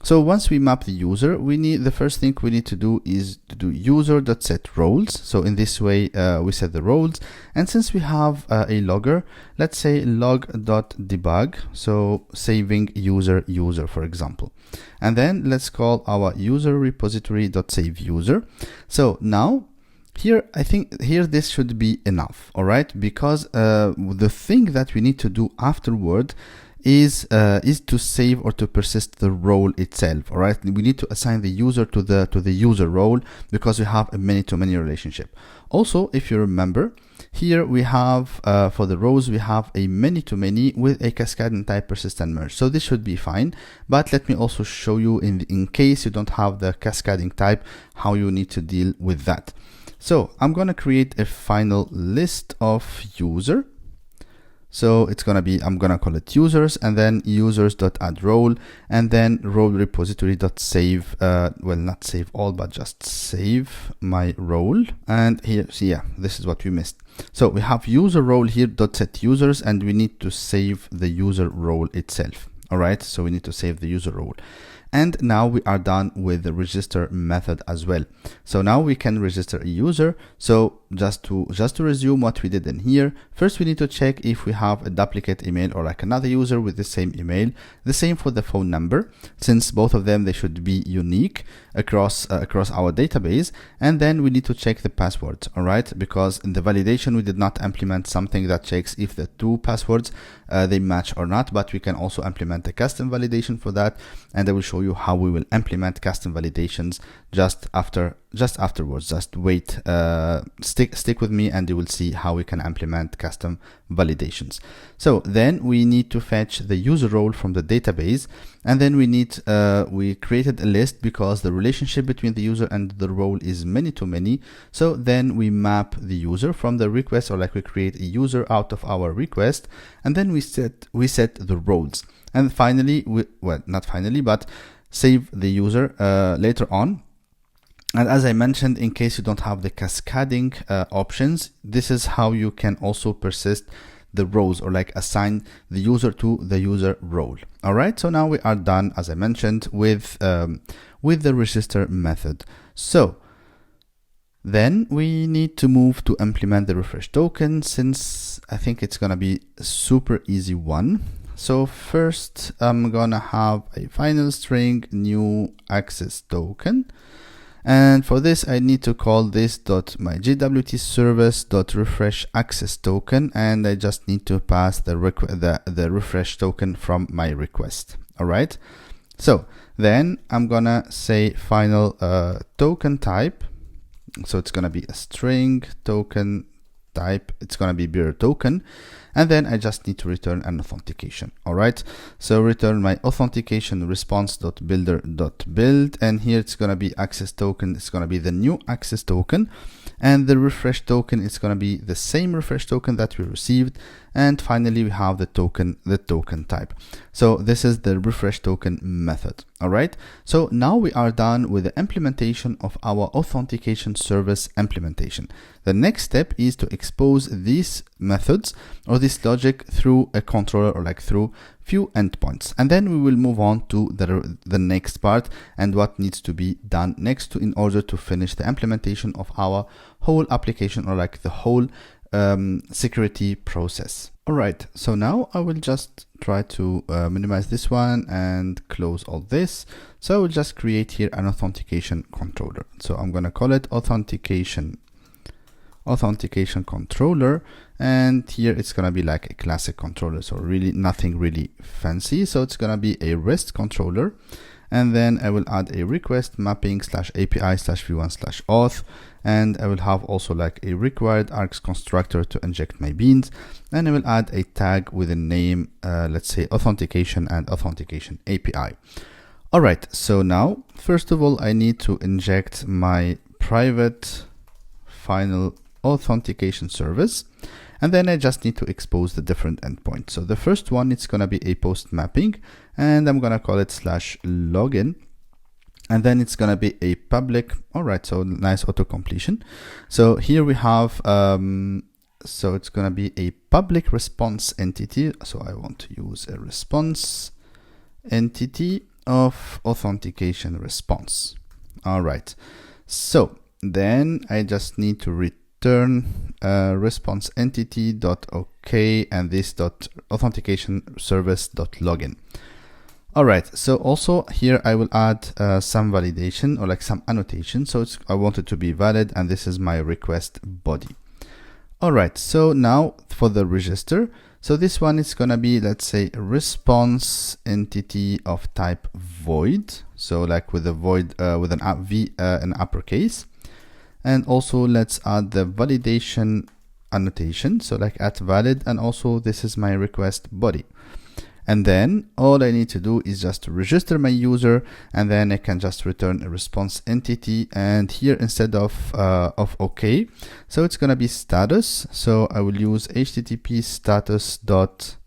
So once we map the user, the first thing we need to do is to do user.set roles. So in this way, we set the roles. And since we have a logger, let's say log.debug. So saving user, for example. And then let's call our user repository.save user. So now here, I think this should be enough. All right, because the thing that we need to do afterward is to save or to persist the role itself. All right, we need to assign the user to the user role because we have a many-to-many relationship. Also, if you remember, here we have for the rows we have a many-to-many with a cascading type persistent merge. So this should be fine. But let me also show you in case you don't have the cascading type, how you need to deal with that. So I'm gonna create a final list of user. So it's gonna be, I'm gonna call it users, and then users.add role, and then role repository.save, well, not save all, but just save my role. And here, see, yeah, this is what we missed. So we have user role here dot set users, and we need to save the user role itself. All right, so we need to save the user role. And now we are done with the register method as well. So now we can register a user. So just to resume what we did in here, first we need to check if we have a duplicate email or like another user with the same email. The same for the phone number, since both of them, they should be unique across our database. And then we need to check the passwords, all right? Because in the validation, we did not implement something that checks if the two passwords they match or not, but we can also implement a custom validation for that. And I will show you how we will implement custom validations just afterwards. Just wait, stick with me, and you will see how we can implement custom validations. So then we need to fetch the user role from the database, and then we created a list because the relationship between the user and the role is many-to-many. So then we map the user from the request, or like we create a user out of our request, and then we set the roles. And finally, not finally, but save the user later on. And as I mentioned, in case you don't have the cascading options, this is how you can also persist the rows, or like assign the user to the user role. All right, so now we are done, as I mentioned, with the register method. So then we need to move to implement the refresh token, since I think it's gonna be a super easy one. So first I'm gonna have a final string new access token. And for this, I need to call this my JWT service refresh access token, and I just need to pass the refresh token from my request. All right. So then I'm gonna say final token type. So it's gonna be a string token type. It's gonna be bearer token. And then I just need to return an authentication. All right, so return my authentication response.builder.build, and here it's going to be access token. It's going to be the new access token, and the refresh token is going to be the same refresh token that we received. And finally we have the token type. So this is the refresh token method. All right, so now we are done with the implementation of our authentication service implementation. The next step is to expose these methods or this logic through a controller, or like through few endpoints, and then we will move on to the next part and what needs to be done next to in order to finish the implementation of our whole application, or like the whole security process. All right, so now I will just try to minimize this one and close all this. So I will just create here an authentication controller. So I'm going to call it authentication controller, and here it's going to be like a classic controller, so really nothing really fancy. So it's going to be a REST controller, and then I will add a request mapping /API /v1/auth, and I will have also like a required args constructor to inject my beans, and I will add a tag with a name, let's say authentication and authentication API. All right, so now first of all I need to inject my private final authentication service, and then I just need to expose the different endpoints. So the first one, it's going to be a post mapping, and I'm going to call it /login, and then it's going to be a public. All right, so nice auto completion. So here we have so it's going to be a public response entity, so I want to use a response entity of authentication response. All right, so then I just need to return response entity.ok and this authentication service.login. All right, so also here I will add some validation, or like some annotation. So I want it to be valid, and this is my request body. All right, so now for the register, so this one is going to be, let's say, response entity of type void, so like with a void with an uppercase. And also let's add the validation annotation, so like @valid, and also this is my request body. And then all I need to do is just register my user, and then I can just return a response entity, and here instead of OK, so it's gonna be status. So I will use http status dot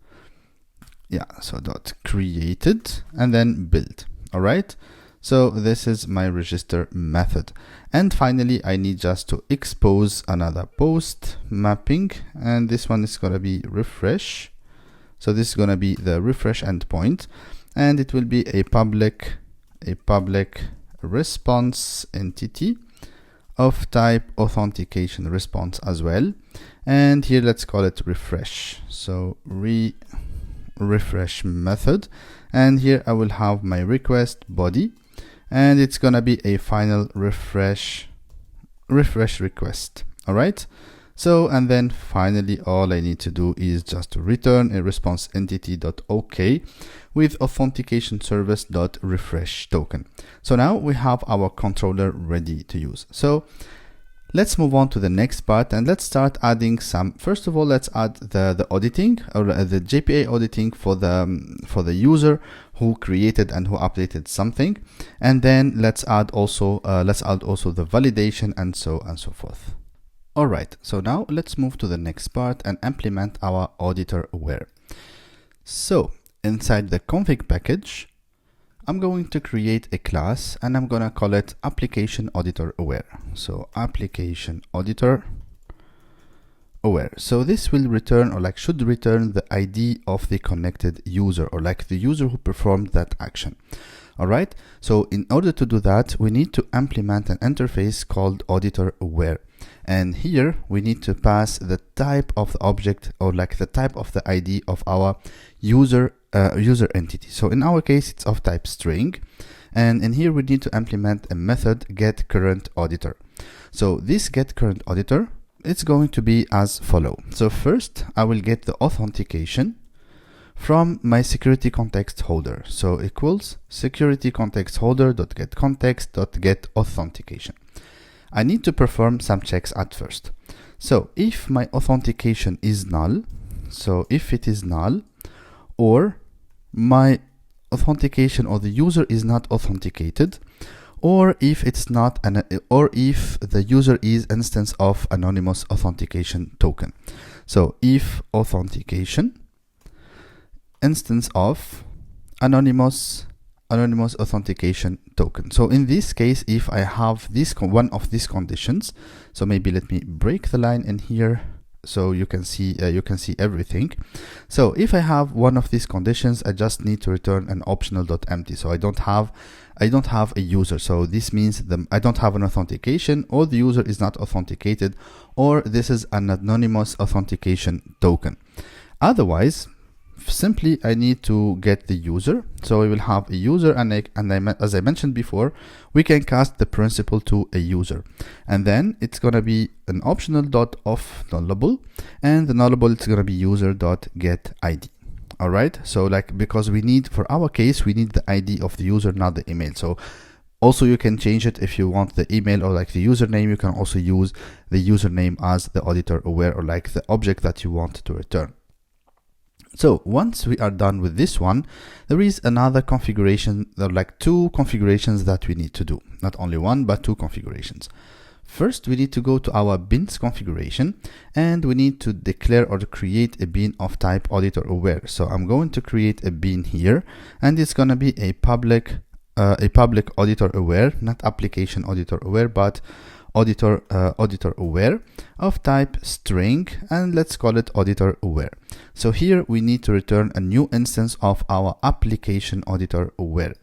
created and then build. All right, so this is my register method. And finally I need just to expose another post mapping, and this one is going to be refresh. So this is going to be the refresh endpoint, and it will be a public response entity of type authentication response as well. And here let's call it refresh. So refresh method, and here I will have my request body, and it's gonna be a final refresh request. All right, so and then finally all I need to do is just to return a response entity.ok with authentication service.refresh token. So now we have our controller ready to use. So let's move on to the next part, and let's start adding some. First of all, let's add the auditing, or the JPA auditing for the user who created and who updated something, and then let's add also the validation, and so forth. All right, so now let's move to the next part and implement our auditor aware. So inside the config package, I'm going to create a class, and I'm gonna call it application auditor aware. So application auditor aware. So this will return, or like should return, the ID of the connected user, or like the user who performed that action. All right, so in order to do that, we need to implement an interface called auditor aware, and here we need to pass the type of the object, or like the type of the ID of our user entity. So in our case it's of type string, and in here we need to implement a method getCurrentAuditor. So this getCurrentAuditor, it's going to be as follow. So first I will get the authentication from my security context holder, so equals security context holder.getContext.get authentication. I need to perform some checks at first. So if my authentication is null, so if it is null, or my authentication or the user is not authenticated, or if it's not or if the user is instance of anonymous authentication token. So if authentication instance of anonymous authentication token. So in this case, if I have this one of these conditions, so maybe let me break the line in here so you can see everything. So if I have one of these conditions, I just need to return an optional.empty. So I don't have a user. So this means I don't have an authentication, or the user is not authenticated, or this is an anonymous authentication token. Otherwise, simply I need to get the user. So we will have a user, and as I mentioned before, we can cast the principal to a user, and then it's gonna be an optional.off nullable, and the nullable is gonna be user.getID. All right, so like, because we need, for our case, we need the ID of the user, not the email. So also you can change it if you want the email or like the username. You can also use the username as the auditor aware, or like the object that you want to return. So once we are done with this one, there is another configuration, there are like two configurations that we need to do. Not only one, but two configurations. First, we need to go to our bins configuration, and we need to declare or create a bin of type auditor aware. So I'm going to create a bin here, and it's going to be a public auditor aware, not application auditor aware, but auditor aware of type string, and let's call it auditor aware. So here we need to return a new instance of our application auditor aware.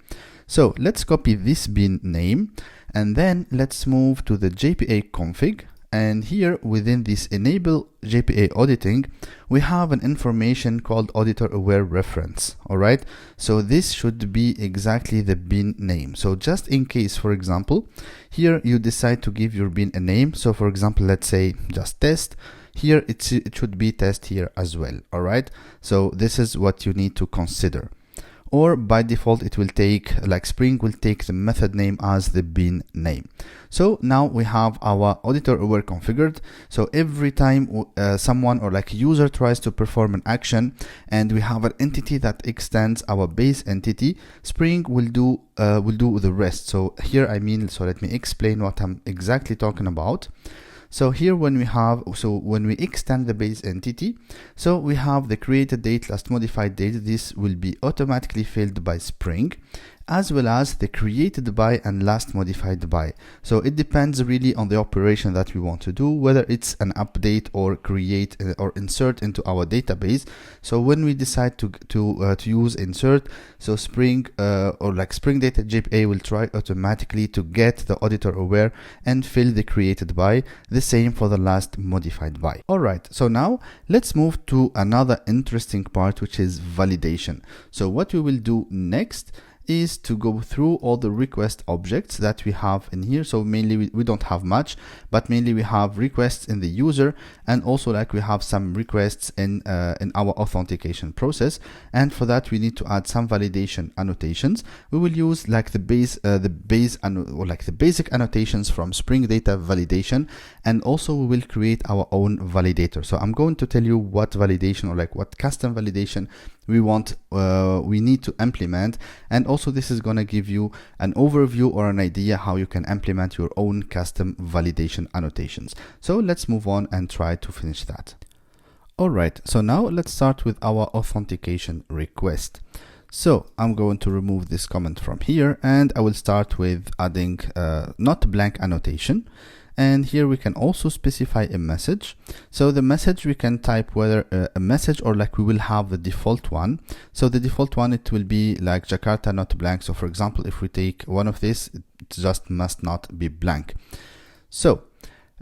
So let's copy this bin name, and then let's move to the JPA config, and here within this enable JPA auditing, we have an information called auditor aware reference. All right, so this should be exactly the bin name. So just in case, for example, here you decide to give your bin a name, so for example, let's say just test, here it should be test here as well. All right, so this is what you need to consider. Or by default, it will take, like Spring will take the method name as the bin name. So now we have our auditor aware configured. So every time someone or like a user tries to perform an action, and we have an entity that extends our base entity, Spring will do the rest. So here I mean, so let me explain what I'm exactly talking about. So here when we extend the base entity, so we have the created date, last modified date. This will be automatically filled by Spring, as well as the created by and last modified by. So it depends really on the operation that we want to do, whether it's an update or create or insert into our database. So when we decide to use insert, so Spring or like Spring Data JPA will try automatically to get the auditor aware and fill the created by. The same for the last modified by. All right, so now let's move to another interesting part, which is validation. So what we will do next is to go through all the request objects that we have in here. So mainly we don't have much, but mainly we have requests in the user, and also like we have some requests in our authentication process. And for that we need to add some validation annotations. We will use like the basic annotations from Spring Data validation, and also we will create our own validator. So I'm going to tell you what validation or like what custom validation we need to implement, and also this is going to give you an overview or an idea how you can implement your own custom validation annotations. So let's move on and try to finish that. All right, so now let's start with our authentication request. So I'm going to remove this comment from here, and I will start with adding not blank annotation. And here we can also specify a message. So the message we can type whether a message or like we will have the default one. So the default one, it will be like Jakarta not blank. So for example, if we take one of this, it just must not be blank. So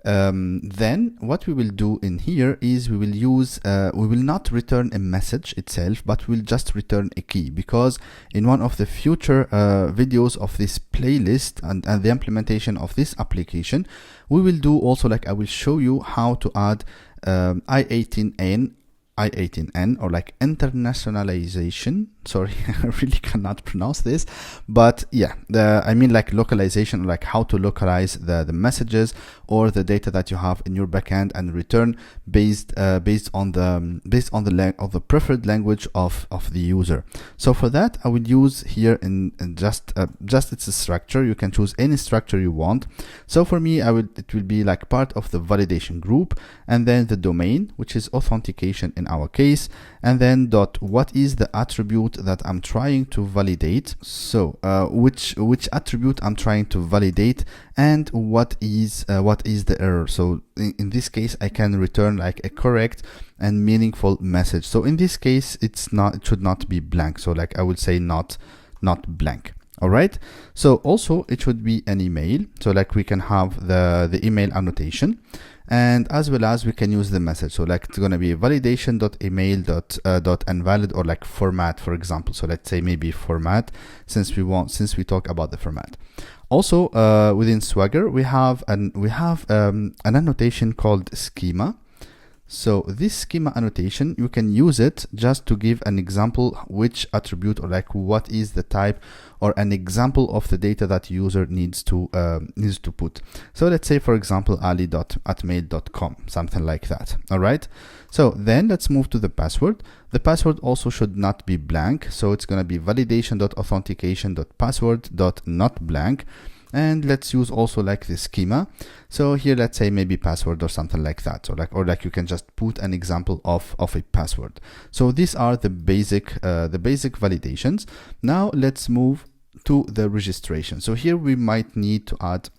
then what we will do in here is we will use we will not return a message itself, but we'll just return a key, because in one of the future videos of this playlist and the implementation of this application, we will do also like I will show you how to add I18N I18N, or like internationalization. Sorry, I really cannot pronounce this, but yeah, I mean like localization, like how to localize the messages or the data that you have in your backend and return based on the preferred language of the user. So for that, I would use here in just its a structure. You can choose any structure you want. So for me, it will be like part of the validation group, and then the domain, which is authentication in our case, and then what is the attribute that I'm trying to validate. So which attribute I'm trying to validate, and what is the error. So in this case, I can return like a correct and meaningful message. So in this case, it should not be blank. So like I would say not blank. All right. So also it should be an email. So like we can have the email annotation, and as well as we can use the message. So like it's going to be validation.email.invalid, or like format, for example. So let's say maybe format, since we talk about the format. Also within Swagger, we have an annotation called schema. So this schema annotation, you can use it just to give an example which attribute, or like what is the type, or an example of the data that user needs to put. So let's say, for example, ali.atmail.com, something like that. All right. So then let's move to the password. The password also should not be blank. So it's going to be validation.authentication.password.notblank. And let's use also like the schema. So here, let's say maybe password or something like that. So or like you can just put an example of a password. So these are the basic validations. Now let's move to the registration. So here we might need to add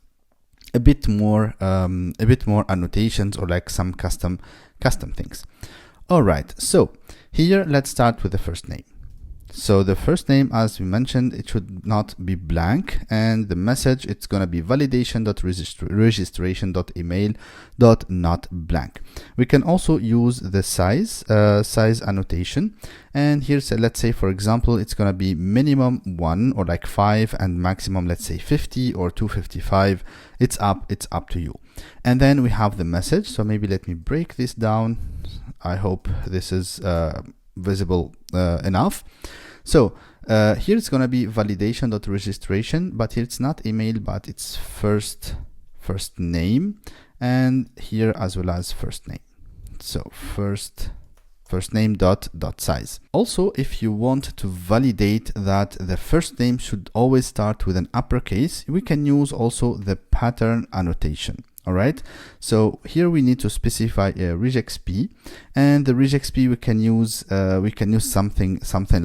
a bit more annotations, or like some custom things. All right. So here, let's start with the first name. So the first name, as we mentioned, it should not be blank, and the message, it's going to be validation.registration.email.notblank. We can also use the size annotation, and here's let's say, for example, it's going to be minimum 1 or like 5, and maximum, let's say 50 or 255. It's up to you. And then we have the message. So maybe let me break this down. I hope this is visible enough. So here it's going to be validation.registration, but here it's not email, but it's first name, and here as well as first name. So first name dot size. Also, if you want to validate that the first name should always start with an uppercase, we can use also the pattern annotation. All right. So here we need to specify a regexp, and the regexp we can use something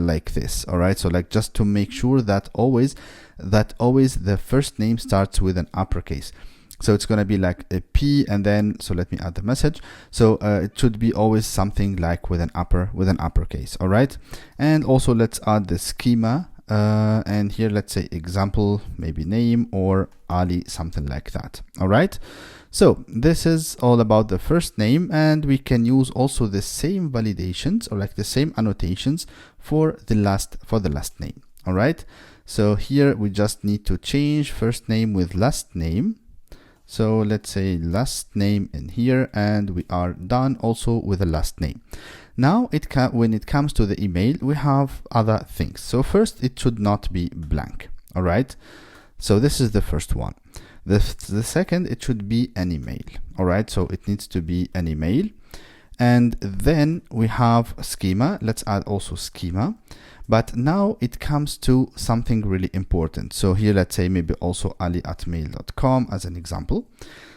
like this. All right. So like just to make sure that always the first name starts with an uppercase. So it's going to be like a P, and then, so let me add the message. So it should be always something like with an uppercase. All right. And also let's add the schema. And here, let's say example, maybe name or Ali, something like that. All right. So this is all about the first name, and we can use also the same validations, or like the same annotations for the last name. All right. So here we just need to change first name with last name. So let's say last name in here, and we are done also with the last name. Now when it comes to the email, we have other things. So first, it should not be blank. All right. So this is the first one. The second, it should be an email. All right. So it needs to be an email. And then we have schema. Let's add also schema. But now it comes to something really important. So here, let's say maybe also ali@mail.com as an example.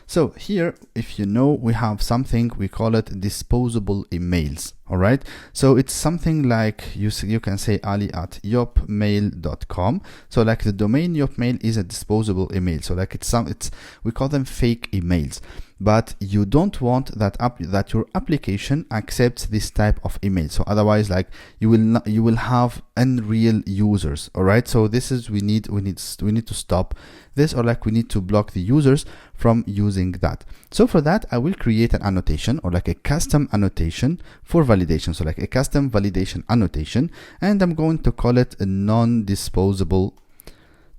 So here, if you know, we have something, we call it disposable emails. All right. So it's something like you can say ali@yopmail.com. So like the domain Yopmail is a disposable email. So like we call them fake emails. But you don't want that your application accepts this type of email. So otherwise, like you will have unreal users. All right. So this is we need to stop this, or like we need to block the users from using that. So for that, I will create an annotation, or like a custom annotation for validation. So like a custom validation annotation, and I'm going to call it a non-disposable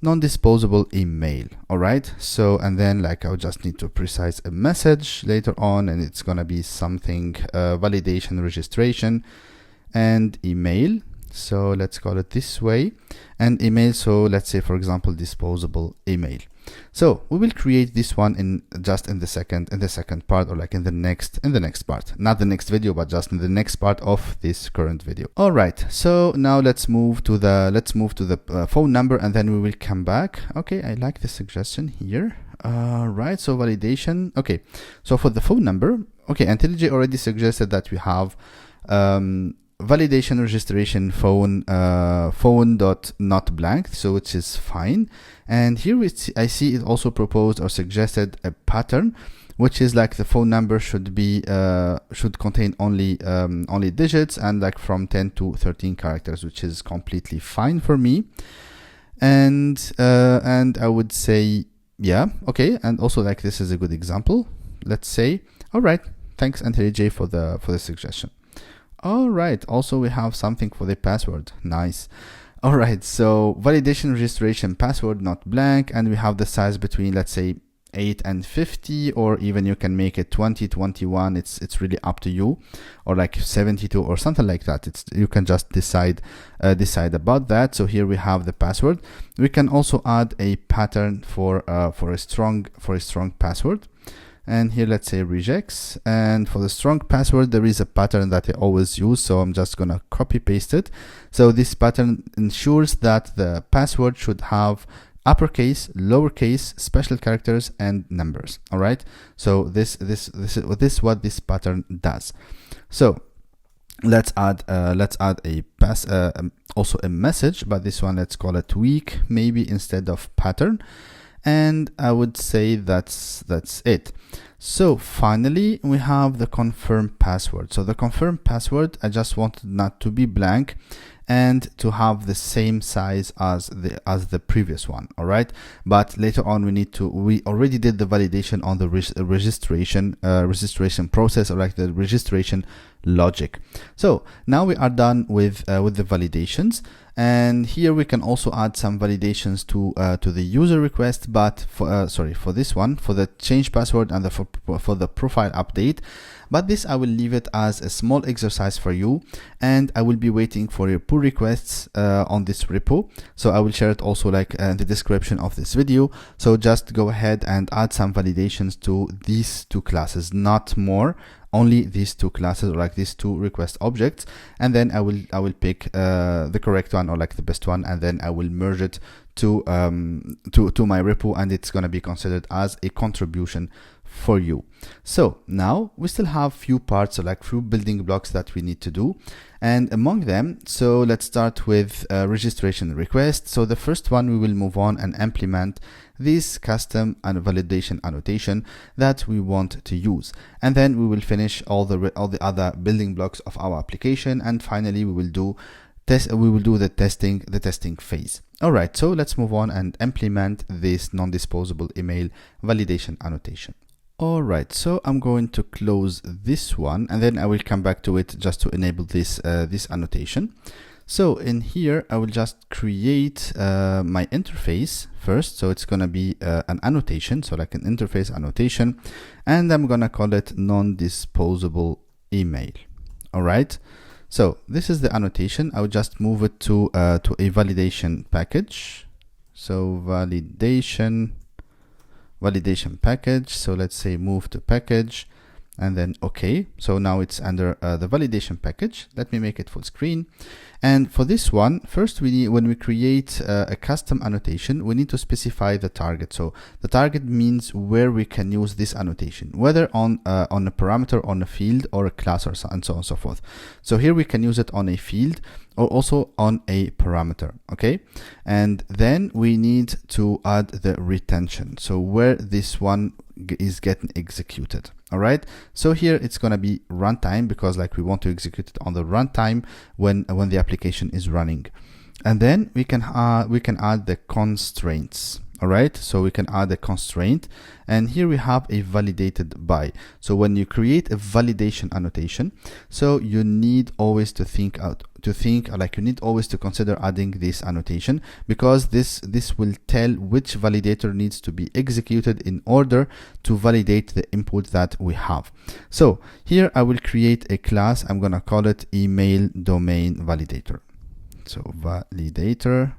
non-disposable email. All right, so and then like I'll just need to precise a message later on, and it's gonna be something validation registration and email. So let's call it this way, and email, so let's say for example disposable email. So we will create this one in the second part, or like in the next part, not the next video, but just in the next part of this current video. All right, so now let's move to the phone number, and then we will come back. Okay, I like the suggestion here. Right, so validation. Okay, so for the phone number, okay, IntelliJ already suggested that we have validation registration phone dot not blank, so which is fine. And here I see it also proposed or suggested a pattern, which is like the phone number should be should contain only digits, and like from 10 to 13 characters, which is completely fine for me. And I would say, yeah, okay. And also like this is a good example. Let's say, all right, thanks IntelliJ for the suggestion. All right, also we have something for the password. Nice. All right, so validation registration password not blank, and we have the size between, let's say, 8 and 50, or even you can make it 20, 21. It's really up to you, or like 72 or something like that. You can just decide about that. So here we have the password. We can also add a pattern for a strong password. And here let's say regex, and for the strong password there is a pattern that I always use, so I'm just gonna copy paste it. So this pattern ensures that the password should have uppercase, lowercase, special characters, and numbers. All right, so this is what this pattern does. So let's add a also a message, but this one let's call it weak maybe instead of pattern. And I would say that's it. So finally we have the confirm password. So the confirm password, I just wanted not to be blank and to have the same size as the previous one. All right, but later on we already did the validation on the registration process, or like the registration logic. So now we are done with the validations. And here we can also add some validations to the user request, but for this one, for the change password and for the profile update. But this I will leave it as a small exercise for you, and I will be waiting for your pull requests on this repo. So I will share it also like in the description of this video. So just go ahead and add some validations to these two classes, not more. Only these two classes, or like these two request objects, and then I will pick the correct one, or like the best one, and then I will merge it to my repo, and it's gonna be considered as a contribution for you. So now we still have few parts, or like few building blocks that we need to do, and among them, so let's start with registration request. So the first one, we will move on and implement this custom and validation annotation that we want to use, and then we will finish all the other building blocks of our application, and finally we will do the testing phase. All right, so let's move on and implement this non-disposable email validation annotation. All right, so I'm going to close this one, and then I will come back to it just to enable this annotation. So in here, I will just create my interface first. So it's gonna be an annotation, so like an interface annotation, and I'm gonna call it non-disposable email. All right. So this is the annotation. I will just move it to a validation package. So validation package. So let's say move to package, and then okay. So now it's under the validation package. Let me make it full screen. And for this one, first when we create a custom annotation, we need to specify the target. So the target means where we can use this annotation, whether on a parameter, on a field, or a class, or so, and so on and so forth. So here we can use it on a field or also on a parameter. Okay, and then we need to add the retention, so where this one is getting executed. All right, so here it's going to be runtime, because like we want to execute it on the runtime when the application is running. And then we can add the constraints. All right, so we can add a constraint, and here we have a validated by. So when you create a validation annotation, so you need always to think you need always to consider adding this annotation, because this will tell which validator needs to be executed in order to validate the input that we have. So here I will create a class. I'm gonna call it email domain validator. So validator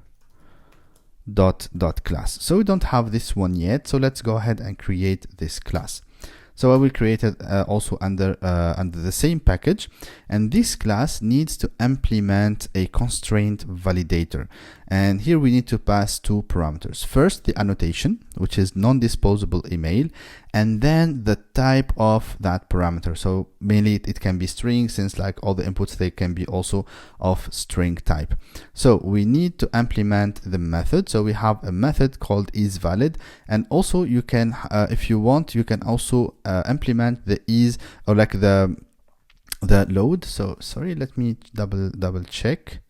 dot class. So we don't have this one yet, so let's go ahead and create this class. So I will create it also under the same package, and this class needs to implement a constraint validator. And here we need to pass two parameters. First, the annotation, which is non-disposable email, and then the type of that parameter. So mainly it can be string, since like all the inputs, they can be also of string type. So we need to implement the method. So we have a method called isValid, and also you can, if you want, you can also implement the is, or like the load. So sorry, let me double check.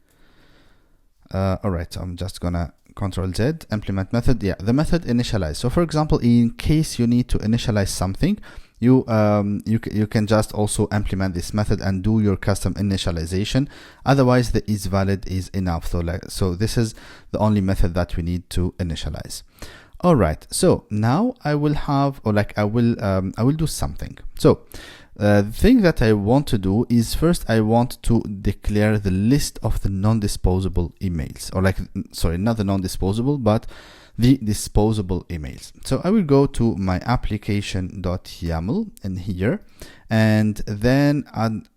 All right, so I'm just gonna Control Z, implement method. Yeah, the method initialize. So for example, in case you need to initialize something, you can just also implement this method and do your custom initialization. Otherwise, the isValid is enough. So this is the only method that we need to initialize. All right, so now I will have, or like I will do something. So the thing that I want to do is, first I want to declare the list of the non-disposable emails, or like, sorry, not the non-disposable, but the disposable emails. So I will go to my application.yaml in here, and then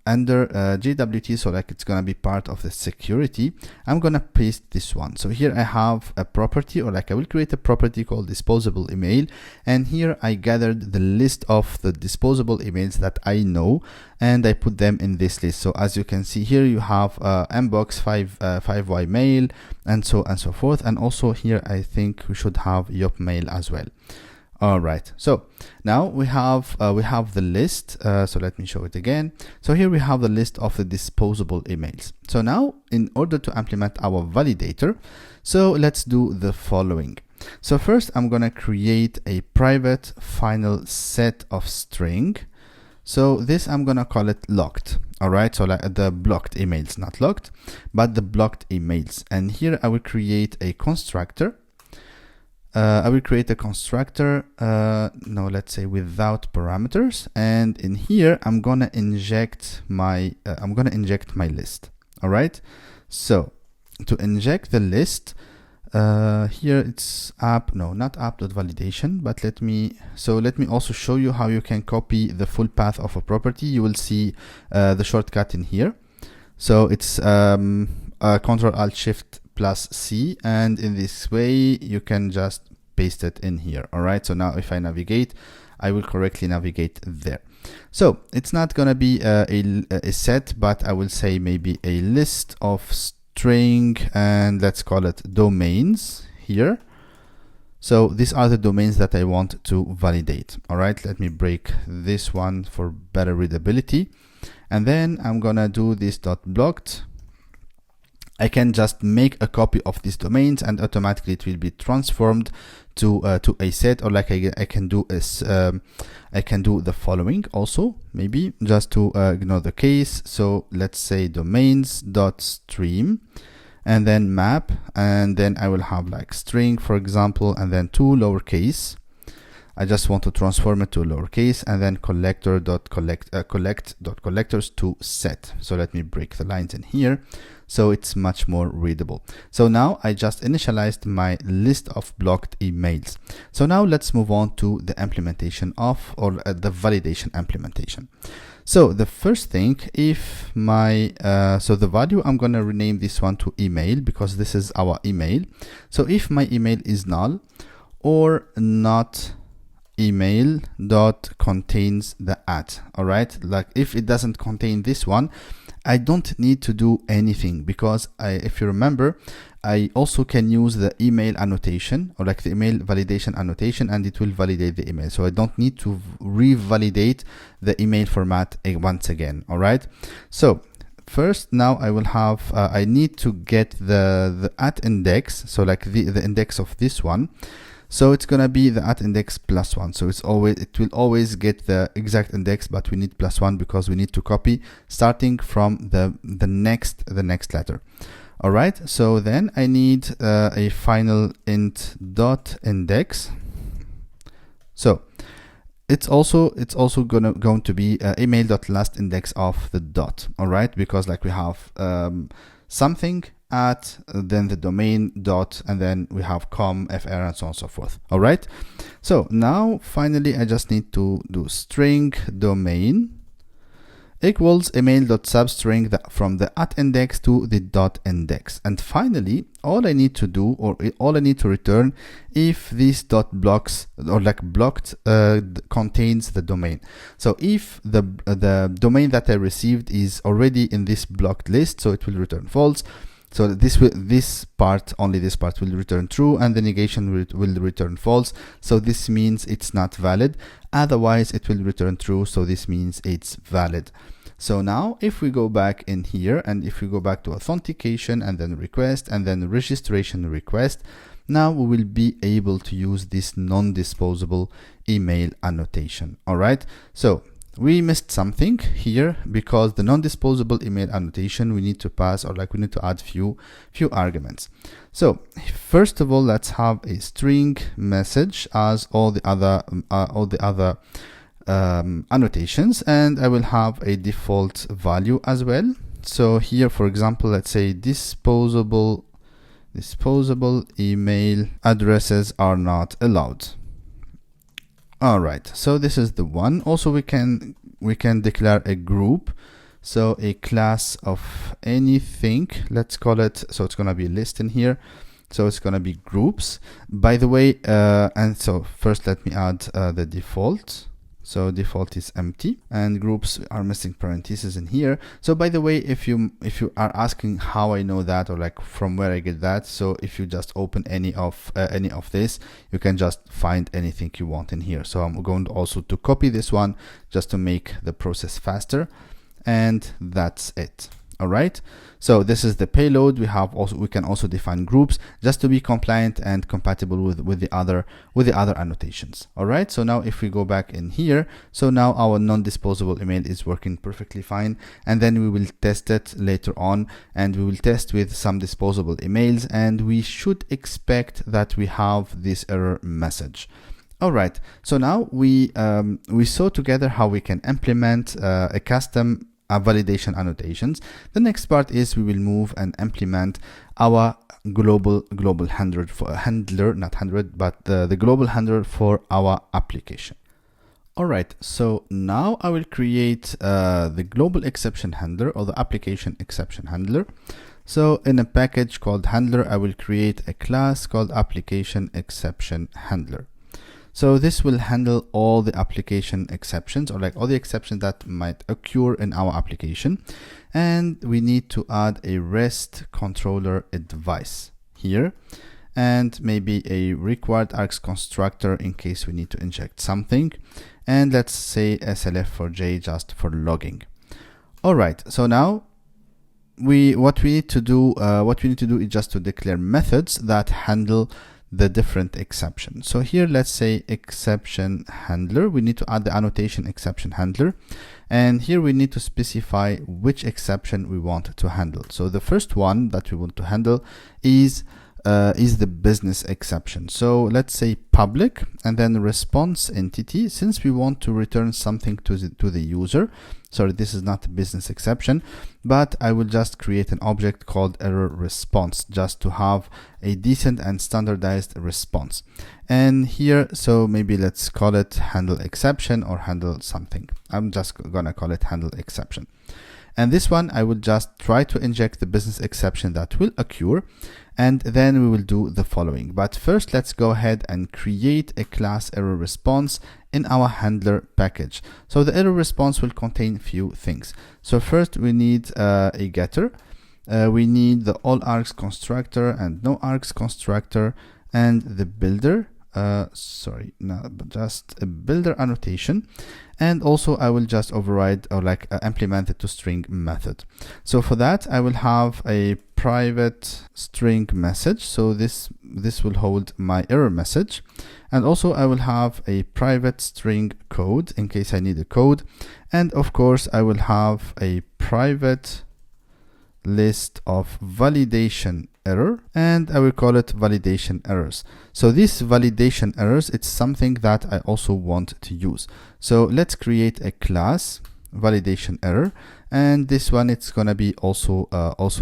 under JWT, so like it's gonna be part of the security, I'm gonna paste this one. So here I have a property, or like I will create a property called disposable email, and here I gathered the list of the disposable emails that I know, and I put them in this list. So as you can see here, you have mbox 5y mail, and so on and so forth, and also here I think we should have yop mail as well. All right, so now we have the list. So let me show it again. So here we have the list of the disposable emails. So now, in order to implement our validator, so let's do the following. So first, I'm gonna create a private final set of string. So this, I'm gonna call it locked. All right, so like the blocked emails, not locked, but the blocked emails. And here I will create a constructor. I will create a constructor, no, let's say without parameters, and in here I'm gonna inject my list. All right, so to inject the list, here it's not app.validation, but let me also show you how you can copy the full path of a property. You will see the shortcut in here. So it's Ctrl-Alt-Shift+C, and in this way you can just paste it in here. All right, so now if I navigate, I will correctly navigate there. So it's not gonna be a set, but I will say maybe a list of string, and let's call it domains here. So these are the domains that I want to validate. All right, let me break this one for better readability, and then I'm gonna do this dot blocked. I can just make a copy of these domains, and automatically it will be transformed to a set, or like I can do the following also, maybe just to ignore the case. So let's say domains.stream, and then map, and then I will have like string, for example, and then two lowercase. I just want to transform it to lowercase, and then collect.collectors to set. So let me break the lines in here, so it's much more readable. So now I just initialized my list of blocked emails. So now let's move on to the implementation of, or the validation implementation. So the first thing, if my so the value, I'm gonna rename this one to email, because this is our email. So if my email is null or not email dot contains the @ all right, like if it doesn't contain this one, I don't need to do anything, because if you remember, I also can use the email annotation, or like the email validation annotation, and it will validate the email. So I don't need to revalidate the email format once again. All right, so first, now I will have I need to get the @ index, so like the index of this one. So it's gonna be the @index +1. So it will always get the exact index, but we need +1 because we need to copy starting from the next letter. All right. So then I need a final int dot index. So it's also going to be email dot last index of the dot. All right, because like we have something at, then the domain dot, and then we have com, fr, and so on and so forth. All right. So now finally I just need to do string domain equals email.substring from the @index to the .index. And finally, all I need to do, or all I need to return, if this dot blocks or like blocked contains the domain. So if the domain that I received is already in this blocked list, so it will return false. So this part will return true, and the negation will return false. So this means it's not valid. Otherwise, it will return true. So this means it's valid. So now if we go back in here, and if we go back to authentication and then request and then registration request, now we will be able to use this non-disposable email annotation. All right. So we missed something here, because the non-disposable email annotation we need to pass, or like we need to add few arguments. So first of all, let's have a string message as all the other annotations, and I will have a default value as well. So here, for example, let's say disposable email addresses are not allowed. All right, so this is the one. Also, we can declare a group, so a class of anything. Let's call it, so it's going to be a list in here. So it's going to be groups, by the way. And so first let me add the default. So default is empty, and groups are missing parentheses in here. So by the way, if you are asking how I know that, or like from where I get that, so if you just open any of this, you can just find anything you want in here. So I'm going also to copy this one just to make the process faster, and that's it. All right. So this is the payload. We can also define groups just to be compliant and compatible with the other annotations. All right. So now if we go back in here, so now our non-disposable email is working perfectly fine, and then we will test it later on, and we will test with some disposable emails, and we should expect that we have this error message. All right. So now we saw together how we can implement a custom validation annotations. The next part is we will move and implement our global handler, the global handler for our application. All right, so now I will create the global exception handler, or the application exception handler. So in a package called handler, I will create a class called application exception handler. So this will handle all the application exceptions, or like all the exceptions that might occur in our application. And we need to add a REST controller advice here, and maybe a required args constructor in case we need to inject something. And let's say SLF for J, just for logging. All right, so now what we need to do is just to declare methods that handle the different exceptions. So here, let's say exception handler. We need to add the annotation exception handler, and here we need to specify which exception we want to handle. So the first one that we want to handle is the business exception. So let's say public and then response entity, since we want to return something to the user. Sorry, this is not a business exception, but I will just create an object called error response just to have a decent and standardized response. And here, so maybe let's call it handle exception or handle something. I'm just gonna call it handle exception. And this one, I will just try to inject the business exception that will occur, and then we will do the following. But first, let's go ahead and create a class error response in our handler package. So the error response will contain few things. So first, we need a getter. We need the all args constructor and no args constructor, and the builder. Just a builder annotation. And also I will just override or implement the toString method. So for that, I will have a private string message. So this will hold my error message, and also I will have a private string code in case I need a code, and of course I will have a private list of validation error, and I will call it validation errors. So this validation errors, it's something that I also want to use. So let's create a class validation error, and this one, it's gonna be also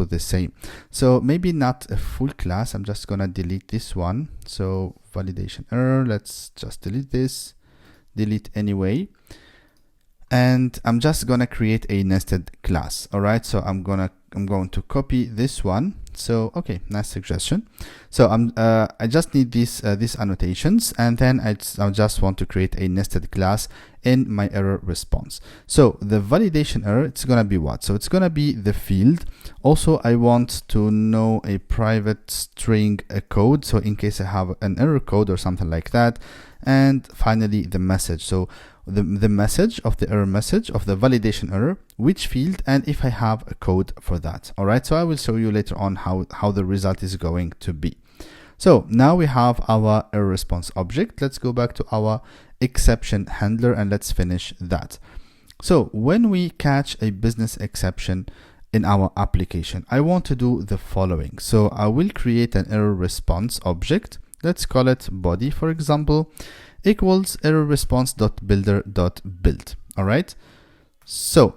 the same. So maybe not a full class, I'm just gonna delete this one. So validation error, let's just delete this, delete anyway, and I'm just gonna create a nested class. All right, so I'm going to copy this one. So okay, nice suggestion. So I just need these annotations, and then I just want to create a nested class in my error response. So the validation error, it's gonna be what? So it's gonna be the field. Also, I want to know a private string code, so in case I have an error code or something like that. And finally the message. So the message of the error message of the validation error, which field, and if I have a code for that. All right, so I will show you later on how the result is going to be. So now we have our error response object. Let's go back to our exception handler and let's finish that. So when we catch a business exception in our application, I want to do the following. So I will create an error response object. Let's call it body, for example, equals error response.builder.build. All right, so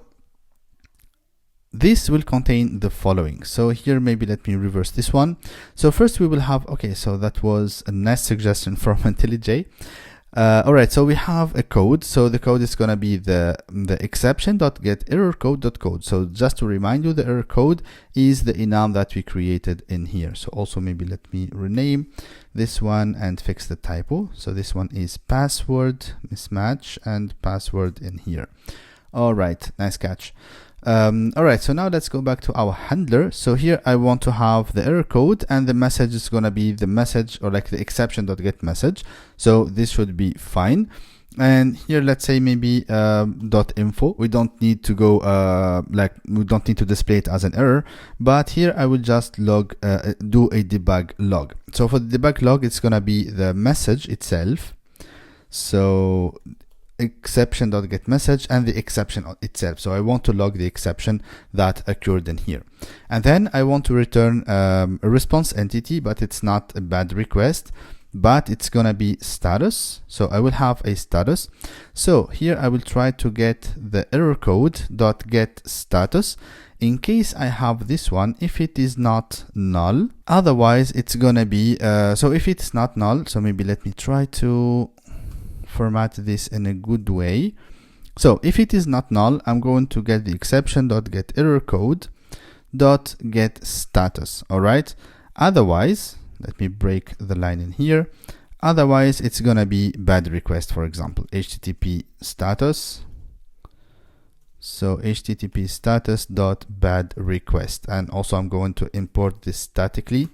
this will contain the following. So here, maybe let me reverse this one. So first we will have, okay, so that was a nice suggestion from IntelliJ. All right, so we have a code. So the code is going to be the exception.getErrorCode.code. So just to remind you, the error code is the enum that we created in here. So also maybe let me rename this one and fix the typo. So this one is password mismatch and password in here. All right, nice catch. All right, so now let's go back to our handler. So here I want to have the error code, and the message is going to be the message, or like the exception.get message. So this should be fine. And here, let's say maybe .info. We don't need to go we don't need to display it as an error, but here I will just log do a debug log. So for the debug log, it's going to be the message itself. So exception.get message and the exception itself. So I want to log the exception that occurred in here, and then I want to return a response entity, but it's not a bad request, but it's gonna be status. So I will have a status. So here I will try to get the error code dot get status in case I have this one, if it is not null. Otherwise it's gonna be so if it's not null, so maybe let me try to format this in a good way. So if it is not null, I'm going to get the exception.getErrorCode.getStatus. All right, otherwise, let me break the line in here. Otherwise it's gonna be bad request, for example, HTTP status. So HTTP status.bad request, and also I'm going to import this statically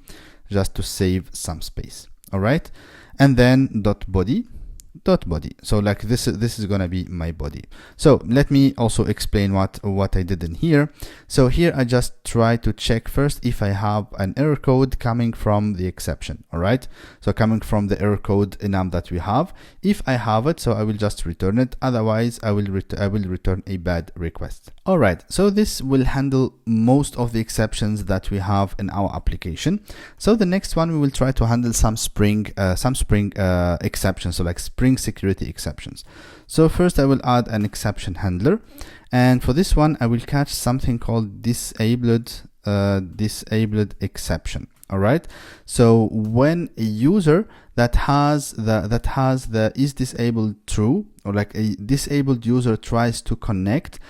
just to save some space. All right, and then .body. So like this is gonna be my body. So let me also explain what I did in here. So here I just try to check first if I have an error code coming from the exception. All right, so coming from the error code enum that we have. If I have it, so I will just return it. Otherwise I will return a bad request. All right, so this will handle most of the exceptions that we have in our application. So the next one, we will try to handle some Spring exceptions, so like Spring security exceptions. So first I will add an exception handler, and for this one I will catch something called disabled exception. All right, so when a user that has the is disabled true, or like a disabled user tries to connect,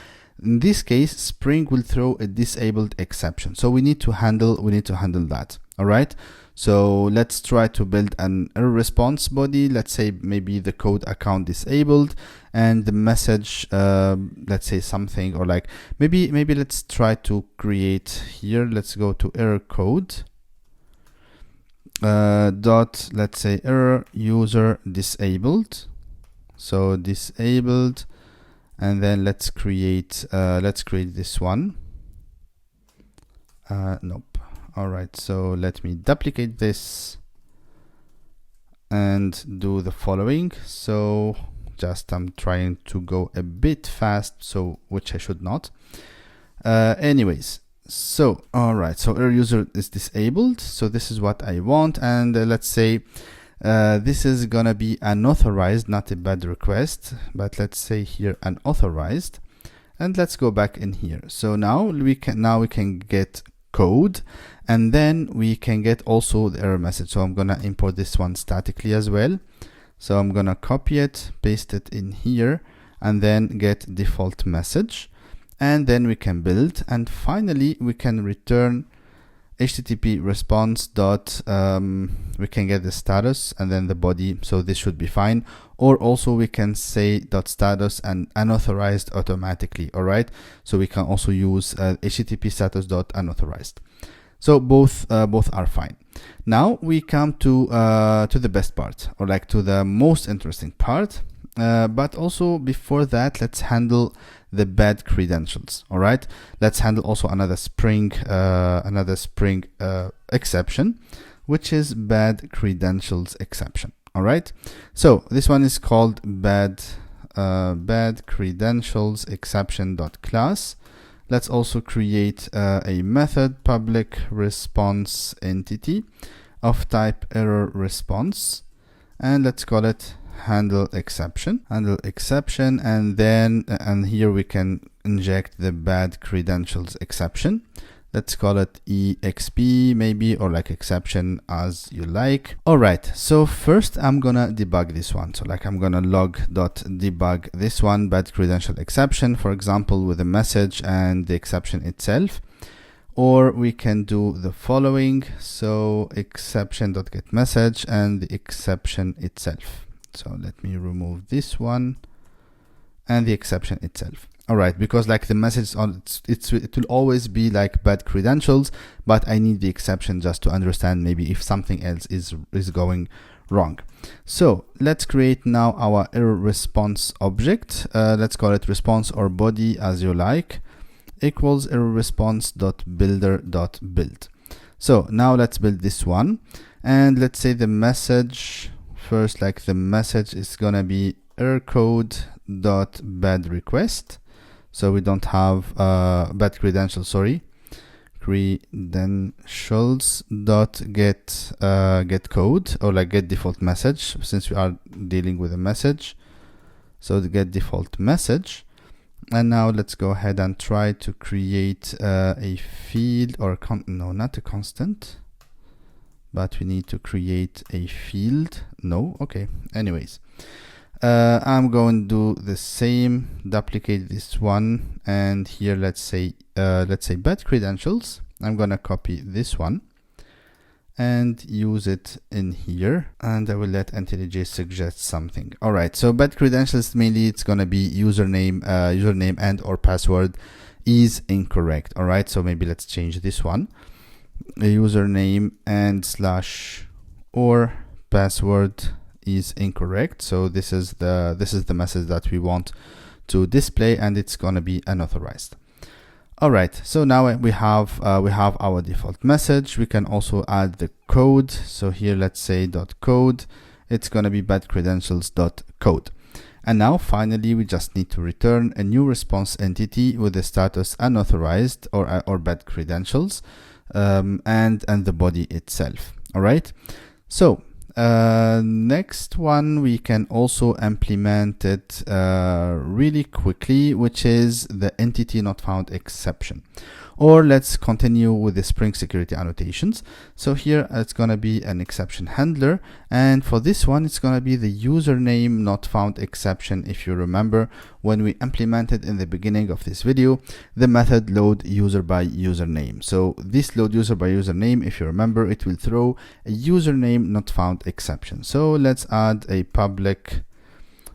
in this case Spring will throw a disabled exception. So we need to handle that. All right, so let's try to build an error response body. Let's say maybe the code account disabled, and the message, let's say something, or like maybe let's try to create here. Let's go to error code dot, let's say error user disabled. So disabled, and then let's create this one. Nope. All right, so let me duplicate this and do the following. So just I'm trying to go a bit fast, so which I should not. Anyways, so all right, so error user is disabled, so this is what I want. And let's say this is gonna be unauthorized, not a bad request, but let's say here unauthorized. And let's go back in here. So now we can get code, and then we can get also the error message. So I'm gonna import this one statically as well. So I'm gonna copy it, paste it in here, and then get default message, and then we can build, and finally we can return HTTP response dot we can get the status and then the body, so this should be fine. Or also we can say dot status and unauthorized automatically. All right, so we can also use HTTP status dot unauthorized. So both are fine. Now we come to the best part, or like to the most interesting part. But also before that, let's handle the bad credentials. All right, let's handle also another Spring exception, which is bad credentials exception. All right, so this one is called bad credentials exception dot class. Let's also create a method public response entity of type error response, and let's call it handle exception, and then here we can inject the bad credentials exception. Let's call it exp maybe, or like exception as you like. All right, so first I'm gonna debug this one. So like I'm gonna log.debug this one, bad credential exception, for example, with a message and the exception itself. Or we can do the following, so exception.getMessage and the exception itself. So let me remove this one and the exception itself. All right, because like the message on it will always be like bad credentials, but I need the exception just to understand maybe if something else is going wrong. So let's create now our error response object. Let's call it response or body as you like, equals error response dot builder dot build. So now let's build this one, and let's say the message first, like the message is gonna be error code dot bad request. So we don't have bad credentials, sorry, credentials dot get code, or like get default message, since we are dealing with a message. So the get default message. And now let's go ahead and try to create a field, or no, not a constant, but we need to create a field. No, okay. Anyways, I'm going to do the same, duplicate this one, and here let's say bad credentials. I'm gonna copy this one and use it in here, and I will let IntelliJ suggest something. All right, so bad credentials, mainly it's gonna be username and or password is incorrect. All right, so maybe let's change this one, a username and slash or password is incorrect. So this is the message that we want to display, and it's gonna be unauthorized. All right, so now we have our default message. We can also add the code. So here let's say .code, it's gonna be bad credentials .code. And now finally we just need to return a new response entity with the status unauthorized or bad credentials, and the body itself. All right, so next one we can also implement it really quickly, which is the entity not found exception. Or let's continue with the Spring security annotations. So here it's going to be an exception handler, and for this one it's going to be the username not found exception. If you remember, when we implemented in the beginning of this video the method load user by username, so this load user by username, if you remember, it will throw a username not found exception. So let's add a public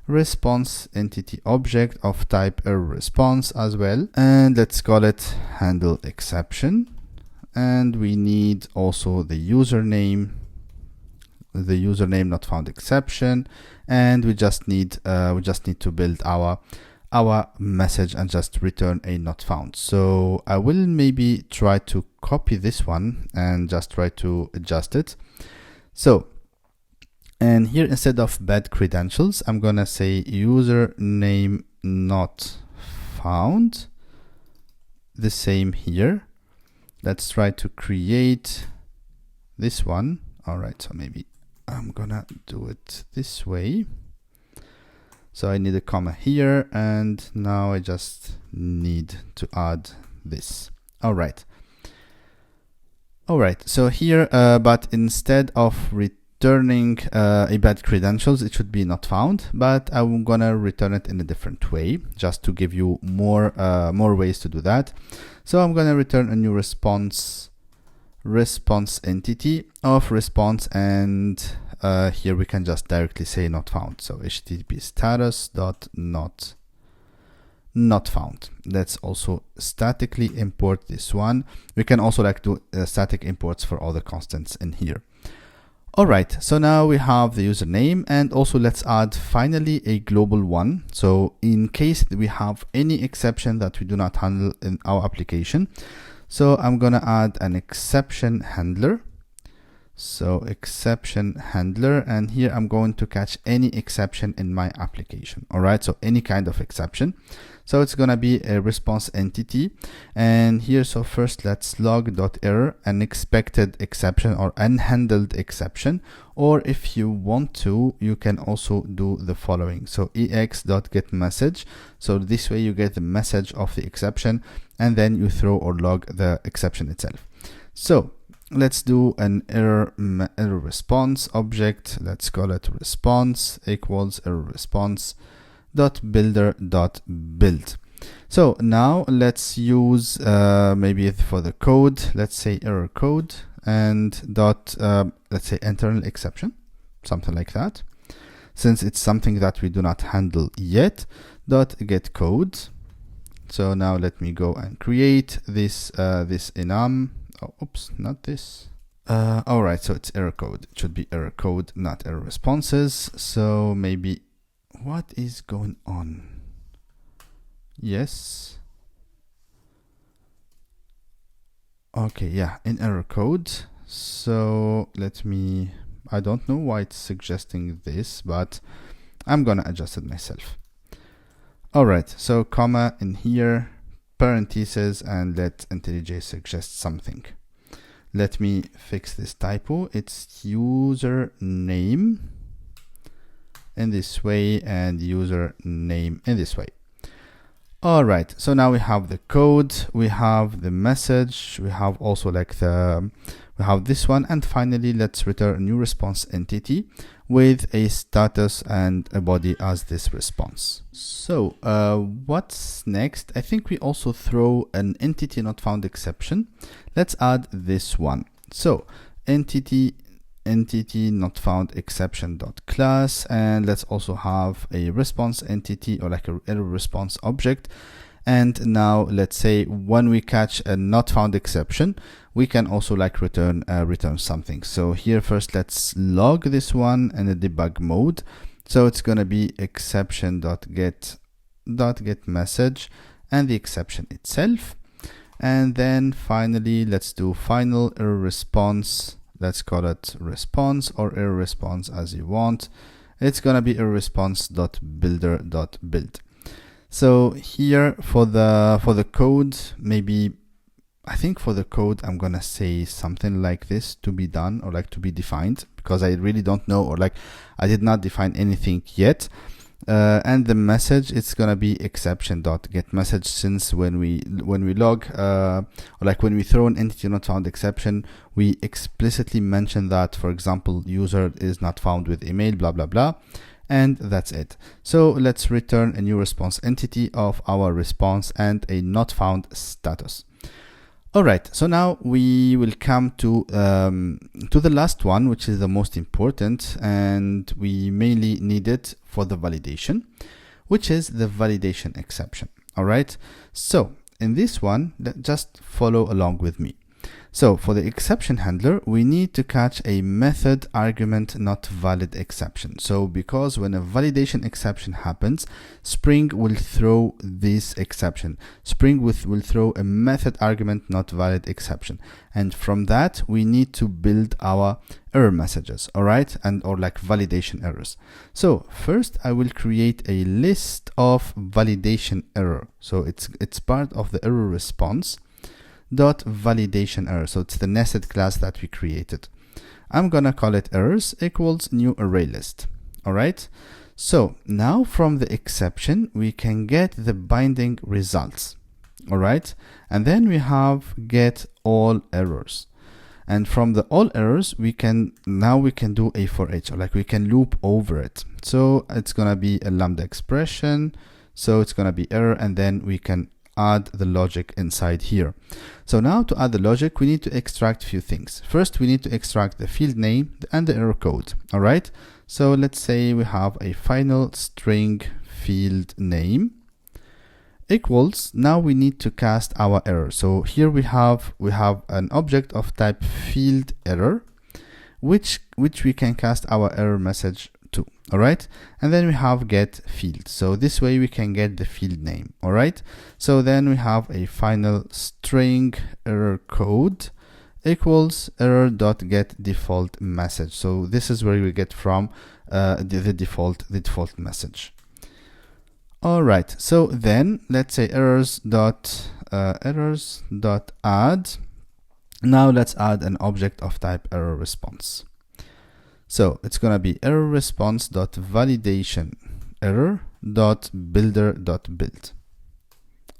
response entity object of type error response as well, and let's call it handle exception. And we need also the username not found exception, and we just need to build our our message and just return a not found. So I will maybe try to copy this one and just try to adjust it. So, and here instead of bad credentials, I'm gonna say username not found. The same here. Let's try to create this one. All right, so maybe I'm gonna do it this way. So I need a comma here, and now I just need to add this. All right. All right, so here, but instead of returning a bad credentials, it should be not found, but I'm gonna return it in a different way, just to give you more ways to do that. So I'm gonna return a new response entity of response, and here we can just directly say not found. So http status dot not found. Let's also statically import this one. We can also like do static imports for all the constants in here. All right, so now we have the username, and also let's add finally a global one. So in case we have any exception that we do not handle in our application, so I'm gonna add an exception handler. So exception handler, and here I'm going to catch any exception in my application. All right, so any kind of exception. So it's gonna be a response entity, and here, so first let's log.error, an expected exception or unhandled exception, or if you want to, you can also do the following. So ex.getMessage, so this way you get the message of the exception, and then you throw or log the exception itself. So let's do an error response object. Let's call it response equals error response dot builder dot build. So now let's use maybe for the code, let's say error code and dot let's say internal exception, something like that, since it's something that we do not handle yet, dot get code. So now let me go and create this this enum. Oh, oops, not this. All right, so it's error code. It should be error code, not error responses. So maybe, what is going on? Yes. Okay, yeah, in error code. So let me, I don't know why it's suggesting this, but I'm gonna adjust it myself. All right, so comma in here, parentheses, and let IntelliJ suggest something. Let me fix this typo. It's username in this way and username in this way. All right, so now we have the code, we have the message, we have also like we have this one, and finally let's return a new response entity with a status and a body as this response. So what's next? I think we also throw an entity not found exception. Let's add this one. So entity not found exception dot class, and let's also have a response entity or like a error response object. And now let's say when we catch a not found exception, we can also like return something. So here first let's log this one in the debug mode. So it's gonna be exception dot get message and the exception itself. And then finally let's do final error response. Let's call it response or error response as you want. It's gonna be error response dot builder dot build. So here for the code, maybe I think for the code I'm gonna say something like this to be done or like to be defined, because I really don't know, or like I did not define anything yet. And the message, it's gonna be exception dot get message, since when we log or like when we throw an entity not found exception, we explicitly mention that, for example, user is not found with email, blah blah blah, and that's it. So let's return a new response entity of our response and a not found status. All right, so now we will come to the last one, which is the most important, and we mainly need it for the validation, which is the validation exception. All right, so in this one, just follow along with me. So for the exception handler, we need to catch a method argument not valid exception. So because when a validation exception happens, Spring will throw this exception. Spring will throw a method argument not valid exception. And from that, we need to build our error messages, all right? And or like validation errors. So first I will create a list of validation error. So it's part of the error response dot validation error. So it's the nested class that we created. I'm gonna call it errors equals new array list. All right. So now from the exception, we can get the binding results. All right. And then we have get all errors. And from the all errors, we can do a for each, or like we can loop over it. So it's gonna be a lambda expression. So it's gonna be error, and then we can add the logic inside here. So now to add the logic, we need to extract a few things. First, we need to extract the field name and the error code. All right. So let's say we have a final string field name equals. Now we need to cast our error. So here we have an object of type field error, which we can cast our error message to. All right. And then we have get field. So this way we can get the field name. All right. So then we have a final string error code equals error dot get default message. So this is where we get from the default message. All right. So then let's say errors dot add. Now let's add an object of type error response. So it's gonna be error response dot validation error dot builder dot build.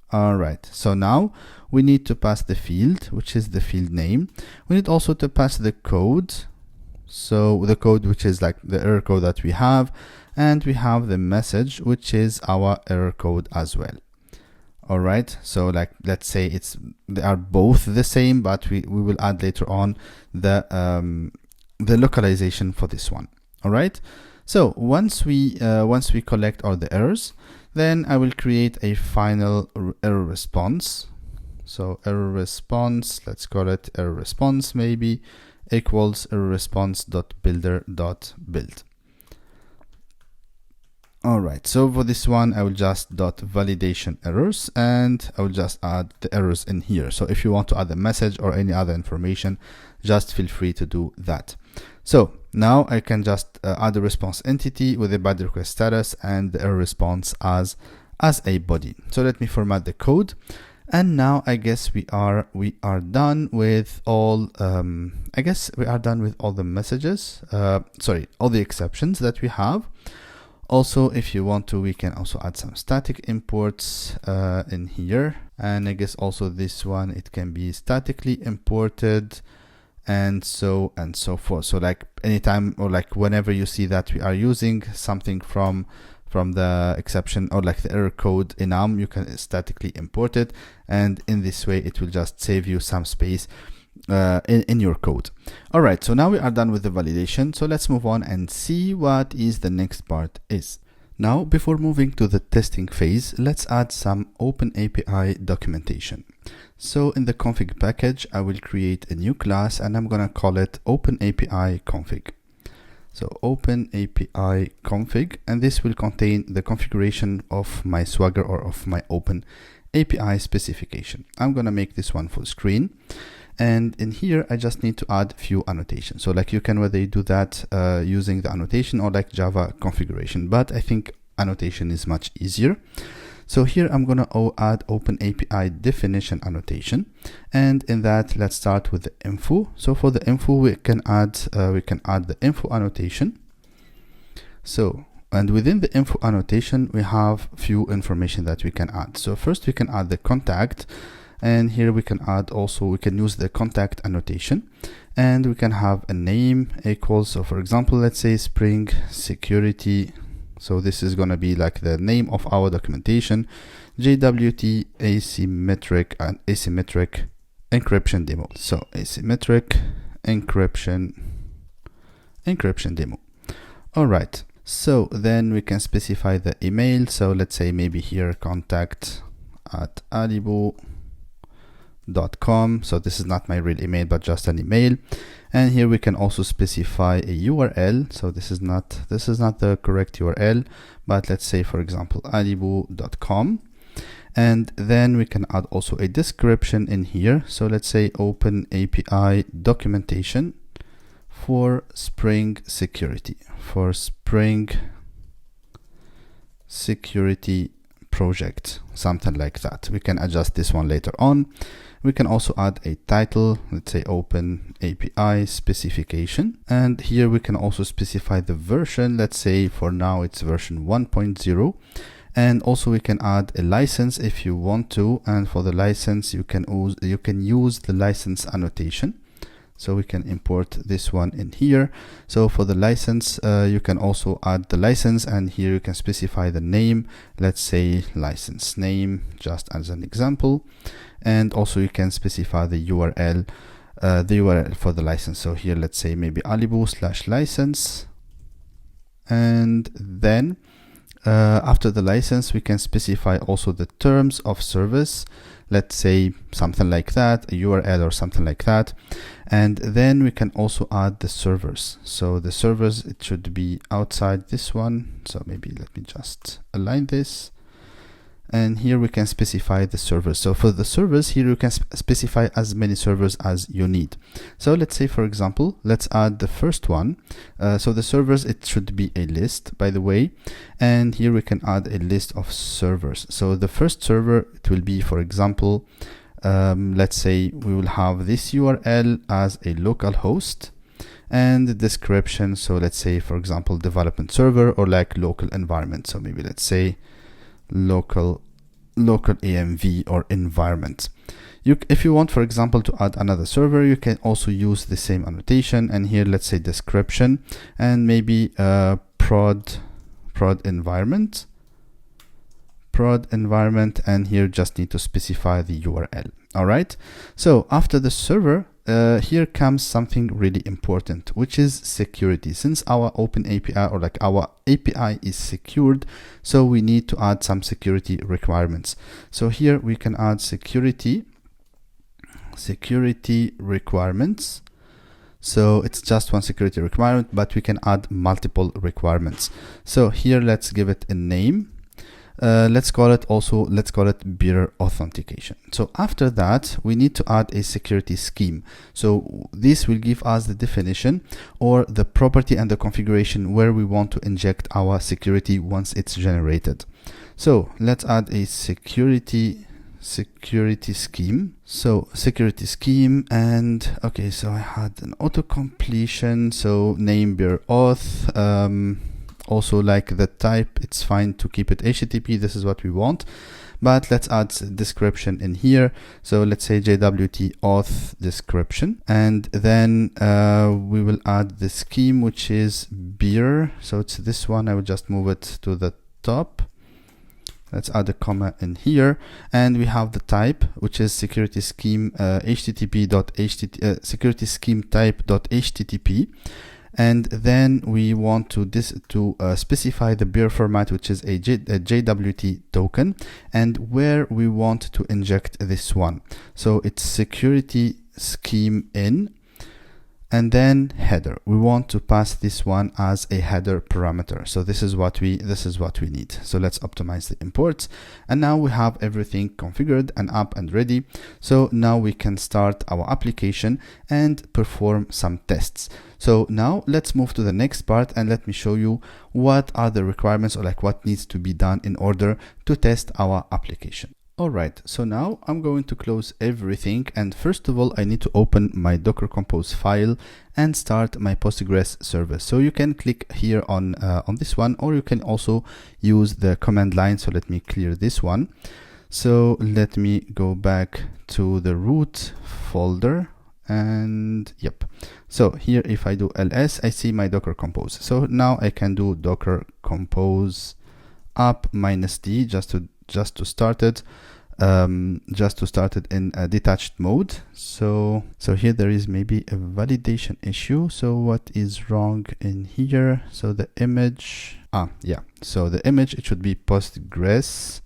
All right. So now we need to pass the field, which is the field name. We need also to pass the code. So the code, which is like the error code that we have, and we have the message, which is our error code as well. All right. So like, let's say they are both the same, but we will add later on the localization for this one. All right. So once we collect all the errors, then I will create a final error response. So error response, let's call it error response maybe, equals error response dot builder dot build. All right. So for this one, I will just dot validation errors, and I will just add the errors in here. So if you want to add a message or any other information, just feel free to do that. So now I can just add a response entity with a body request status and the error response as a body. So let me format the code. And now I guess we are done with all the messages, all the exceptions that we have. Also, if you want to, we can also add some static imports in here. And I guess also this one, it can be statically imported, and so forth. So like anytime or like whenever you see that we are using something from the exception or like the error code in ARM, you can statically import it, and in this way it will just save you some space in your code. All right, so now we are done with the validation. So let's move on and see what is the next part is. Now, before moving to the testing phase, let's add some OpenAPI documentation. So in the config package, I will create a new class and I'm gonna call it OpenAPI config. So OpenAPI config, and this will contain the configuration of my Swagger or of my OpenAPI specification. I'm gonna make this one full screen. And in here, I just need to add a few annotations. So like you can whether you do that using the annotation or like Java configuration, but I think annotation is much easier. So here I'm going to add OpenAPI definition annotation. And in that, let's start with the info. So for the info, we can add the info annotation. So, and within the info annotation, we have few information that we can add. So first we can add the contact. And here we can add also, we can use the contact annotation, and we can have a name equals, so for example, let's say Spring Security. So this is going to be like the name of our documentation, JWT Asymmetric and Asymmetric Encryption Demo. So Asymmetric Encryption Demo. All right. So then we can specify the email. So let's say maybe here contact@alibo.com. alibu.com. So this is not my real email, but just an email. And here we can also specify a URL. So this is not the correct URL, but let's say, for example, alibu.com. And then we can add also a description in here. So let's say OpenAPI documentation for Spring Security, for Spring Security project, something like that. We can adjust this one later on. We can also add a title, let's say OpenAPI specification. And here we can also specify the version. Let's say for now it's version 1.0. And also we can add a license if you want to. And for the license, you can use the license annotation. So we can import this one in here. So for the license, you can also add the license, and here you can specify the name. Let's say license name, just as an example. And also you can specify the URL for the license. So here, let's say maybe alibu/license. And then after the license, we can specify also the terms of service. Let's say something like that, a URL or something like that. And then we can also add the servers. So the servers, it should be outside this one. So maybe let me just align this. And here we can specify the servers. So for the servers, here you can specify as many servers as you need. So let's say, for example, let's add the first one. So the servers, it should be a list, by the way. And here we can add a list of servers. So the first server, it will be, for example, let's say we will have this URL as a local host. And the description, so let's say, for example, development server or like local environment. So maybe let's say local AMV or environment. If you want, for example, to add another server, you can also use the same annotation. And here, let's say description, and maybe prod environment, and here just need to specify the URL. All right. So after the server, here comes something really important, which is security. Since our OpenAPI or like our API is secured, so we need to add some security requirements. So here we can add security requirements. So it's just one security requirement, but we can add multiple requirements. So here, let's give it a name. Let's call it bearer authentication. So after that, we need to add a security scheme. So this will give us the definition or the property and the configuration where we want to inject our security once it's generated. So let's add a security scheme. So security scheme, and okay, so I had an auto completion. So name bearer auth. Also, like the type, it's fine to keep it HTTP. This is what we want, but let's add description in here. So let's say JWT auth description, and then we will add the scheme, which is bearer. So it's this one. I will just move it to the top. Let's add a comma in here, and we have the type, which is security scheme security scheme type.http. And then we want to specify the bearer format, which is a JWT token, and where we want to inject this one. So it's security scheme in, and then header. We want to pass this one as a header parameter. So this is what we need. So let's optimize the imports, and now we have everything configured and up and ready. So now we can start our application and perform some tests. So now let's move to the next part, and let me show you what are the requirements, or like what needs to be done in order to test our application. All right, so now I'm going to close everything, and first of all, I need to open my Docker Compose file and start my Postgres service. So you can click here on this one, or you can also use the command line. So let me clear this one. So let me go back to the root folder, and yep. So here, if I do ls, I see my Docker Compose. So now I can do Docker Compose up -d just to start it in a detached mode. So here there is maybe a validation issue. So what is wrong in here? So the image, so the image, it should be Postgres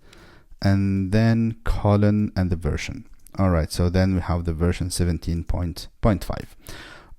and then colon and the version. All right, so then we have the version 17.5.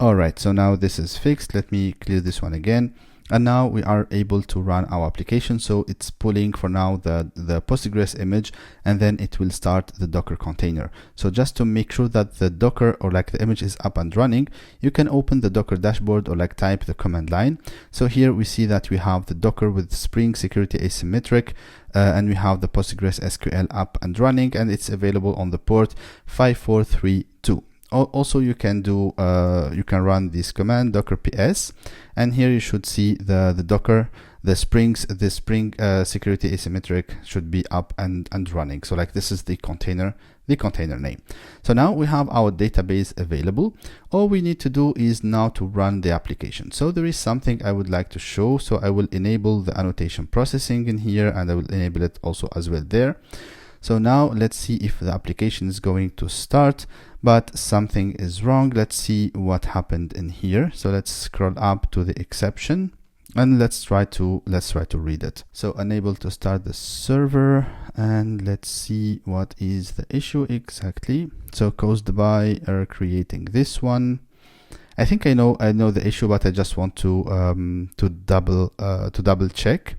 All right, so now this is fixed. Let me clear this one again. And now we are able to run our application. So it's pulling for now the Postgres image, and then it will start the Docker container. So just to make sure that the Docker or like the image is up and running, you can open the Docker dashboard or like type the command line. So here we see that we have the Docker with Spring Security Asymmetric, and we have the Postgres SQL up and running, and it's available on the port 5432. Also, you can do you can run this command docker ps, and here you should see the Docker, the Spring Security Asymmetric should be up and running. So like this is the container name. So now we have our database available. All we need to do is now to run the application. So there is something I would like to show. So I will enable the annotation processing in here, and I will enable it also as well there. So now let's see if the application is going to start, but something is wrong. Let's see what happened in here. So let's scroll up to the exception, and let's try to read it. So unable to start the server, and let's see what is the issue exactly. So caused by error creating this one. I think I know the issue, but I just want to double check.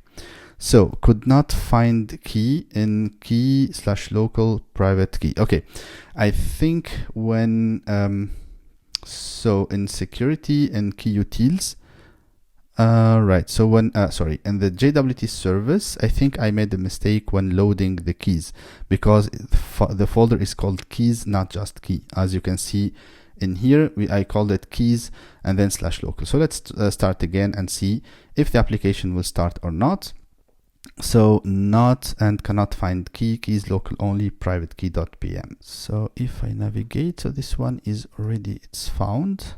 So could not find key in key/local private key. Okay, I think when so in security and Key Utils, right. So when sorry, in the JWT service, I think I made a mistake when loading the keys, because the folder is called keys, not just key. As you can see in here, I called it keys and then /local. So let's start again and see if the application will start or not. So not and cannot find keys local only private-secret.pem. So if I navigate, so this one is already, it's found,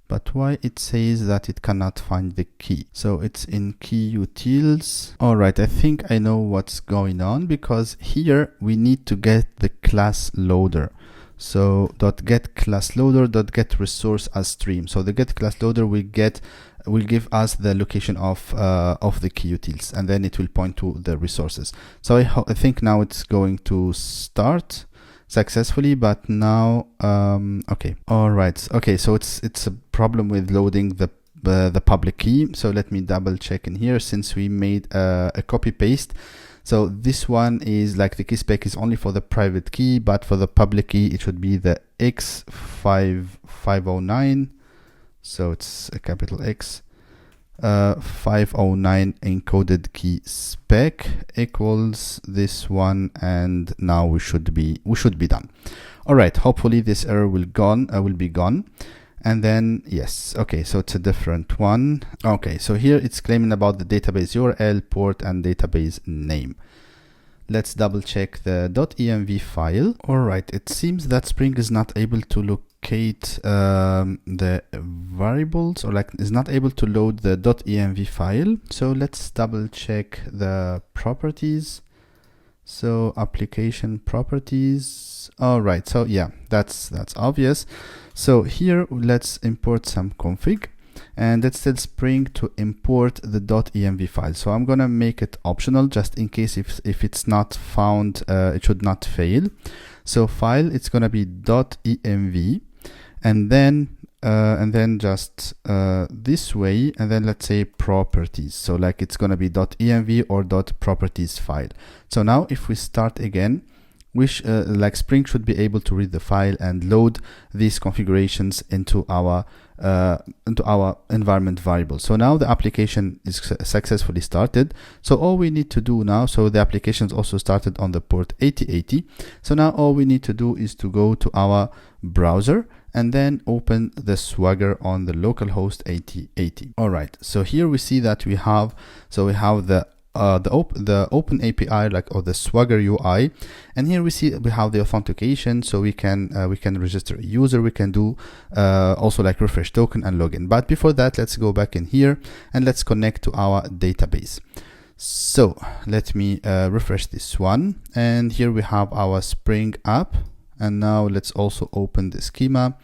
but why it says that it cannot find the key? So it's in Key Utils. All right, I think I know what's going on, because here we need to get the class loader. So .get class loader .get resource as stream. So the get class loader will give us the location of the Key Utils, and then it will point to the resources. So I think now it's going to start successfully, but now okay, all right, okay, so it's a problem with loading the public key. So let me double check in here, since we made a copy paste. So this one is like the key spec is only for the private key, but for the public key it should be the X509. So it's a capital X 509 encoded key spec equals this one, and now we should be done. All right, hopefully this error will be gone. And then yes, okay, so it's a different one. Okay, so here it's claiming about the database URL, port, and database name. Let's double check the .env file. All right, it seems that Spring is not able to locate the variables, or like is not able to load the .env file. So let's double check the properties. So application properties. All right, so yeah, that's obvious. So here let's import some config, and let's tell Spring to import the .env file. So I'm gonna make it optional, just in case if it's not found, it should not fail. So file, it's gonna be .env, and then just this way, and then let's say properties. So like it's gonna be .env or .properties file. So now if we start again, like Spring should be able to read the file and load these configurations into our environment variable. So now the application is successfully started. So all we need to do now, so the application is also started on the port 8080. So now all we need to do is to go to our browser and then open the Swagger on the localhost 8080. All right, so here we see that we have the OpenAPI, like, or the Swagger UI, and here we have the authentication. So we can register a user, we can do also like refresh token and login. But before that, let's go back in here and let's connect to our database. So let me refresh this one, and here we have our Spring app. And now let's also open the schema,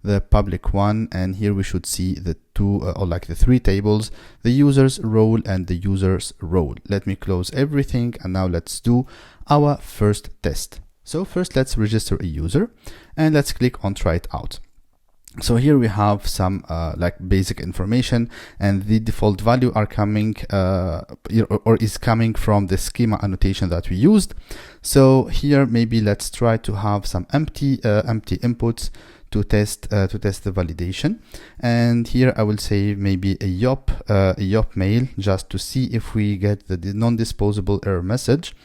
the public one, and here we should see the two or like the three tables, the user's role and the user's role. Let me close everything, and now let's do our first test. So first let's register a user and let's click on try it out. So here we have some like basic information, and the default value are coming or is coming from the schema annotation that we used. So here maybe let's try to have some empty inputs to test the validation. And here I will say maybe a YOP mail, just to see if we get the non-disposable error message.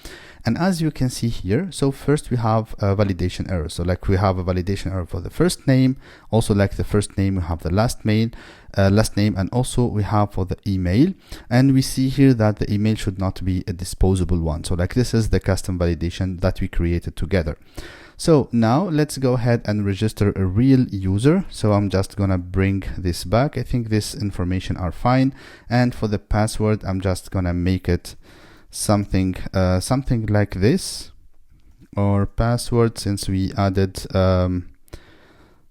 And as you can see here, so first we have a validation error. So like we have a validation error for the first name, also like the first name, we have the last name, and also we have for the email. And we see here that the email should not be a disposable one. So like this is the custom validation that we created together. So now let's go ahead and register a real user. So I'm just gonna bring this back. I think this information are fine. And for the password, I'm just gonna make it something like this, or password, since we added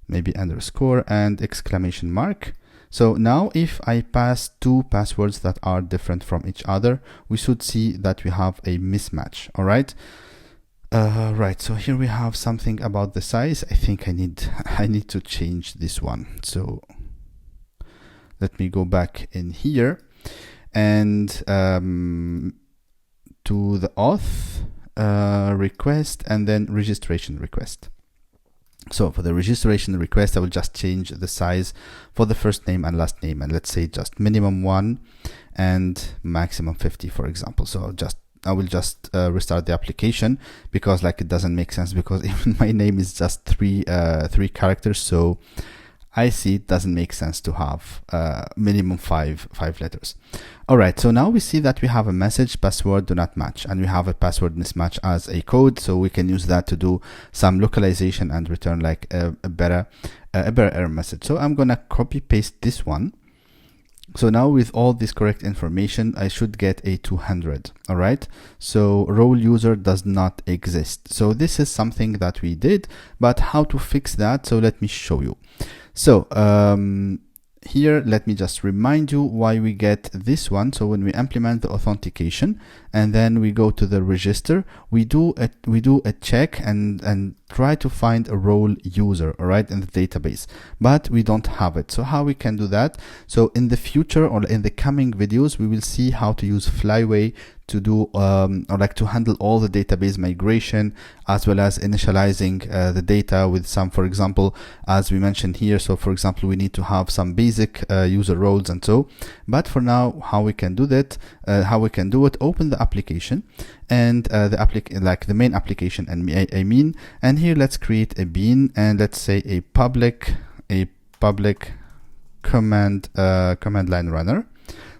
maybe underscore and exclamation mark. So now if I pass two passwords that are different from each other, we should see that we have a mismatch. All right. Right, so here we have something about the size. I think I need to change this one. So let me go back in here and to the auth request and then registration request. So for the registration request, I will just change the size for the first name and last name, and let's say just minimum 1 and maximum 50, for example. So I will just restart the application, because like it doesn't make sense, because even my name is just three characters. So I see it doesn't make sense to have minimum five letters. All right, so now we see that we have a message, password do not match, and we have a password mismatch as a code. So we can use that to do some localization and return like a better error message. So I'm gonna copy paste this one. So now with all this correct information, I should get a 200. All right. So role user does not exist. So this is something that we did, but how to fix that? So let me show you. So here, let me just remind you why we get this one. So when we implement the authentication and then we go to the register, we do a check and try to find a role user, all right, in the database, but we don't have it. So how we can do that? So in the future or in the coming videos, we will see how to use Flyway to do or like to handle all the database migration, as well as initializing the data with some, for example, as we mentioned here. So for example, we need to have some basic user roles and so. But for now, how we can do that? Open the application and the main application, and and here let's create a bean, and let's say a public command line runner.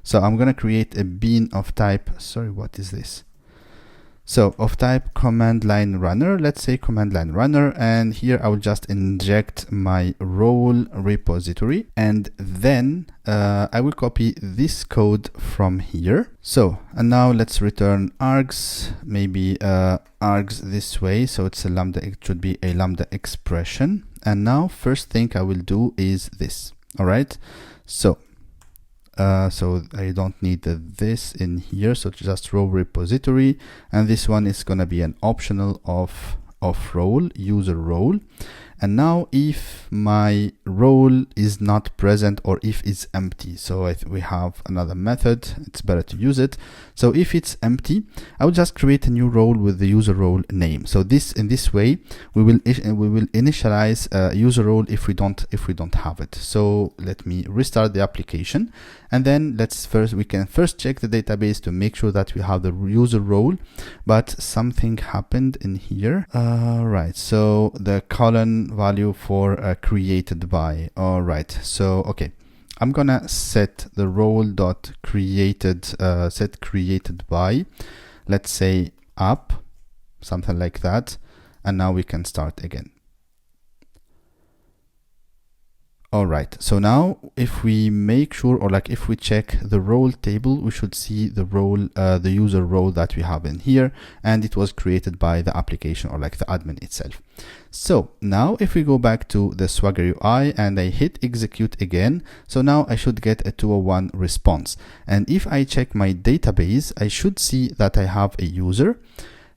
So I'm going to create a bean of type, sorry, what is this? So of type command line runner, let's say command line runner, and here I will just inject my role repository, and then I will copy this code from here. So, and now let's return args, maybe args this way. So it's a lambda, it should be a lambda expression. And now first thing I will do is this. All right. So I don't need this in here, so just role repository, and this one is gonna be an optional of role, user role. And now if my role is not present or if it's empty, so we have another method, it's better to use it. So if it's empty, I will just create a new role with the user role name. So in this way we will initialize a user role if we don't have it. So let me restart the application, and then we can first check the database to make sure that we have the user role, but something happened in here. Right, so the colon value for created by. All right, so okay, I'm gonna set the role dot created set created by, let's say up, something like that, and now we can start again. All right, so now if we make sure, or like if we check the role table, we should see the role, the user role that we have in here, and it was created by the application or like the admin itself. So now if we go back to the Swagger UI and I hit execute again, so now I should get a 201 response. And if I check my database, I should see that I have a user.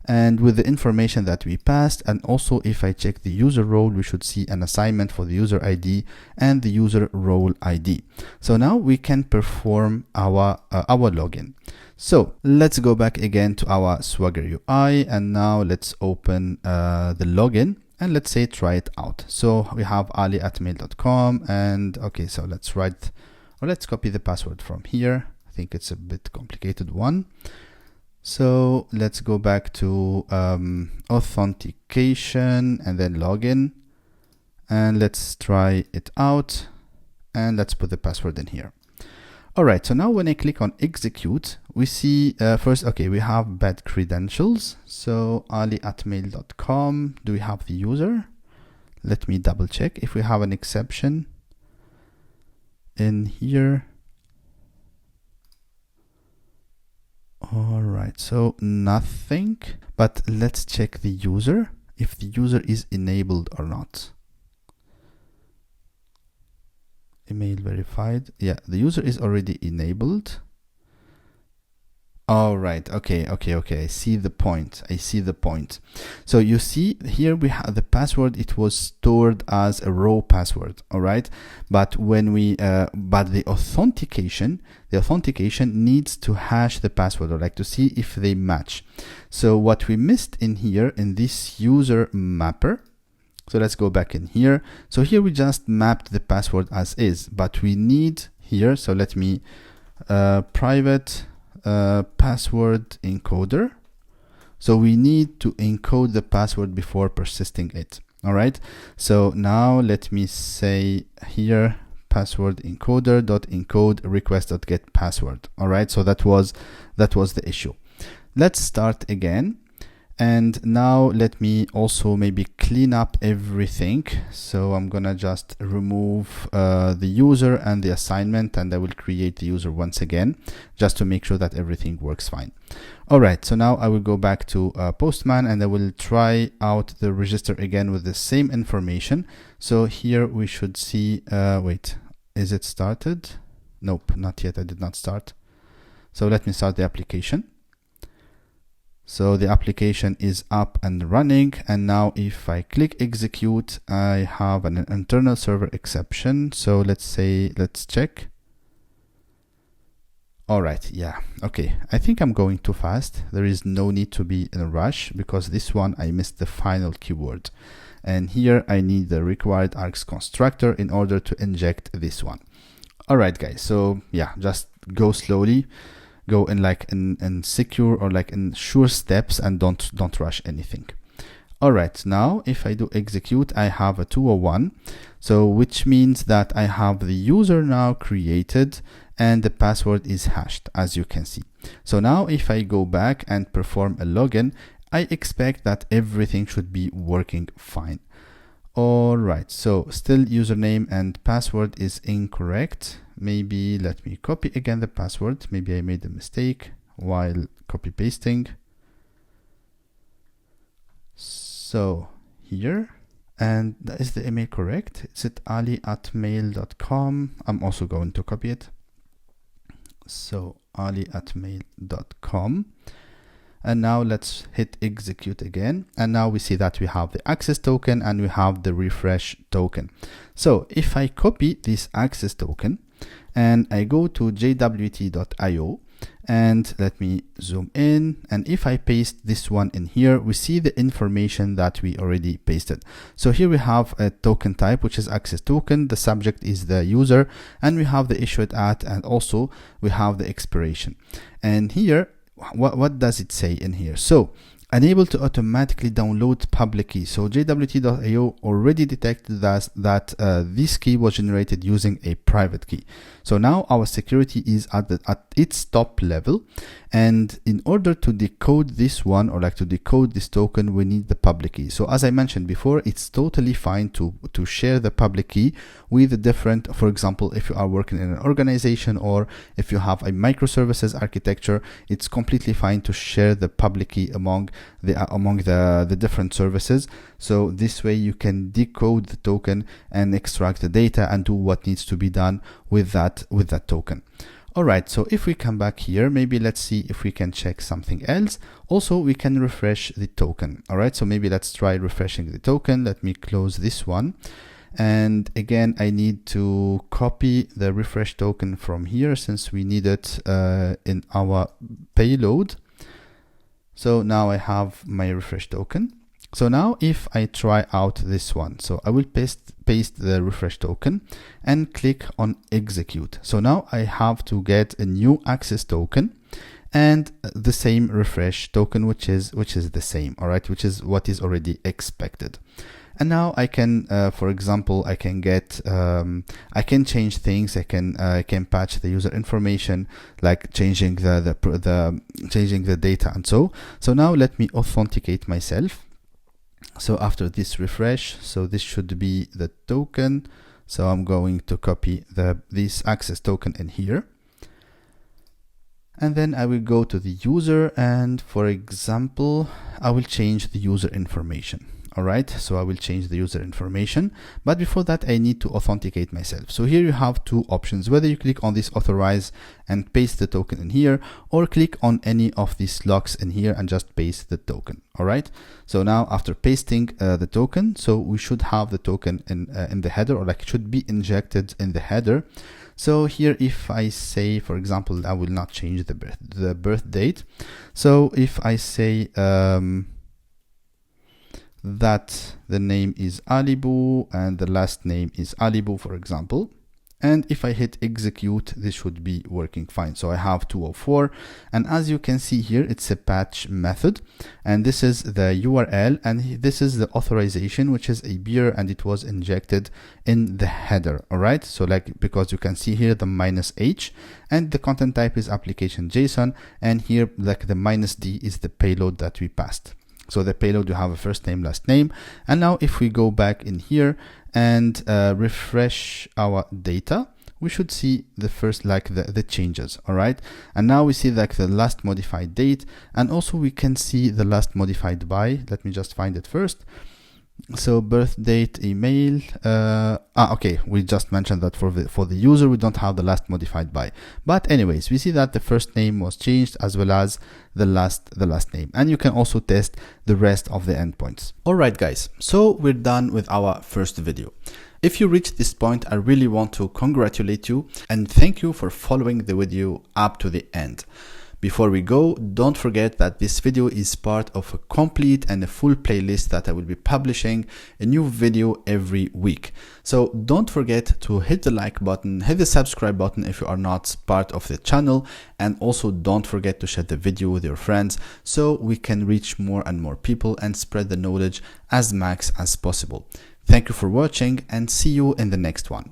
and with the information that we passed. And also if I check the user role, we should see an assignment for the user ID and the user role ID. So now we can perform our login. So let's go back again to our Swagger UI, and now let's open the login and let's say try it out. So we have ali@mail.com, and okay, so let's write, or let's copy the password from here. I think it's a bit complicated one. So let's go back to authentication and then login, and let's try it out, and let's put the password in here. All right, so now when I click on execute, we see first, okay, we have bad credentials. So ali@mail.com, do we have the user? Let me double check if we have an exception in here. All right, so nothing, but let's check the user, if the user is enabled or not. Email verified. Yeah, the user is already enabled. All right, okay. I see the point. So you see here we have the password. It was stored as a raw password. All right, but when we but the authentication needs to hash the password, or like to see if they match. So what we missed in here in this user mapper. So let's go back in here. So here we just mapped the password as is, but we need here. So let me private password encoder. So we need to encode the password before persisting it. All right. So now let me say here password encoder dot encode request dot get password. All right. So that was the issue. Let's start again. And now let me also maybe clean up everything. So I'm gonna just remove the user and the assignment, and I will create the user once again, just to make sure that everything works fine. All right, so now I will go back to Postman, and I will try out the register again with the same information. So here we should see, wait, is it started? Nope, not yet, I did not start. So let me start the application. So the application is up and running, and now if I click execute, I have an internal server exception. So let's check. All right, yeah, okay. I think I'm going too fast. There is no need to be in a rush, because this one I missed the final keyword. And here I need the required args constructor in order to inject this one. All right, guys, so yeah, just go slowly. Go in like in secure or like in sure steps, and don't rush anything. All right, now if I do execute, I have a 201, so which means that I have the user now created and the password is hashed, as you can see. So now if I go back and perform a login, I expect that everything should be working fine. All right, so still username and password is incorrect. Maybe let me copy again the password. Maybe I made a mistake while copy pasting. So here, and is the email correct? Is it ali@mail.com? I'm also going to copy it. So ali@mail.com. And now let's hit execute again. And now we see that we have the access token and we have the refresh token. So if I copy this access token and I go to jwt.io, and let me zoom in, and if I paste this one in here, we see the information that we already pasted. So here we have a token type, which is access token. The subject is the user, and we have the issued at, and also we have the expiration. And here, what does it say in here? So unable to automatically download public key. So JWT.io already detected that this key was generated using a private key. So now our security is at its top level, and in order to decode this one, or like to decode this token, we need the public key. So as I mentioned before, it's totally fine to share the public key with a different, for example, if you are working in an organization or if you have a microservices architecture, it's completely fine to share the public key among the different services. So this way you can decode the token and extract the data and do what needs to be done with that token. Alright, so if we come back here, maybe let's see if we can check something else. Also, we can refresh the token. Alright, so maybe let's try refreshing the token. Let me close this one. And again, I need to copy the refresh token from here since we need it in our payload. So now I have my refresh token. So now if I try out this one, so I will paste the refresh token and click on execute. So now I have to get a new access token and the same refresh token, which is the same, all right, which is what is already expected. And now I can, for example, I can get, I can change things. I can patch the user information, like changing changing the data and so. So now let me authenticate myself. So after this refresh, so this should be the token. So I'm going to copy this access token in here. And then I will go to the user and, for example, I will change the user information. All right, so I will change the user information, but before that I need to authenticate myself. So here you have two options, whether you click on this authorize and paste the token in here, or click on any of these locks in here and just paste the token. All right, so now after pasting the token, so we should have the token in the header, or like it should be injected in the header. So here, if I say, for example, I will not change the birth date. So if I say that the name is Alibu and the last name is Alibu, for example, and if I hit execute, this should be working fine. So I have 204, and as you can see here, it's a patch method, and this is the URL, and this is the authorization, which is a beer, and it was injected in the header. All right, so like, because you can see here the -h, and the content type is application JSON, and here like the -d is the payload that we passed. So the payload, you have a first name, last name. And now if we go back in here and refresh our data, we should see the first, like the changes. All right. And now we see like the last modified date, and also we can see the last modified by. Let me just find it first. So birth date, email, okay, we just mentioned that for the user we don't have the last modified by, but anyways, we see that the first name was changed as well as the last name, and you can also test the rest of the endpoints. All right, guys, so we're done with our first video. If you reached this point, I really want to congratulate you and thank you for following the video up to the end. Before we go, don't forget that this video is part of a complete and a full playlist that I will be publishing a new video every week. So don't forget to hit the like button, hit the subscribe button if you are not part of the channel, and also don't forget to share the video with your friends so we can reach more and more people and spread the knowledge as max as possible. Thank you for watching and see you in the next one.